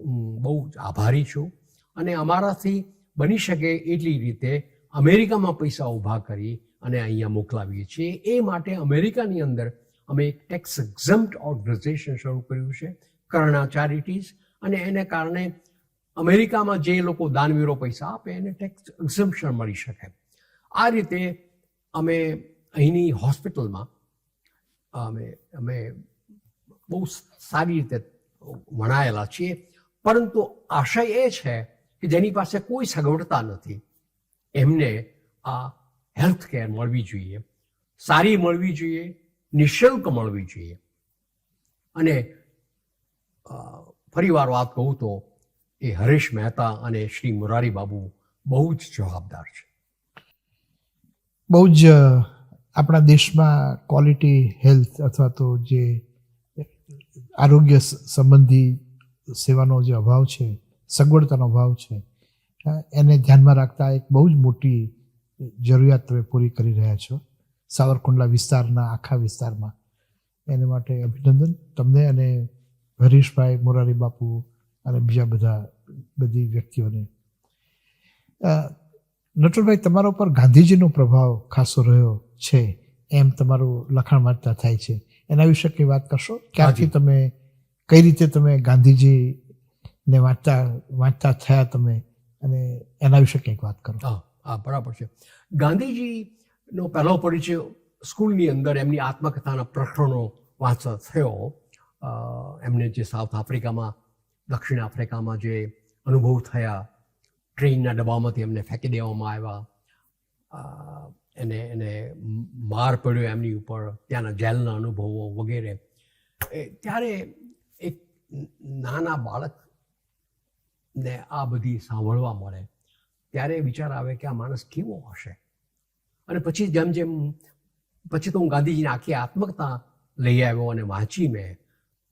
હું બહુ જ આભારી છું. અને અમારાથી બની શકે એટલી રીતે અમેરિકામાં પૈસા ઊભા કરી અને અહીંયા મોકલાવીએ છીએ. એ માટે અમેરિકાની અંદર અમે એક ટેક્સ એક્ઝમ્પ્ટ ઓર્ગનાઇઝેશન શરૂ કર્યું છે, કર્ણા ચેરિટીઝ, અને એને કારણે અમેરિકામાં જે લોકો દાનવીરો પૈસા આપે એને ટેક્સ એક્ઝમ્પશન મળી શકે. આ રીતે અમે અહીંની હોસ્પિટલમાં અમે બહુ સારી રીતે વણાયેલા છીએ. પરંતુ આશય એ છે કે જેની પાસે કોઈ સગવડતા નથી એમને આ હેલ્થ કેર મળવી જોઈએ, સારી મળવી જોઈએ, નિઃશુલ્ક મળવી જોઈએ. અને ફરીવાર વાત કહું તો એ હરીશ મહેતા અને શ્રી મુરારી બાબુ બહુ જ જવાબદાર છે. બહુ જ આપણા દેશમાં ક્વોલિટી હેલ્થ અથવા તો જે આરોગ્ય સંબંધી સેવાનો જે અભાવ છે, સગવડતાનો અભાવ છે, એને ધ્યાનમાં રાખતા એક બહુ જ મોટી જરૂરિયાત તમે પૂરી કરી રહ્યા છો સાવરકુંડલા વિસ્તારના આખા વિસ્તારમાં. એને માટે અભિનંદન તમને અને હરીશભાઈ, મોરારી બાપુ અને બીજા બધી વ્યક્તિઓને. નટુરભાઈ, તમારા ઉપર ગાંધીજીનો પ્રભાવ ખાસો રહ્યો છે એમ તમારું લખાણ વાંચતા થાય છે. એના વિશે કંઈ વાત કરશો? ક્યારથી તમે, કઈ રીતે તમે ગાંધીજીને વાંચતા થયા તમે, અને એના વિશે કંઈક વાત કરો. હા, બરાબર છે. ગાંધીજીનો પહેલો પરિચય સ્કૂલની અંદર એમની આત્મકથાના પ્રકરણો વાંચતા થયો. એમને જે સાઉથ આફ્રિકામાં, દક્ષિણ આફ્રિકામાં જે અનુભવ થયા, ટ્રેનના ડબ્બામાંથી એમને ફેંકી દેવામાં આવ્યા, એને માર પડ્યો એમની ઉપર, ત્યાંના જેલના અનુભવો વગેરે. ત્યારે એક નાના બાળકને આ બધી સાંભળવા મળે ત્યારે વિચાર આવે કે આ માણસ કેવો હશે. અને પછી પછી તો હું ગાંધીજીની આખી આત્મકથા લઈ આવ્યો અને વાંચી મેં,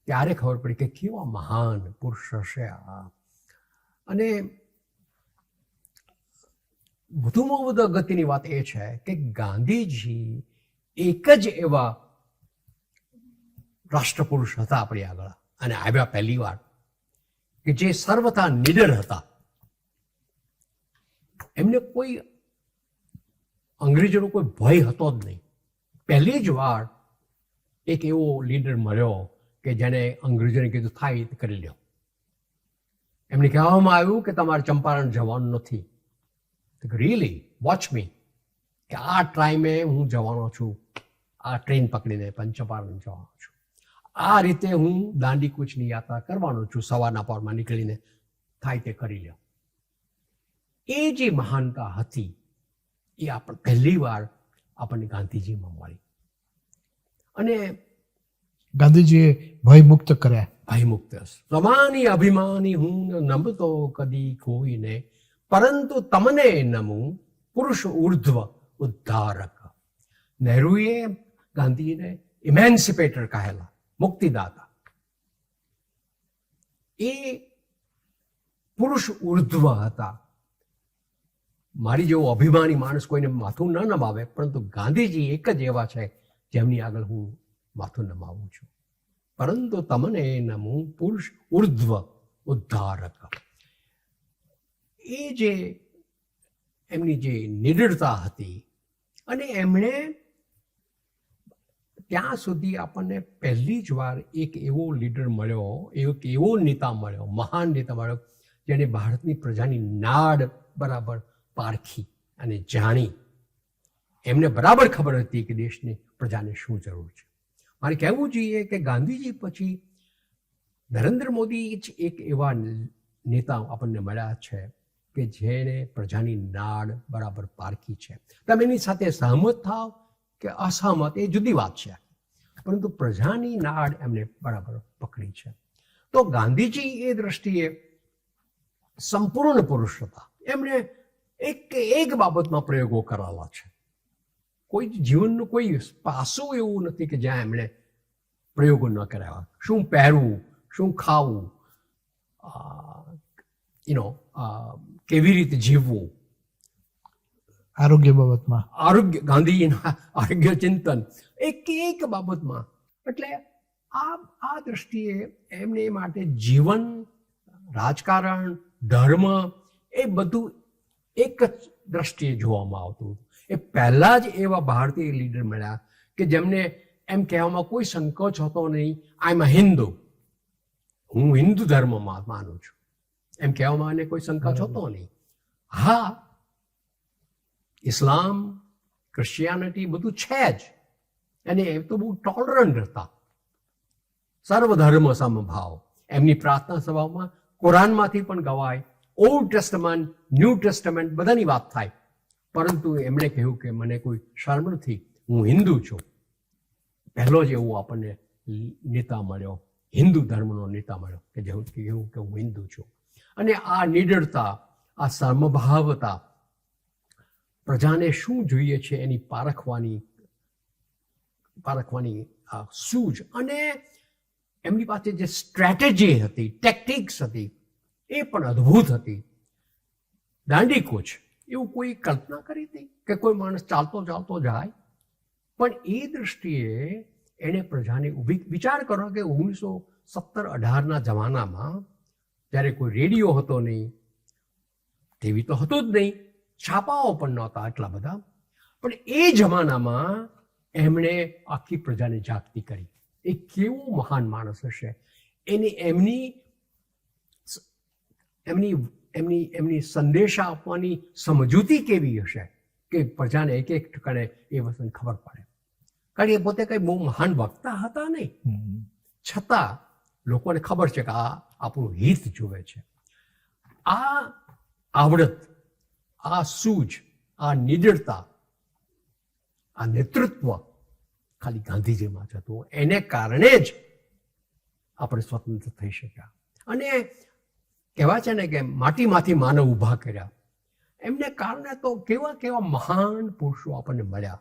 ત્યારે ખબર પડી કે કેવા મહાન પુરુષ હશે આ. અને વધુમાં વધુ અગત્યની વાત એ છે કે ગાંધીજી એક જ એવા રાષ્ટ્રપુરુષ હતા આપણી આગળ, અને આવ્યા પહેલી વાર, કે જે સર્વથા નિડર હતા. એમને કોઈ અંગ્રેજોનો કોઈ ભય હતો જ નહીં. પહેલી જ વાર એક એવો લીડર મળ્યો કે જેને અંગ્રેજોને કીધું થાય તે કરી લ્યો. એમને કહેવામાં આવ્યું કે તમારે ચંપારણ જવાનું નથી. રિયલી વોચ મી, કે આ ટાઈમે હું જવાનો છું, આ ટ્રેન પકડીને ચંપારણ જવાનો છું, આ રીતે હું દાંડી કૂચની યાત્રા કરવાનો છું, સવારના પહોરમાં નીકળીને, થાય તે કરી લ્યો. એ જે મહાનતા હતી એ પહેલી વાર આપણને ગાંધીજીમાં મળી. અને ગાંધીજીએ ભય મુક્ત કર્યા. ભયમુક્ત. સ્વમાની અભિમાની હું નમતો કદી કોઈને, પરંતુ તમને નમું પુરુષ ઉર્ધ્વ ઉદ્ધારક. નહેરુએ ગાંધીને ઇમેન્સિપેટર કહેલા, મુક્તિદાતા. એ પુરુષ ઉર્ધ્વ હતા. મારી જેવો અભિમાની માણસ કોઈને માથું ન નમાવે, પરંતુ ગાંધીજી એક જ એવા છે જેમની આગળ હું માથું નમાવું છું. પરંતુ તમને નમું પુરુષ ઉર્ધ્વ ઉદ્ધારક. એ જે એમની જે નિડરતા હતી, અને એમણે ત્યાં સુધી આપણને પહેલી જ વાર એક એવો લીડર મળ્યો, એક એવો નેતા મળ્યો, મહાન નેતા મળ્યો, જેણે ભારતની પ્રજાની નાડ બરાબર પારખી અને જાણી. એમને બરાબર ખબર હતી કે દેશની પ્રજાને શું જરૂર છે. મારે કહેવું જોઈએ કે ગાંધીજી પછી નરેન્દ્ર મોદી જ એક એવા નેતા આપણને મળ્યા છે કે જેને પ્રજાની નાડ બરાબર પારખી છે. તમે એની સાથે સહમત થાવ કે અસહમત એ જુદી વાત છે, પરંતુ પ્રજાની નાડ એમને બરાબર પકડી છે. તો ગાંધીજી એ દ્રષ્ટિએ સંપૂર્ણ પુરુષ હતા. એમણે એક બાબતમાં પ્રયોગો કરેલા છે. કોઈ જીવનનું કોઈ પાસું એવું નથી કે જ્યાં એમણે પ્રયોગો ન કર્યા. શું પહેરવું, શું ખાવું, કેવી રીતે જીવવું, આરોગ્ય બાબતમાં, ગાંધીજીના આરોગ્ય ચિંતન, એક બાબતમાં. એટલે આ દ્રષ્ટિએ એમને માટે જીવન, રાજકારણ, ધર્મ એ બધું એક જ દ્રષ્ટિએ જોવામાં આવતું. એ પહેલા જ એવા ભારતીય લીડર મળ્યા કે જેમને એમ કહેવામાં કોઈ સંકોચ હતો નહીં, આઈ એમ અ હિન્દુ, હું હિન્દુ ધર્મમાં માનું છું, એમ કહેવામાં એને કોઈ સંકોચ હતો નહીં. હા, ઇસ્લામ, ક્રિશ્ચિયાનિટી બધું છે જ, અને એ તો બહુ ટોલરન્ટ હતા. સર્વધર્મ સમભાવ એમની પ્રાર્થના સભામાં કુરાનમાંથી પણ ગવાય, ઓલ્ડ ટેસ્ટમેન્ટ, ન્યૂ ટેસ્ટમેન્ટ બધાની વાત થાય. પરંતુ એમણે કહ્યું કે મને કોઈ શરમ નથી, હું હિન્દુ છું. પહેલો જ એવો આપણને નેતા મળ્યો, હિન્દુ ધર્મનો નેતા મળ્યો કે જેવું કહ્યું કે હું હિન્દુ છું. અને આ નિડરતા, આ સમભાવતા, પ્રજાને શું જોઈએ છે એની પારખવાની આ સૂઝ, અને એમની પાસે જે સ્ટ્રેટેજી હતી, ટેક્ટિક્સ હતી, એ પણ અદ્ભુત હતી. દાંડી કૂચ એવું કોઈ કલ્પના કરી હતી કે કોઈ માણસ ચાલતો ચાલતો જાય? પણ એ દૃષ્ટિએ એણે પ્રજાને વિચાર કરો કે 1917-18ના જમાનામાં જ્યારે કોઈ રેડિયો હતો નહીં, ટીવી તો હતું જ નહીં, છાપાઓ પણ નહોતા એટલા બધા, પણ એ જમાનામાં એમણે આખી પ્રજાને જાગૃતિ કરી. એ કેવો મહાન માણસ હશે, એમની સંદેશા આપવાની સમજૂતી કેવી હશે કે પ્રજાને એક એક ઠકાણે એ વસ્તુની ખબર પડે. કારણ કે એ પોતે કંઈ બહુ મહાન વક્તા હતા નહીં, છતાં લોકોને ખબર છે કે આ આપણું હિત જુએ છે. આ આવડત, આ સૂઝ, આ નિડરતા, આ નેતૃત્વ ખાલી ગાંધીજીમાં જ હતું. એને કારણે જ આપણે સ્વતંત્ર થઈ શક્યા. અને કહેવાય છે ને કે માટીમાંથી માનવ ઊભા કર્યા. એમને કારણે તો કેવા કેવા મહાન પુરુષો આપણને મળ્યા.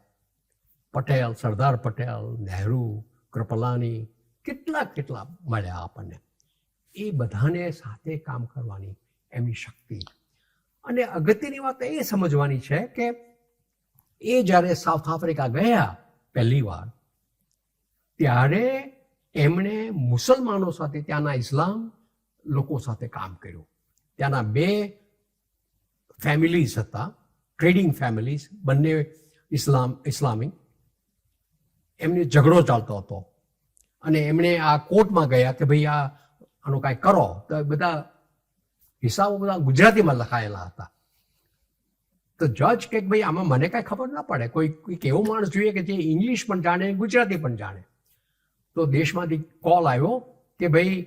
પટેલ, સરદાર પટેલ, નહેરુ, કૃપલાની, કેટલા મળ્યા આપણને. એ બધાને સાથે કામ કરવાની એમની શક્તિ. અને અગત્યની વાત એ સમજવાની છે કે એ જ્યારે સાઉથ આફ્રિકા ગયા પહેલી વાર, ત્યારે એમણે મુસલમાનો સાથે, ત્યાંના ઇસ્લામ લોકો સાથે કામ કર્યું. ત્યાંના 2 ફેમિલીઝ હતા, ટ્રેડિંગ ફેમિલીઝ, બંને ઇસ્લામિક. એમને ઝઘડો ચાલતો હતો અને એમણે આ કોર્ટમાં ગયા કે ભાઈ આનું કાંઈ કરો. તો બધા હિસાબો બધા ગુજરાતીમાં લખાયેલા હતા. તો જજ કે ભાઈ આમાં મને કાંઈ ખબર ના પડે, કોઈક એવો માણસ જોઈએ કે જે ઇંગ્લિશ પણ જાણે, ગુજરાતી પણ જાણે. તો દેશમાંથી કોલ આવ્યો કે ભાઈ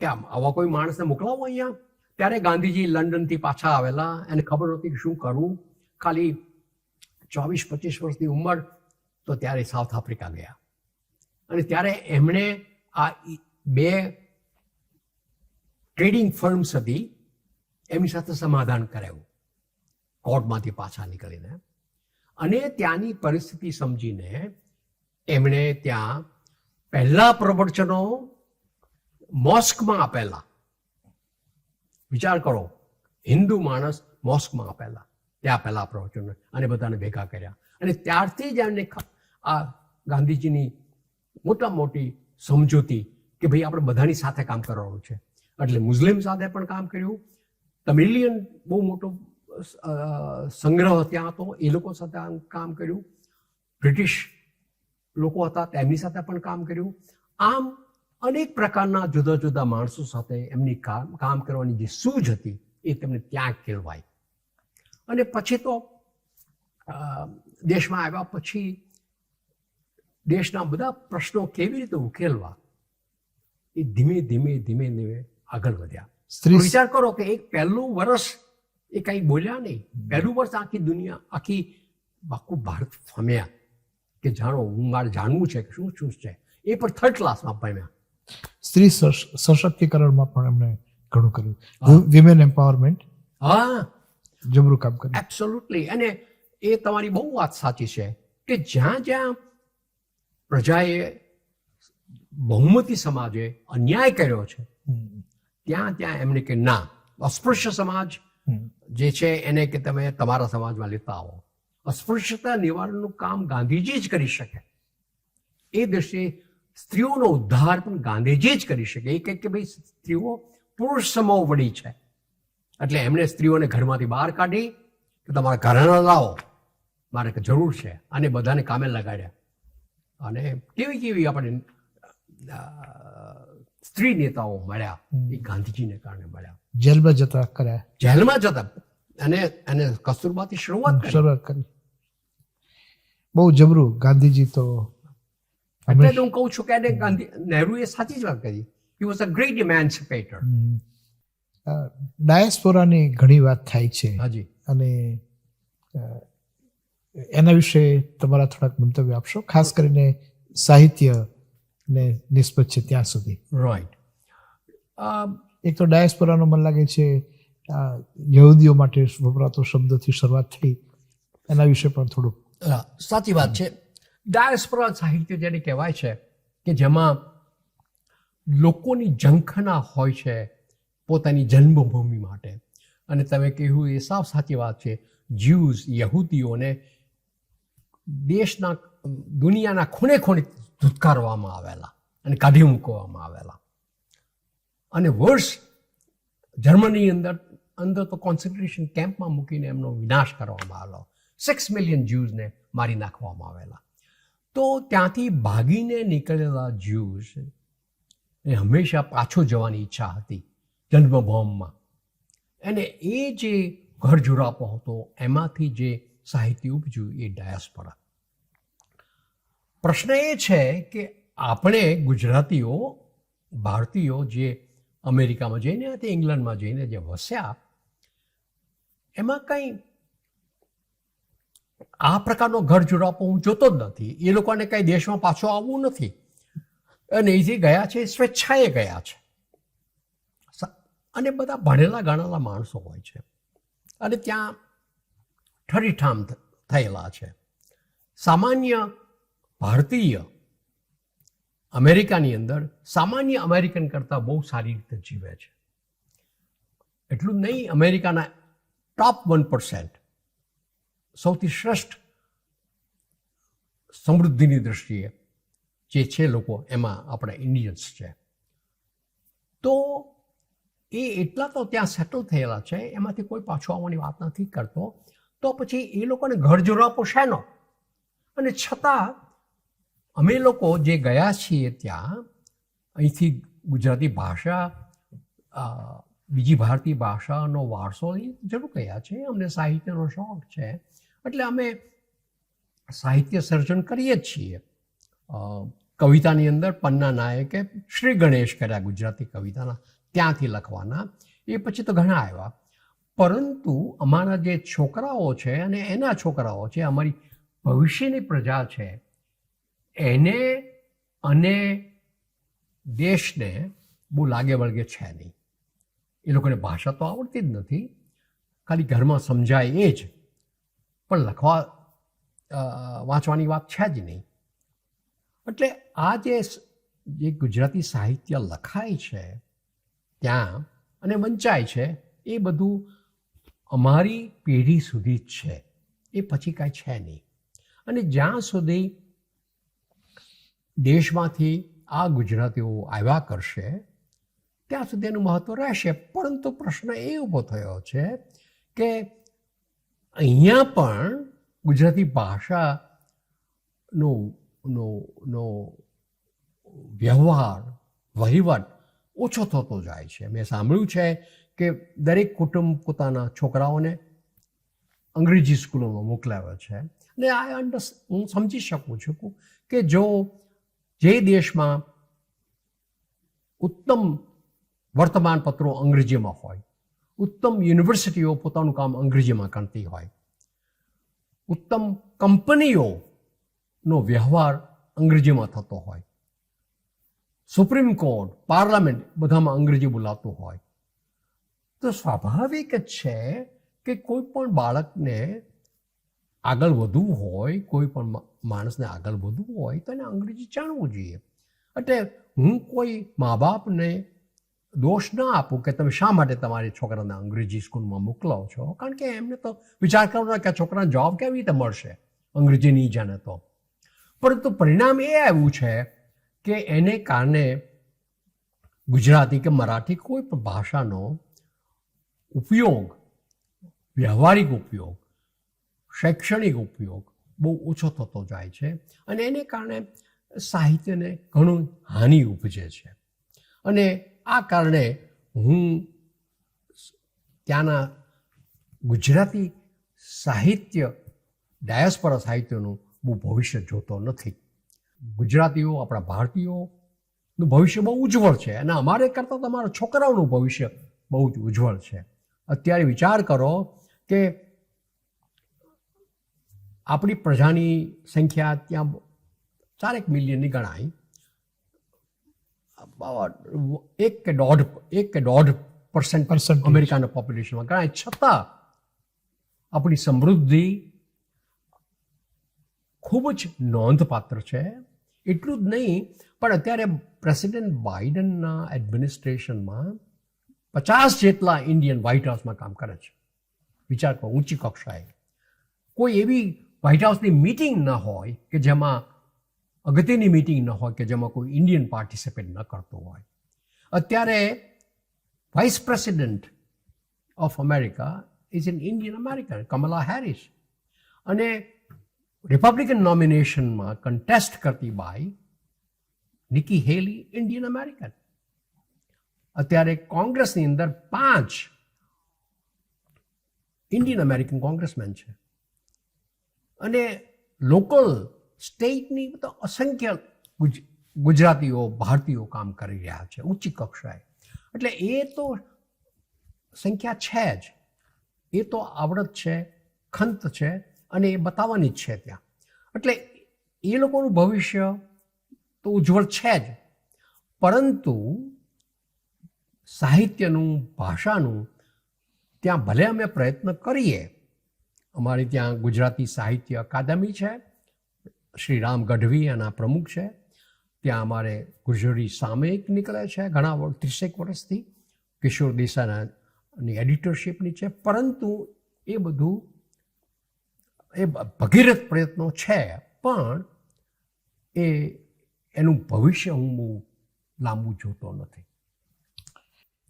કે આવા કોઈ માણસને મોકલાવો અહીંયા. ત્યારે ગાંધીજી લંડનથી પાછા આવેલા, એને ખબર નહોતી કે શું કરવું. ખાલી 24-25 વર્ષની ઉંમર. તો ત્યારે સાઉથ આફ્રિકા ગયા અને ત્યારે એમણે આ 2 ટ્રેડિંગ ફર્મ્સ હતી એમની સાથે સમાધાન કરાવ્યું કોર્ટમાંથી પાછા નીકળીને. અને ત્યાંની પરિસ્થિતિ સમજીને એમણે ત્યાં પહેલા પ્રવચનો મોસ્કમાં આપેલા. વિચાર કરો, હિન્દુ માણસ મોસ્કમાં આપેલા, ત્યાં પહેલા પ્રવચનો, અને બધાને ભેગા કર્યા. અને ત્યારથી જ એમને આ ગાંધીજીની મોટી સમજૂતી કે ભાઈ આપણે બધાની સાથે કામ કરવાનું છે. એટલે મુસ્લિમ સાથે પણ કામ કર્યું. તમિલિયન બહુ મોટો સંગ્રહ ત્યાં હતો, એ લોકો સાથે કામ કર્યું. બ્રિટિશ લોકો હતા તેમની સાથે પણ કામ કર્યું. આમ અનેક પ્રકારના જુદા જુદા માણસો સાથે એમની કામ કરવાની જે સૂઝ હતી એ તેમને ત્યાં કેળવાઈ. અને પછી તો દેશમાં આવ્યા પછી દેશના બધા પ્રશ્નો કેવી રીતે ઉકેલવા એ ધીમે ધીમે આગળ વધ્યા. વિચાર કરો કે એક પહેલું વર્ષ એ કંઈ બોલ્યા નહીં. પહેલું વર્ષ આખી દુનિયા, આખું ભારત ફમ્યા કે જાણો, મારે જાણવું છે કે શું છે. એ પણ 3rd ક્લાસમાં પામ્યા. સ્ત્રી સશક્તિકરણમાં પણ એમણે ઘણું કર્યું. વિમેન એમ્પાવરમેન્ટ, હા, જબરું કામ કર્યું. એબ્સોલ્યુટલી. અને એ તમારી બહુ વાત સાચી છે કે જ્યાં પ્રજાએ, બહુમતી સમાજે અન્યાય કર્યો છે, ત્યાં એમણે કે ના, અસ્પૃશ્ય સમાજ જે છે એને કે તમે તમારા સમાજમાં લેતા આવો. અસ્પૃશ્યતા નિવારણનું કામ ગાંધીજી જ કરી શકે. એ દ્રષ્ટિએ સ્ત્રીઓનો ઉદ્ધાર પણ ગાંધીજી જ કરી શકે. એ કહે કે ભાઈ સ્ત્રીઓ પુરુષ સમોવડી છે, એટલે એમણે સ્ત્રીઓને ઘરમાંથી બહાર કાઢી કે તમારા ઘરેણા લાવો, મારે જરૂર છે. અને બધાને કામે લગાડ્યા. અને કેવી આપણે સ્ત્રી નેતાઓ મળ્યા, એ ગાંધીજીને કારણે મળ્યા. જેલમાં જતા કર્યા, જેલમાં જતા, અને કસ્તુરબાથી શરૂઆત કરી. બહુ જબરું. ગાંધીજી તો, એટલે હું કહું છું કે નહેરુએ સાચી જ વાત કરી. He was a great ઇમેન્સિપેટર. ડાયસ્પોરાની ઘણી વાત થાય છે. હાજી. અને એના વિશે તમારા થોડાક મંતવ્ય આપશો, ખાસ કરીને સાહિત્ય ને નિસ્બત છે ત્યાં સુધી. રાઈટ. એક તો ડાયસ્પોરાનો મને લાગે છે યહૂદીઓ માટે વપરાતો શબ્દથી શરૂઆત થઈ, એના વિશે પણ થોડુંક. સાચી વાત છે. ડાયસ્પોરા સાહિત્ય જેને કહેવાય છે કે જેમાં લોકોની ઝંખના હોય છે પોતાની જન્મભૂમિ માટે. અને તમે કહ્યું એ સાવ સાચી વાત છે. જ્યુઝ, યહૂદીઓને દેશના, દુનિયાના ખૂણે ધુતકારવામાં આવેલા અને કાઢી મૂકવામાં આવેલા. અને વર્ષ જર્મની અંદર અંદર તો કોન્સન્ટ્રેશન કેમ્પમાં મૂકીને એમનો વિનાશ કરવામાં આવેલો. 6 મિલિયન જ્યુઝને મારી નાખવામાં આવેલા. તો ત્યાંથી ભાગીને નીકળેલા જ્યુઝ એ હંમેશા પાછો જવાની ઈચ્છા હતી જન્મભૂમિમાં. અને એ જે ઘર જોરાપો હતો એમાંથી જે સાહિત્ય ઉપજ્યું એ ડાયસ્પોરા. પ્રશ્ન એ છે કે આપણે ગુજરાતીઓ ભારતીયો જે અમેરિકામાં જઈને તે ઇંગ્લેન્ડમાં જઈને જે વસ્યા એમાં કંઈ આ પ્રકારનો ઘર જોરાપો હું જોતો જ નથી. એ લોકોને કંઈ દેશમાં પાછો આવવું નથી અને એ જે ગયા છે સ્વેચ્છાએ ગયા છે. અને બધા ભણેલા ગણેલા માણસો હોય છે અને ત્યાં ઠરીઠામ થયેલા છે. સામાન્ય ભારતીય અમેરિકાની અંદર સામાન્ય અમેરિકન કરતાં બહુ સારી રીતે જીવે છે. એટલું નહીં, અમેરિકાના ટોપ 1% સૌથી શ્રેષ્ઠ સમૃદ્ધિની દૃષ્ટિએ જે છે લોકો એમાં આપણા ઇન્ડિયન્સ છે. તો એ એટલા તો ત્યાં સેટલ થયેલા છે, એમાંથી કોઈ પાછો આવવાની વાત નથી કરતો. તો પછી એ લોકોને ઘર જોરાપો શેનો? અને છતાં અમે લોકો જે ગયા છીએ ત્યાં અહીંથી ગુજરાતી ભાષા બીજી ભારતીય ભાષાનો વારસો જરૂર ગયા છે. અમને સાહિત્યનો શોખ છે એટલે અમે સાહિત્ય સર્જન કરીએ જ છીએ. કવિતાની અંદર પન્ના નાયકે શ્રી ગણેશ કર્યા ગુજરાતી કવિતાના, ત્યાંથી લખવાના. એ પછી તો ઘણા આવ્યા, પરંતુ અમારા જે છોકરાઓ છે અને એના છોકરાઓ છે, અમારી ભવિષ્યની પ્રજા છે, એને અને દેશને બહુ લાગે વળગે છે નહીં. એ લોકોને ભાષા તો આવડતી જ નથી, ખાલી ઘરમાં સમજાય એ જ, પણ લખવા વાંચવાની વાત છે જ નહીં. એટલે આ જે ગુજરાતી સાહિત્ય લખાય છે ત્યાં અને વંચાય છે એ બધું અમારી પેઢી સુધી જ છે, એ પછી કાંઈ છે નહીં. અને જ્યાં સુધી દેશમાંથી આ ગુજરાતીઓ આવ્યા કરશે ત્યાં સુધી એનું મહત્ત્વ રહેશે. પરંતુ પ્રશ્ન એ ઊભો થયો છે કે અહીંયા પણ ગુજરાતી ભાષાનો વ્યવહાર વહીવટ ઓછો થતો જાય છે. મેં સાંભળ્યું છે કે દરેક કુટુંબ પોતાના છોકરાઓને અંગ્રેજી સ્કૂલોમાં મોકલાવે છે. અને હું સમજી શકું છું કે જો જે દેશમાં ઉત્તમ વર્તમાનપત્રો અંગ્રેજીમાં હોય, ઉત્તમ યુનિવર્સિટીઓ પોતાનું કામ અંગ્રેજીમાં કરતી હોય, ઉત્તમ કંપનીઓનો વ્યવહાર અંગ્રેજીમાં થતો હોય, સુપ્રીમ કોર્ટ, પાર્લામેન્ટ બધામાં અંગ્રેજી બોલાતું હોય, તો સ્વાભાવિક જ છે કે કોઈ પણ બાળકને આગળ વધવું હોય, કોઈ પણ માણસને આગળ વધવું હોય તો એને અંગ્રેજી જાણવું જોઈએ. એટલે હું કોઈ મા બાપને દોષ ના આપું કે તમે શા માટે તમારી છોકરાને અંગ્રેજી સ્કૂલમાં મોકલાવો છો, કારણ કે એમને તો વિચાર કરવાનો કે છોકરાને જોબ કેવી રીતે મળશે અંગ્રેજી નહીં જાણે તો. પરંતુ પરિણામ એ આવ્યું છે કે એને કારણે ગુજરાતી કે મરાઠી કોઈ પણ ભાષાનો ઉપયોગ, વ્યવહારિક ઉપયોગ, શૈક્ષણિક ઉપયોગ બહુ ઓછો થતો જાય છે. અને એને કારણે સાહિત્યને ઘણું હાનિ ઉપજે છે. અને આ કારણે હું ત્યાંના ગુજરાતી સાહિત્ય, ડાયસ્પોરા સાહિત્યનું બહુ ભવિષ્ય જોતો નથી. ગુજરાતીઓ, આપણા ભારતીયોનું ભવિષ્ય બહુ ઉજ્જવળ છે અને અમારે કરતાં તમારા છોકરાઓનું ભવિષ્ય બહુ જ ઉજ્જવળ છે. અત્યારે વિચાર કરો કે આપણી પ્રજાની સંખ્યા ત્યાં 4 મિલિયનની ગણાય, 1.5% અમેરિકાના પોપ્યુલેશનમાં ગણાય, છતાં આપણી સમૃદ્ધિ ખૂબ જ નોંધપાત્ર છે. એટલું જ નહીં, પણ અત્યારે પ્રેસિડેન્ટ બાઇડનના એડમિનિસ્ટ્રેશનમાં 50 જેટલા ઇન્ડિયન વ્હાઇટ હાઉસમાં કામ કરે છે. વિચાર કરો, ઊંચી કક્ષાએ. કોઈ એવી વ્હાઇટ હાઉસની મિટિંગ ન હોય કે જેમાં અગત્યની મિટિંગ ન હોય કે જેમાં કોઈ ઇન્ડિયન પાર્ટિસિપેટ ન કરતો હોય. અત્યારે vice president of America is an Indian American, Kamala Harris. અને રિપબ્લિકન નોમિનેશનમાં કન્ટેસ્ટ કરતી બાઈ નિકી હેલી, ઇન્ડિયન અમેરિકન. અત્યારે કોંગ્રેસની અંદર 5 ઇન્ડિયન અમેરિકન કોંગ્રેસમેન છે. અને લોકલ સ્ટેટની તો અસંખ્ય ગુજરાતીઓ, ભારતીયો કામ કરી રહ્યા છે ઊંચી કક્ષાએ. એટલે એ તો સંખ્યા છે જ, એ તો આવડત છે, ખંત છે, અને એ બતાવવાની જ છે ત્યાં. એટલે એ લોકોનું ભવિષ્ય તો ઉજ્જવળ છે જ, પરંતુ સાહિત્યનું, ભાષાનું ત્યાં ભલે અમે પ્રયત્ન કરીએ. અમારી ત્યાં ગુજરાતી સાહિત્ય અકાદમી છે, શ્રી રામ ગઢવી એના પ્રમુખ છે. ત્યાં અમારે ગુજરી સામયિક નીકળે છે ઘણા 30 વર્ષથી, કિશોર દેસાઈની એડિટરશીપની છે. પરંતુ એ બધું એ ભગીરથ પ્રયત્નો છે, પણ એનું ભવિષ્ય હું બહુ લાંબુ જોતો નથી.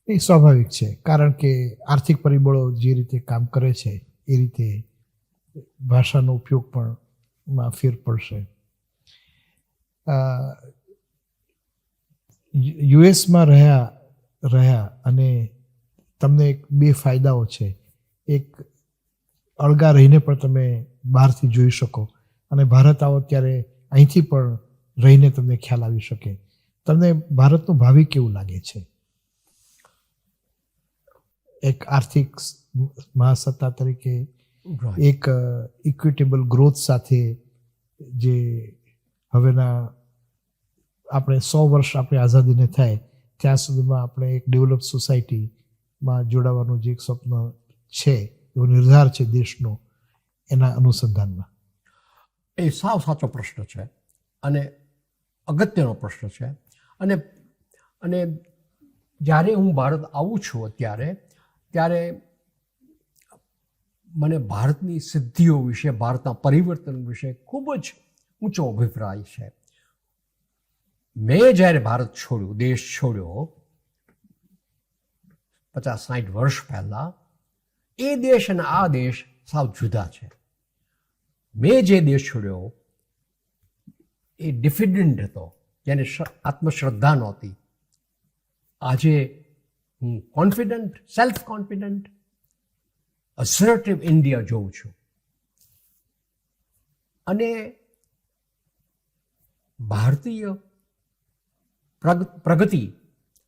એ સ્વાભાવિક છે, કારણ કે આર્થિક પરિબળો જે રીતે કામ કરે છે એ રીતે ભાષાનો ઉપયોગ પણ માં ફેર પડશે. યુએસમાં રહ્યા અને તમને 2 ફાયદાઓ છે. એક, અળગા રહીને પણ તમે બહારથી જોઈ શકો, અને ભારત આવો ત્યારે અહીંથી પણ રહીને તમને ખ્યાલ આવી શકે. તમને ભારતનું ભાવિ કેવું લાગે છે? એક આર્થિક મહાસત્તા તરીકે, એક ઇક્વિટેબલ ગ્રોથ સાથે, જે હવેના આપણે 100 વર્ષ આપણી આઝાદીને થાય ત્યાં સુધીમાં આપણે એક ડેવલપ સોસાયટીમાં જોડાવાનું જે એક સ્વપ્ન છે, એવો નિર્ધાર છે દેશનો, એના અનુસંધાનમાં. એ સાવ સાચો પ્રશ્ન છે અને અગત્યનો પ્રશ્ન છે. અને જ્યારે હું ભારત આવું છું ત્યારે મને ભારતની સિદ્ધિઓ વિશે, ભારતના પરિવર્તન વિશે ખૂબ જ ઊંચો અભિપ્રાય છે. મેં જ્યારે ભારત છોડ્યું, દેશ છોડ્યો 50-60 વર્ષ પહેલાં, એ દેશ અને આ દેશ સાવ જુદા છે. મેં જે દેશ છોડ્યો એ ડિફિડન્ટ હતો, જેને આત્મશ્રદ્ધા નહોતી. આજે હું કોન્ફિડન્ટ, સેલ્ફ કોન્ફિડન્ટ, અસર્ટિવ ઇન્ડિયા જોઉં છું. અને ભારતીય પ્રગતિ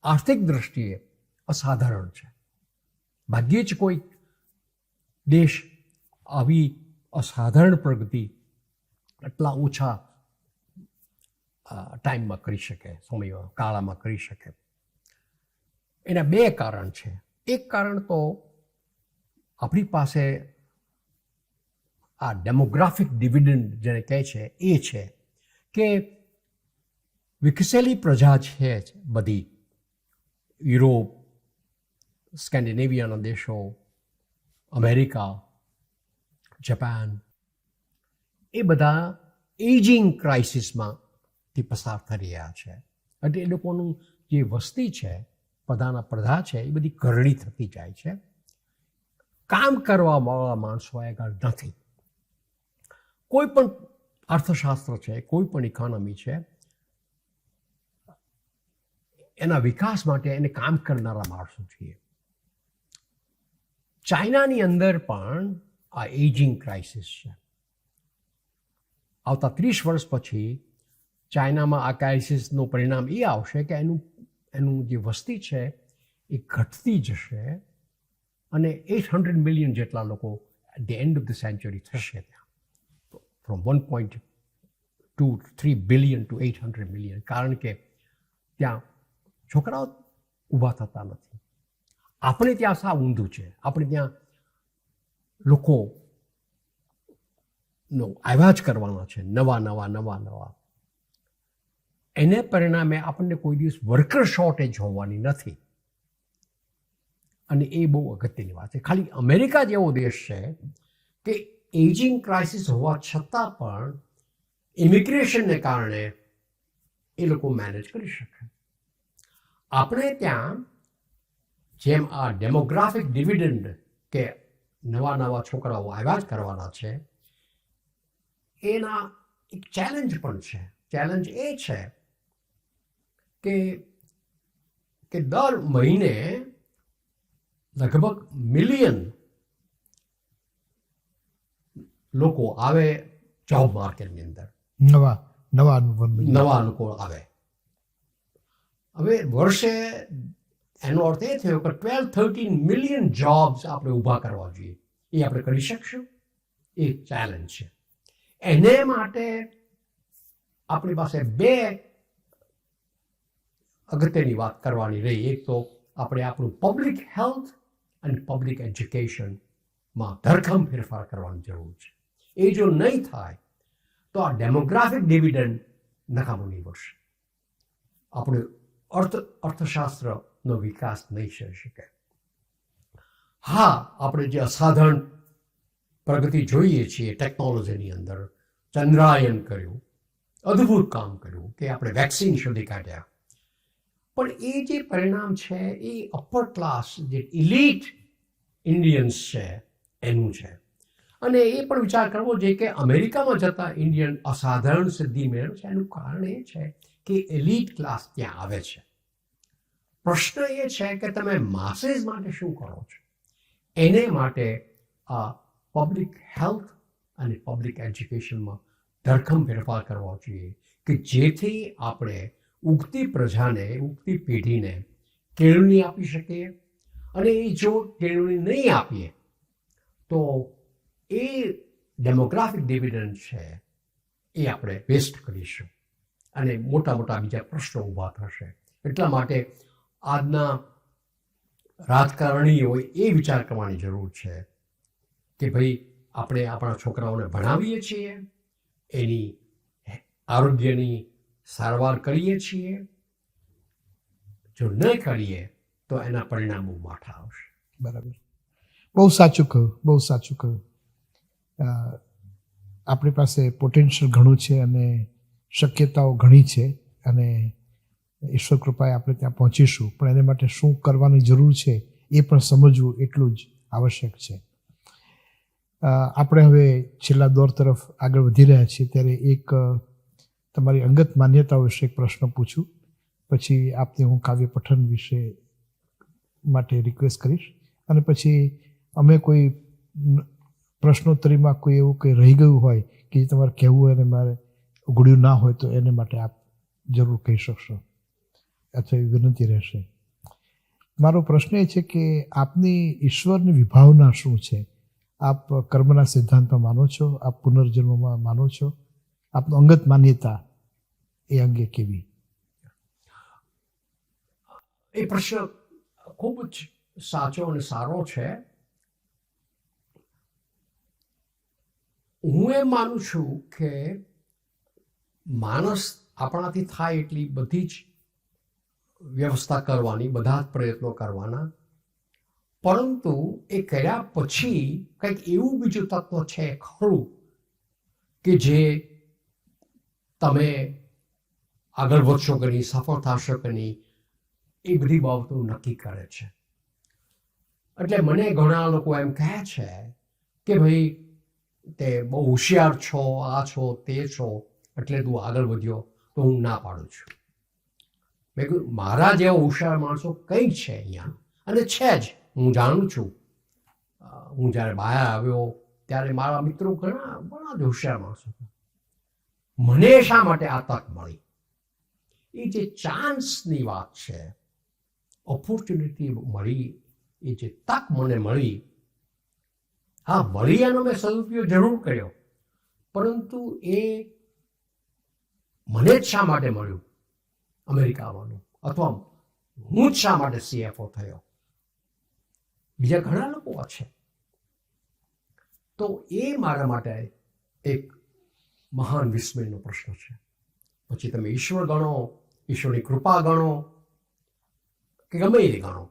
આર્થિક દૃષ્ટિએ અસાધારણ છે. ભાગ્યે જ કોઈ દેશ આવી અસાધારણ પ્રગતિ એટલા ઓછા ટાઈમમાં કરી શકે, કાળામાં કરી શકે. એના 2 કારણ છે. એક કારણ તો આપણી પાસે આ ડેમોગ્રાફિક ડિવિડન્ડ જેને કહે છે એ છે કે વિકસેલી પ્રજા છે બધી, યુરોપ, સ્કેન્ડિનેવિયાના દેશો, અમેરિકા, જાપાન, એ બધા એજિંગ ક્રાઇસિસમાંથી પસાર થઈ રહ્યા છે. એટલે એ લોકોનું જે વસ્તી છે, પ્રજા છે, એ બધી ઘરડી થતી જાય છે. કામ કરવાવાળા માણસો આગળ નથી. કોઈ પણ અર્થશાસ્ત્ર છે, કોઈ પણ ઇકોનોમી છે, એના વિકાસ માટે એને કામ કરનારા માણસો જોઈએ. ચાઇનાની અંદર પણ આ એજિંગ ક્રાઇસિસ છે. આવતા 30 વર્ષ પછી ચાઇનામાં આ ક્રાઇસિસનું પરિણામ એ આવશે કે એનું જે વસ્તી છે એ ઘટતી જશે, અને 800 મિલિયન જેટલા લોકો at the end of the century થશે ત્યાં, ફ્રોમ 1.23 બિલિયન ટુ 800 મિલિયન. કારણ કે ત્યાં છોકરાઓ ઊભા થતા નથી. આપણે ત્યાં સાવ ઊંધું છે. આપણે ત્યાં લોકોનો આવ્યા જ કરવાના છે, નવા. એને પરિણામે આપણને કોઈ દિવસ વર્કર શોર્ટેજ હોવાની નથી. અને એ બહુ અગત્યની વાત છે. ખાલી અમેરિકા જેવો દેશ છે કે એજિંગ ક્રાઇસિસ હોવા છતાં પણ ઇમિગ્રેશનને કારણે એ લોકો મેનેજ કરી શકે. આપણે ત્યાં જેમ આ ડેમોગ્રાફિક ડિવિડન્ડ કે નવા છોકરાઓ આવ્યા જ કરવાના છે, એના એક ચેલેન્જ પણ છે. ચેલેન્જ એ છે કે દર મહિને લગભગ મિલિયન લોકો આવે જોબ માર્કેટની અંદર, નવા લોકો આવે. હવે વર્ષે એનો અર્થ એ થયો કે 12-13 મિલિયન જોબ્સ આપણે ઊભા કરવા જોઈએ. એ આપણે કરી શકશું? એ ચેલેન્જ છે. એને માટે આપણી પાસે બે અગત્યની વાત કરવાની રહી. એક તો આપણે આપણું પબ્લિક હેલ્થ અને પબ્લિક એજ્યુકેશનમાં ધરખમ ફેરફાર કરવાની જરૂર છે. એ જો નહીં થાય તો આ ડેમોગ્રાફિક ડિવિડન્ડ નકામું નીવડશે. આપણું અર્થશાસ્ત્રનો વિકાસ નહીં થઈ શકે. હા, આપણે જે અસાધારણ પ્રગતિ જોઈએ છીએ ટેકનોલોજીની અંદર, ચંદ્રાયન કર્યું, અદ્ભુત કામ કર્યું કે આપણે વેક્સિન શોધી કાઢ્યા, પણ એ જે પરિણામ છે એ અપર ક્લાસ જે ઇલીટ ઇન્ડિયન્સ છે એનું છે. અને એ પણ વિચાર કરવો જોઈએ કે અમેરિકામાં જતા ઇન્ડિયન અસાધારણ સિદ્ધિ મેળવે છે. એનું કારણ એ છે કે એલિટ ક્લાસ ત્યાં આવે છે. પ્રશ્ન એ છે કે તમે માસીસ માટે શું કરો છો? એને માટે આ પબ્લિક હેલ્થ અને પબ્લિક એજ્યુકેશનમાં ધરખમ ફેરફાર કરવો જોઈએ કે જેથી આપણે ઉગતી પ્રજાને, ઉગતી પેઢીને કેળવણી આપી શકીએ. અને એ જો કેળવણી નહીં આપીએ તો એ ડેમોગ્રાફિક ડિવિડન્ડ છે એ આપણે વેસ્ટ કરીશું અને મોટા બીજા પ્રશ્નો ઊભા થશે. એટલા માટે આજના રાજકારણીઓએ એ વિચાર કરવાની જરૂર છે કે ભાઈ આપણે આપણા છોકરાઓને ભણાવીએ છીએ, એની આરોગ્યની સારવાર કરીએ છીએ. જો ન કરીએ તો એના પરિણામો માઠા આવશે. બરાબર. બહુ સાચું કહ્યું. આપણી પાસે પોટેન્શિયલ ઘણું છે અને શક્યતાઓ ઘણી છે અને ઈશ્વર કૃપાએ આપણે ત્યાં પહોંચીશું, પણ એને માટે શું કરવાની જરૂર છે એ પણ સમજવું એટલું જ આવશ્યક છે. આપણે હવે છેલ્લા દોર તરફ આગળ વધી રહ્યા છીએ, ત્યારે એક તમારી અંગત માન્યતાઓ વિશે એક પ્રશ્ન પૂછું, પછી આપને હું કાવ્ય પઠન વિશે માટે રિક્વેસ્ટ કરીશ, અને પછી અમે કોઈ પ્રશ્નોત્તરીમાં કોઈ એવું કંઈ રહી ગયું હોય કે જે તમારે કહેવું હોય અને મારે ઉઘડ્યું ના હોય તો એને માટે આપ જરૂર કહી શકશો અથવા એવી વિનંતી રહેશે. મારો પ્રશ્ન એ છે કે આપની ઈશ્વરની વિભાવના શું છે? આપ કર્મના સિદ્ધાંતમાં માનો છો? આપ પુનર્જન્મમાં માનો છો? આપનું અંગત માન્યતા એ અંગે કેવી? એ પ્રશ્ન ખૂબ જ સાચો અને સારો છે. હું એમ માનું છું કે માણસ આપણાથી થાય એટલી બધી જ વ્યવસ્થા કરવાની, બધા જ પ્રયત્નો કરવાના, પરંતુ એ કર્યા પછી કંઈક એવું બીજું તત્વ છે ખરું કે જે તમે આગળ વધશો કે નહીં, સફળ થશો કે નહીં, એ બધી બાબતો નક્કી કરે છે. એટલે મને ઘણા લોકો એમ કહે છે કે ભાઈ તે બહુ હોશિયાર છો, આ છો, તે છો, એટલે તું આગળ વધ્યો. તો હું ના પાડું છું. મેં કહ્યું મારા જેવા હોશિયાર માણસો કંઈ છે અહીંયા, અને છે જ. હું જાણું છું. હું જ્યારે બહાર આવ્યો ત્યારે મારા મિત્રો ઘણા જ હોશિયાર માણસો હતા. મને શા માટે આ તક મળી? એ જે ચાન્સની વાત છે, ઓપોર્ચ્યુનિટી મળી, એ જે તક મને મળી, હા મળી એનો મેં સદુપયોગ જરૂર કર્યો, પરંતુ એ મને જ શા માટે મળ્યું અમેરિકા આવવાનું, અથવા હું જ શા માટે CFO થયો? બીજા ઘણા લોકો છે. તો એ મારા માટે એક મહાન વિસ્મયનો પ્રશ્ન છે. પછી તમે ઈશ્વર ગણો, ઈશ્વરની કૃપા ગણો કે ગમે એ ગણો,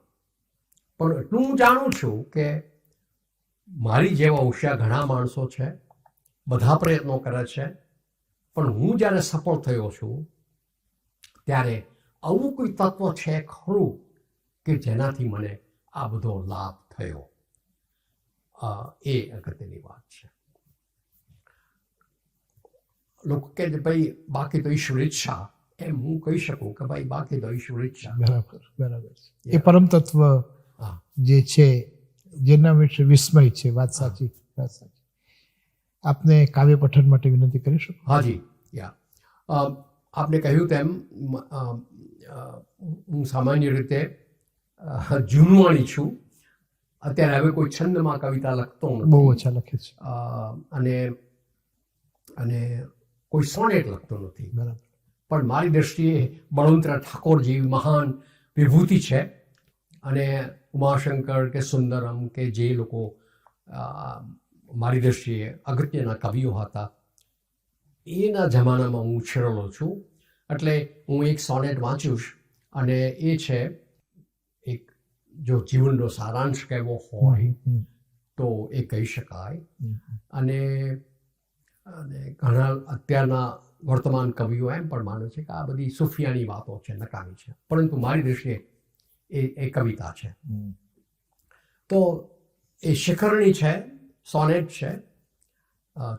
પણ એટલું હું જાણું છું કે મારી જેવા હોશિયાર ઘણા માણસો છે, બધા પ્રયત્નો કરે છે, પણ હું જ્યારે સફળ થયો છું ત્યારે આવું કોઈ તત્વ છે ખરું કે જેનાથી મને આ બધો લાભ થયો. એ અગત્યની વાત છે. લોકો કહે છે ભાઈ બાકી તો ઈશ્વર ઈચ્છા, એમ હું કહી શકું કે ભાઈ બાકી તો ઈશ્વર ઈચ્છા. બરાબર એ પરમ તત્વ જે છે જેના વિશે વિસ્મય છે. વાત સાચી. આપને કાવ્ય પઠન માટે વિનંતી કરી શકો? હાજી, આપને કહ્યું તેમ હું સામાન્ય રીતે જૂનવાણી છું. અત્યારે હવે કોઈ છંદમાં કવિતા લખતો નથી. બહુ ઓછા લખે છે. અને કોઈ સોનેટ લખતો નથી. બરાબર. પણ મારી દ્રષ્ટિએ બળવંતરાય ઠાકોર જેવી મહાન વિભૂતિ છે. અને ઉમાશંકર કે સુંદરમ કે જે લોકો મારી દ્રષ્ટિએ અગત્યના કવિઓ હતા, એના જમાનામાં હું ઉછરેલો છું. એટલે હું એક સોનેટ વાંચું અને એ છે એક, જો જીવનનો સારાંશ કહેવો હોય તો એ કહી શકાય. અને ઘણા અત્યારના વર્તમાન કવિઓ એમ પણ માને છે કે આ બધી સુફિયાની વાતો છે, નકામી છે. પરંતુ મારી દ્રષ્ટિએ એ કવિતા છે. તો એ શિખરણી છે, સોનેટ છે,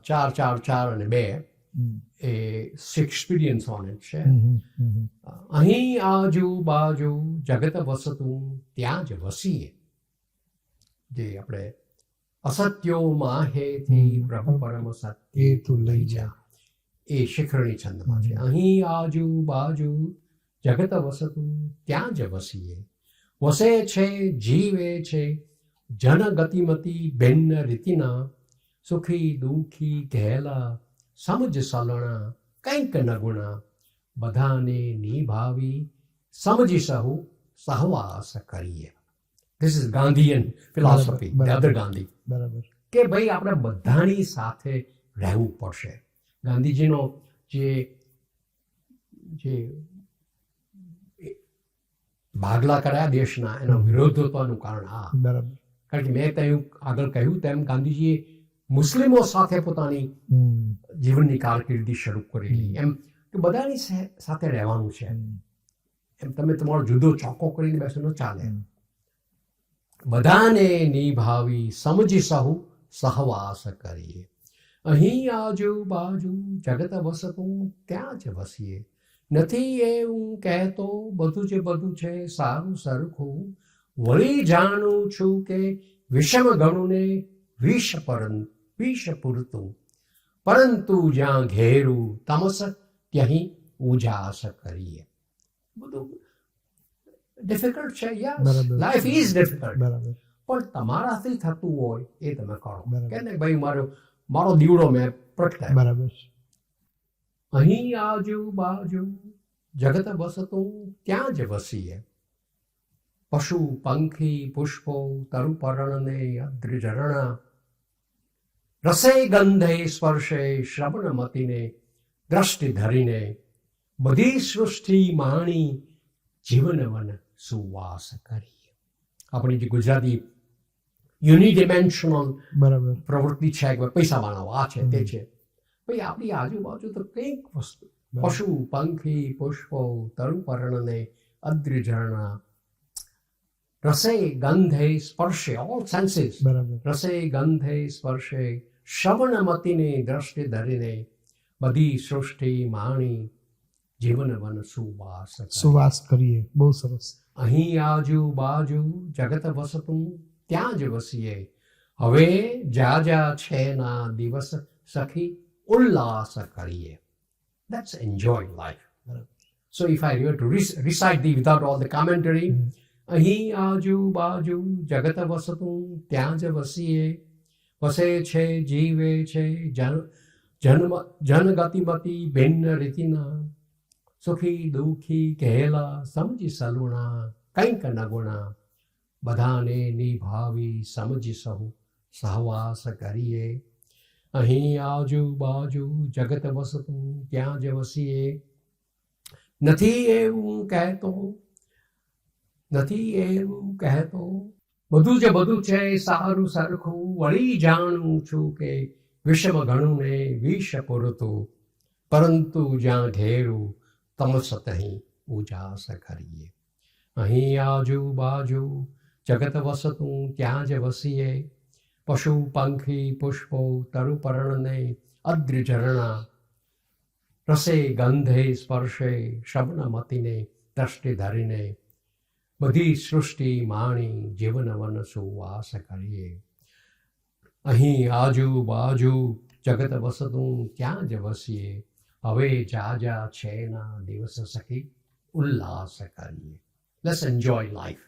4 4 4 અને 2. એ શેક્સપિયરિયન સોનેટ છે. અહીં આજુબાજુ જગત વસતું ત્યાં જ વસીએ, જે આપણે અસત્યો માહેથી પ્રભુ પરમ સત્ય એ તું લઈ જા, એ શિખરણી છંદમાં છે. અહીં આજુબાજુ જગત વસતું ત્યાં જ વસીએ, વસે છે જીવે છે જન ગતિમતી ભિન્ન રીતિના, સુખી દુઃખી ઘેલા સમજ સલણા કંઈક નગુણા, બધાને નિભાવી સમજી સહુ સહવાસ કરીએ. This is Gandhian philosophy, the other Gandhi. બરાબર. કે ભાઈ આપણે બધાની સાથે રહેવું પડશે. ગાંધીજીનો જે ભાગલા કર્યા દેશના, એનો વિરોધ થવાનું કારણ આ. બરાબર. કારણ કે મેં આગળ કહ્યું તેમ ગાંધીજીએ મુસ્લિમો સાથે પોતાની જીવનની કારકિર્દી શરૂ કરેલી. એમ કે બધાની સાથે રહેવાનું છે. એમ તમે તમારો જુદો ચોખ્ખો કરીને બેસો ન ચાલે. બધાને નિભાવી સમજી સહુ સહવાસ કરીએ, અહીં આજુબાજુ જગત વસતું ત્યાં જ વસીએ, નથી એવું કહેતો બધું જ બધું છે સારું સરખું, વળી જાણું છું કે વિષમ ગણુને વિષ પૂરતું, પરંતુ જ્યાં ઘેરું તમસ ત્યાં ઉજાસ કરીએ. બધું ડિફિકલ્ટ છે. Life is difficult. પણ તમારાથી થતું હોય એ તમે કરો. કે નહીં ભાઈ મારો દીવડો મેં પ્રગટાય. બરાબર. અહીં આજુબાજુ જગત વસતું ત્યાં જ વસીએ, પશુ પંખી પુષ્પો તરુપર્ણને અદ્રિઝરણા, રસે ગંધે સ્પર્શે શ્રવણ મતીને દ્રષ્ટિ ધરીને, બધી સૃષ્ટિ માણી જીવન વન સુવાસ કરીએ. આપણી જે ગુજરાતી યુનિડિમેન્શનલ બરાબર પ્રવૃત્તિ છે કે પૈસા માણવા આ છે તે છે, ભાઈ આપણી આજુબાજુ તો કંઈક વસ્તુ, પશુ પંખી પુષ્પો તરુપર્ણને અદ્રિઝરણા, રસે ગંધે સ્પર્શે, ઓલ સેન્સીસ, રસે ગંધે સ્પર્શે શ્રવણ મતીને દ્રષ્ટિ ધરીને, બધી સૃષ્ટિ માણી જીવન વન સુવાસ કરીએ. બહુ સરસ. અહીં આજુબાજુ જગત વસતું ત્યાં જ વસીએ, હવે જાજા છે ના દિવસ સખી ઉલ્લાસ કરીએ. That's enjoy life. So if I were to recite without all the commentary, અહીં આજુબાજુ જગત વસતું ત્યાં જ વસીએ, વસે છે જીવે છે જનગતિમતી ભિન્ન રીતિના, સુખી દુઃખી કહેલા સમજી સલુણા કંઈક નગુણા, બધાને નિભાવી સમજી સહુ સહવાસ કરીએ. અહીં આજુબાજુ જગત વસતું ત્યાં જ વસીએ, નથી એવું કહેતો બધું જ બધું છે સારું સરખું, વળી જાણું છું કે વિષમ ઘણું ને વિષ પૂરતું, પરંતુ જ્યાં ઘેરું તમસ તહીં ઉજાસ કરીએ. અહીં આજુબાજુ જગત વસતું ત્યાં જ વસીએ, પશુ પંખી પુષ્પો તરુપર્ણને અદ્રિ ઝરણા, રસે ગંધે સ્પર્શે શબનમતીને દ્રષ્ટિ ધરીને, બધી સૃષ્ટિ માણી જીવન વન સુવાસ કરીએ. અહીં આજુબાજુ જગત વસતું ત્યાં જ વસીએ, હવે જાજા છે ના દિવસ સખી ઉલ્લાસ કરીએ. Let's enjoy life.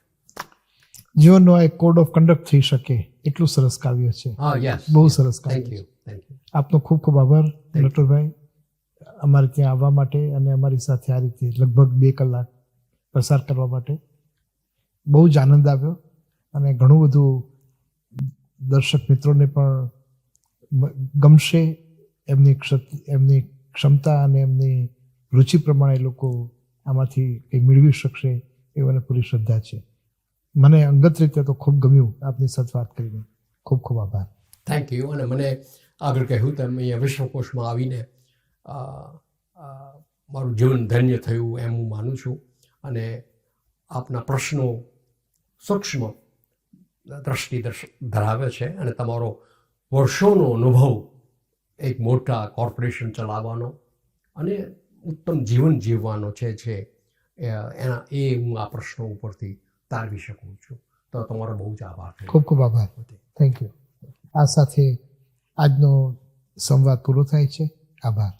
જીવનનો આ એક કોડ ઓફ કન્ડક્ટ થઈ શકે એટલું સરસ કાવ્ય છે. હા, યસ, બહુ સરસ થેન્ક કાવ્ય યુ, થેન્ક યુ. આપનો ખૂબ ખૂબ આભાર you. નટવરભાઈ, અમારે ત્યાં આવવા માટે અને અમારી સાથે આ રીતે લગભગ 2 કલાક પસાર કરવા માટે. બહુ જ આનંદ આવ્યો અને ઘણું બધું દર્શક મિત્રોને પણ ગમશે. એમની ક્ષમતા અને એમની રુચિ પ્રમાણે એ લોકો આમાંથી કંઈ મેળવી શકશે એ મને પૂરી શ્રદ્ધા છે. મને અંગત રીતે તો ખૂબ ગમ્યું આપની સાથે વાત કરીને. ખૂબ ખૂબ આભાર. Thank you. અને મને આગળ કહ્યું તેમ અહીંયા વિશ્વકોશમાં આવીને મારું જીવન ધન્ય થયું એમ હું માનું છું. અને આપના પ્રશ્નો સૂક્ષ્મ દ્રષ્ટિ ધરાવે છે અને તમારો વર્ષોનો અનુભવ એક મોટા કોર્પોરેશન ચલાવવાનો અને ઉત્તમ જીવન જીવવાનો છે હું આ પ્રશ્નો ઉપરથી તારવી શકું છું. તો તમારો બહુ જ આભાર. ખૂબ ખૂબ આભાર. Thank you. આ સાથે આજનો સંવાદ પૂરો થાય છે. આભાર.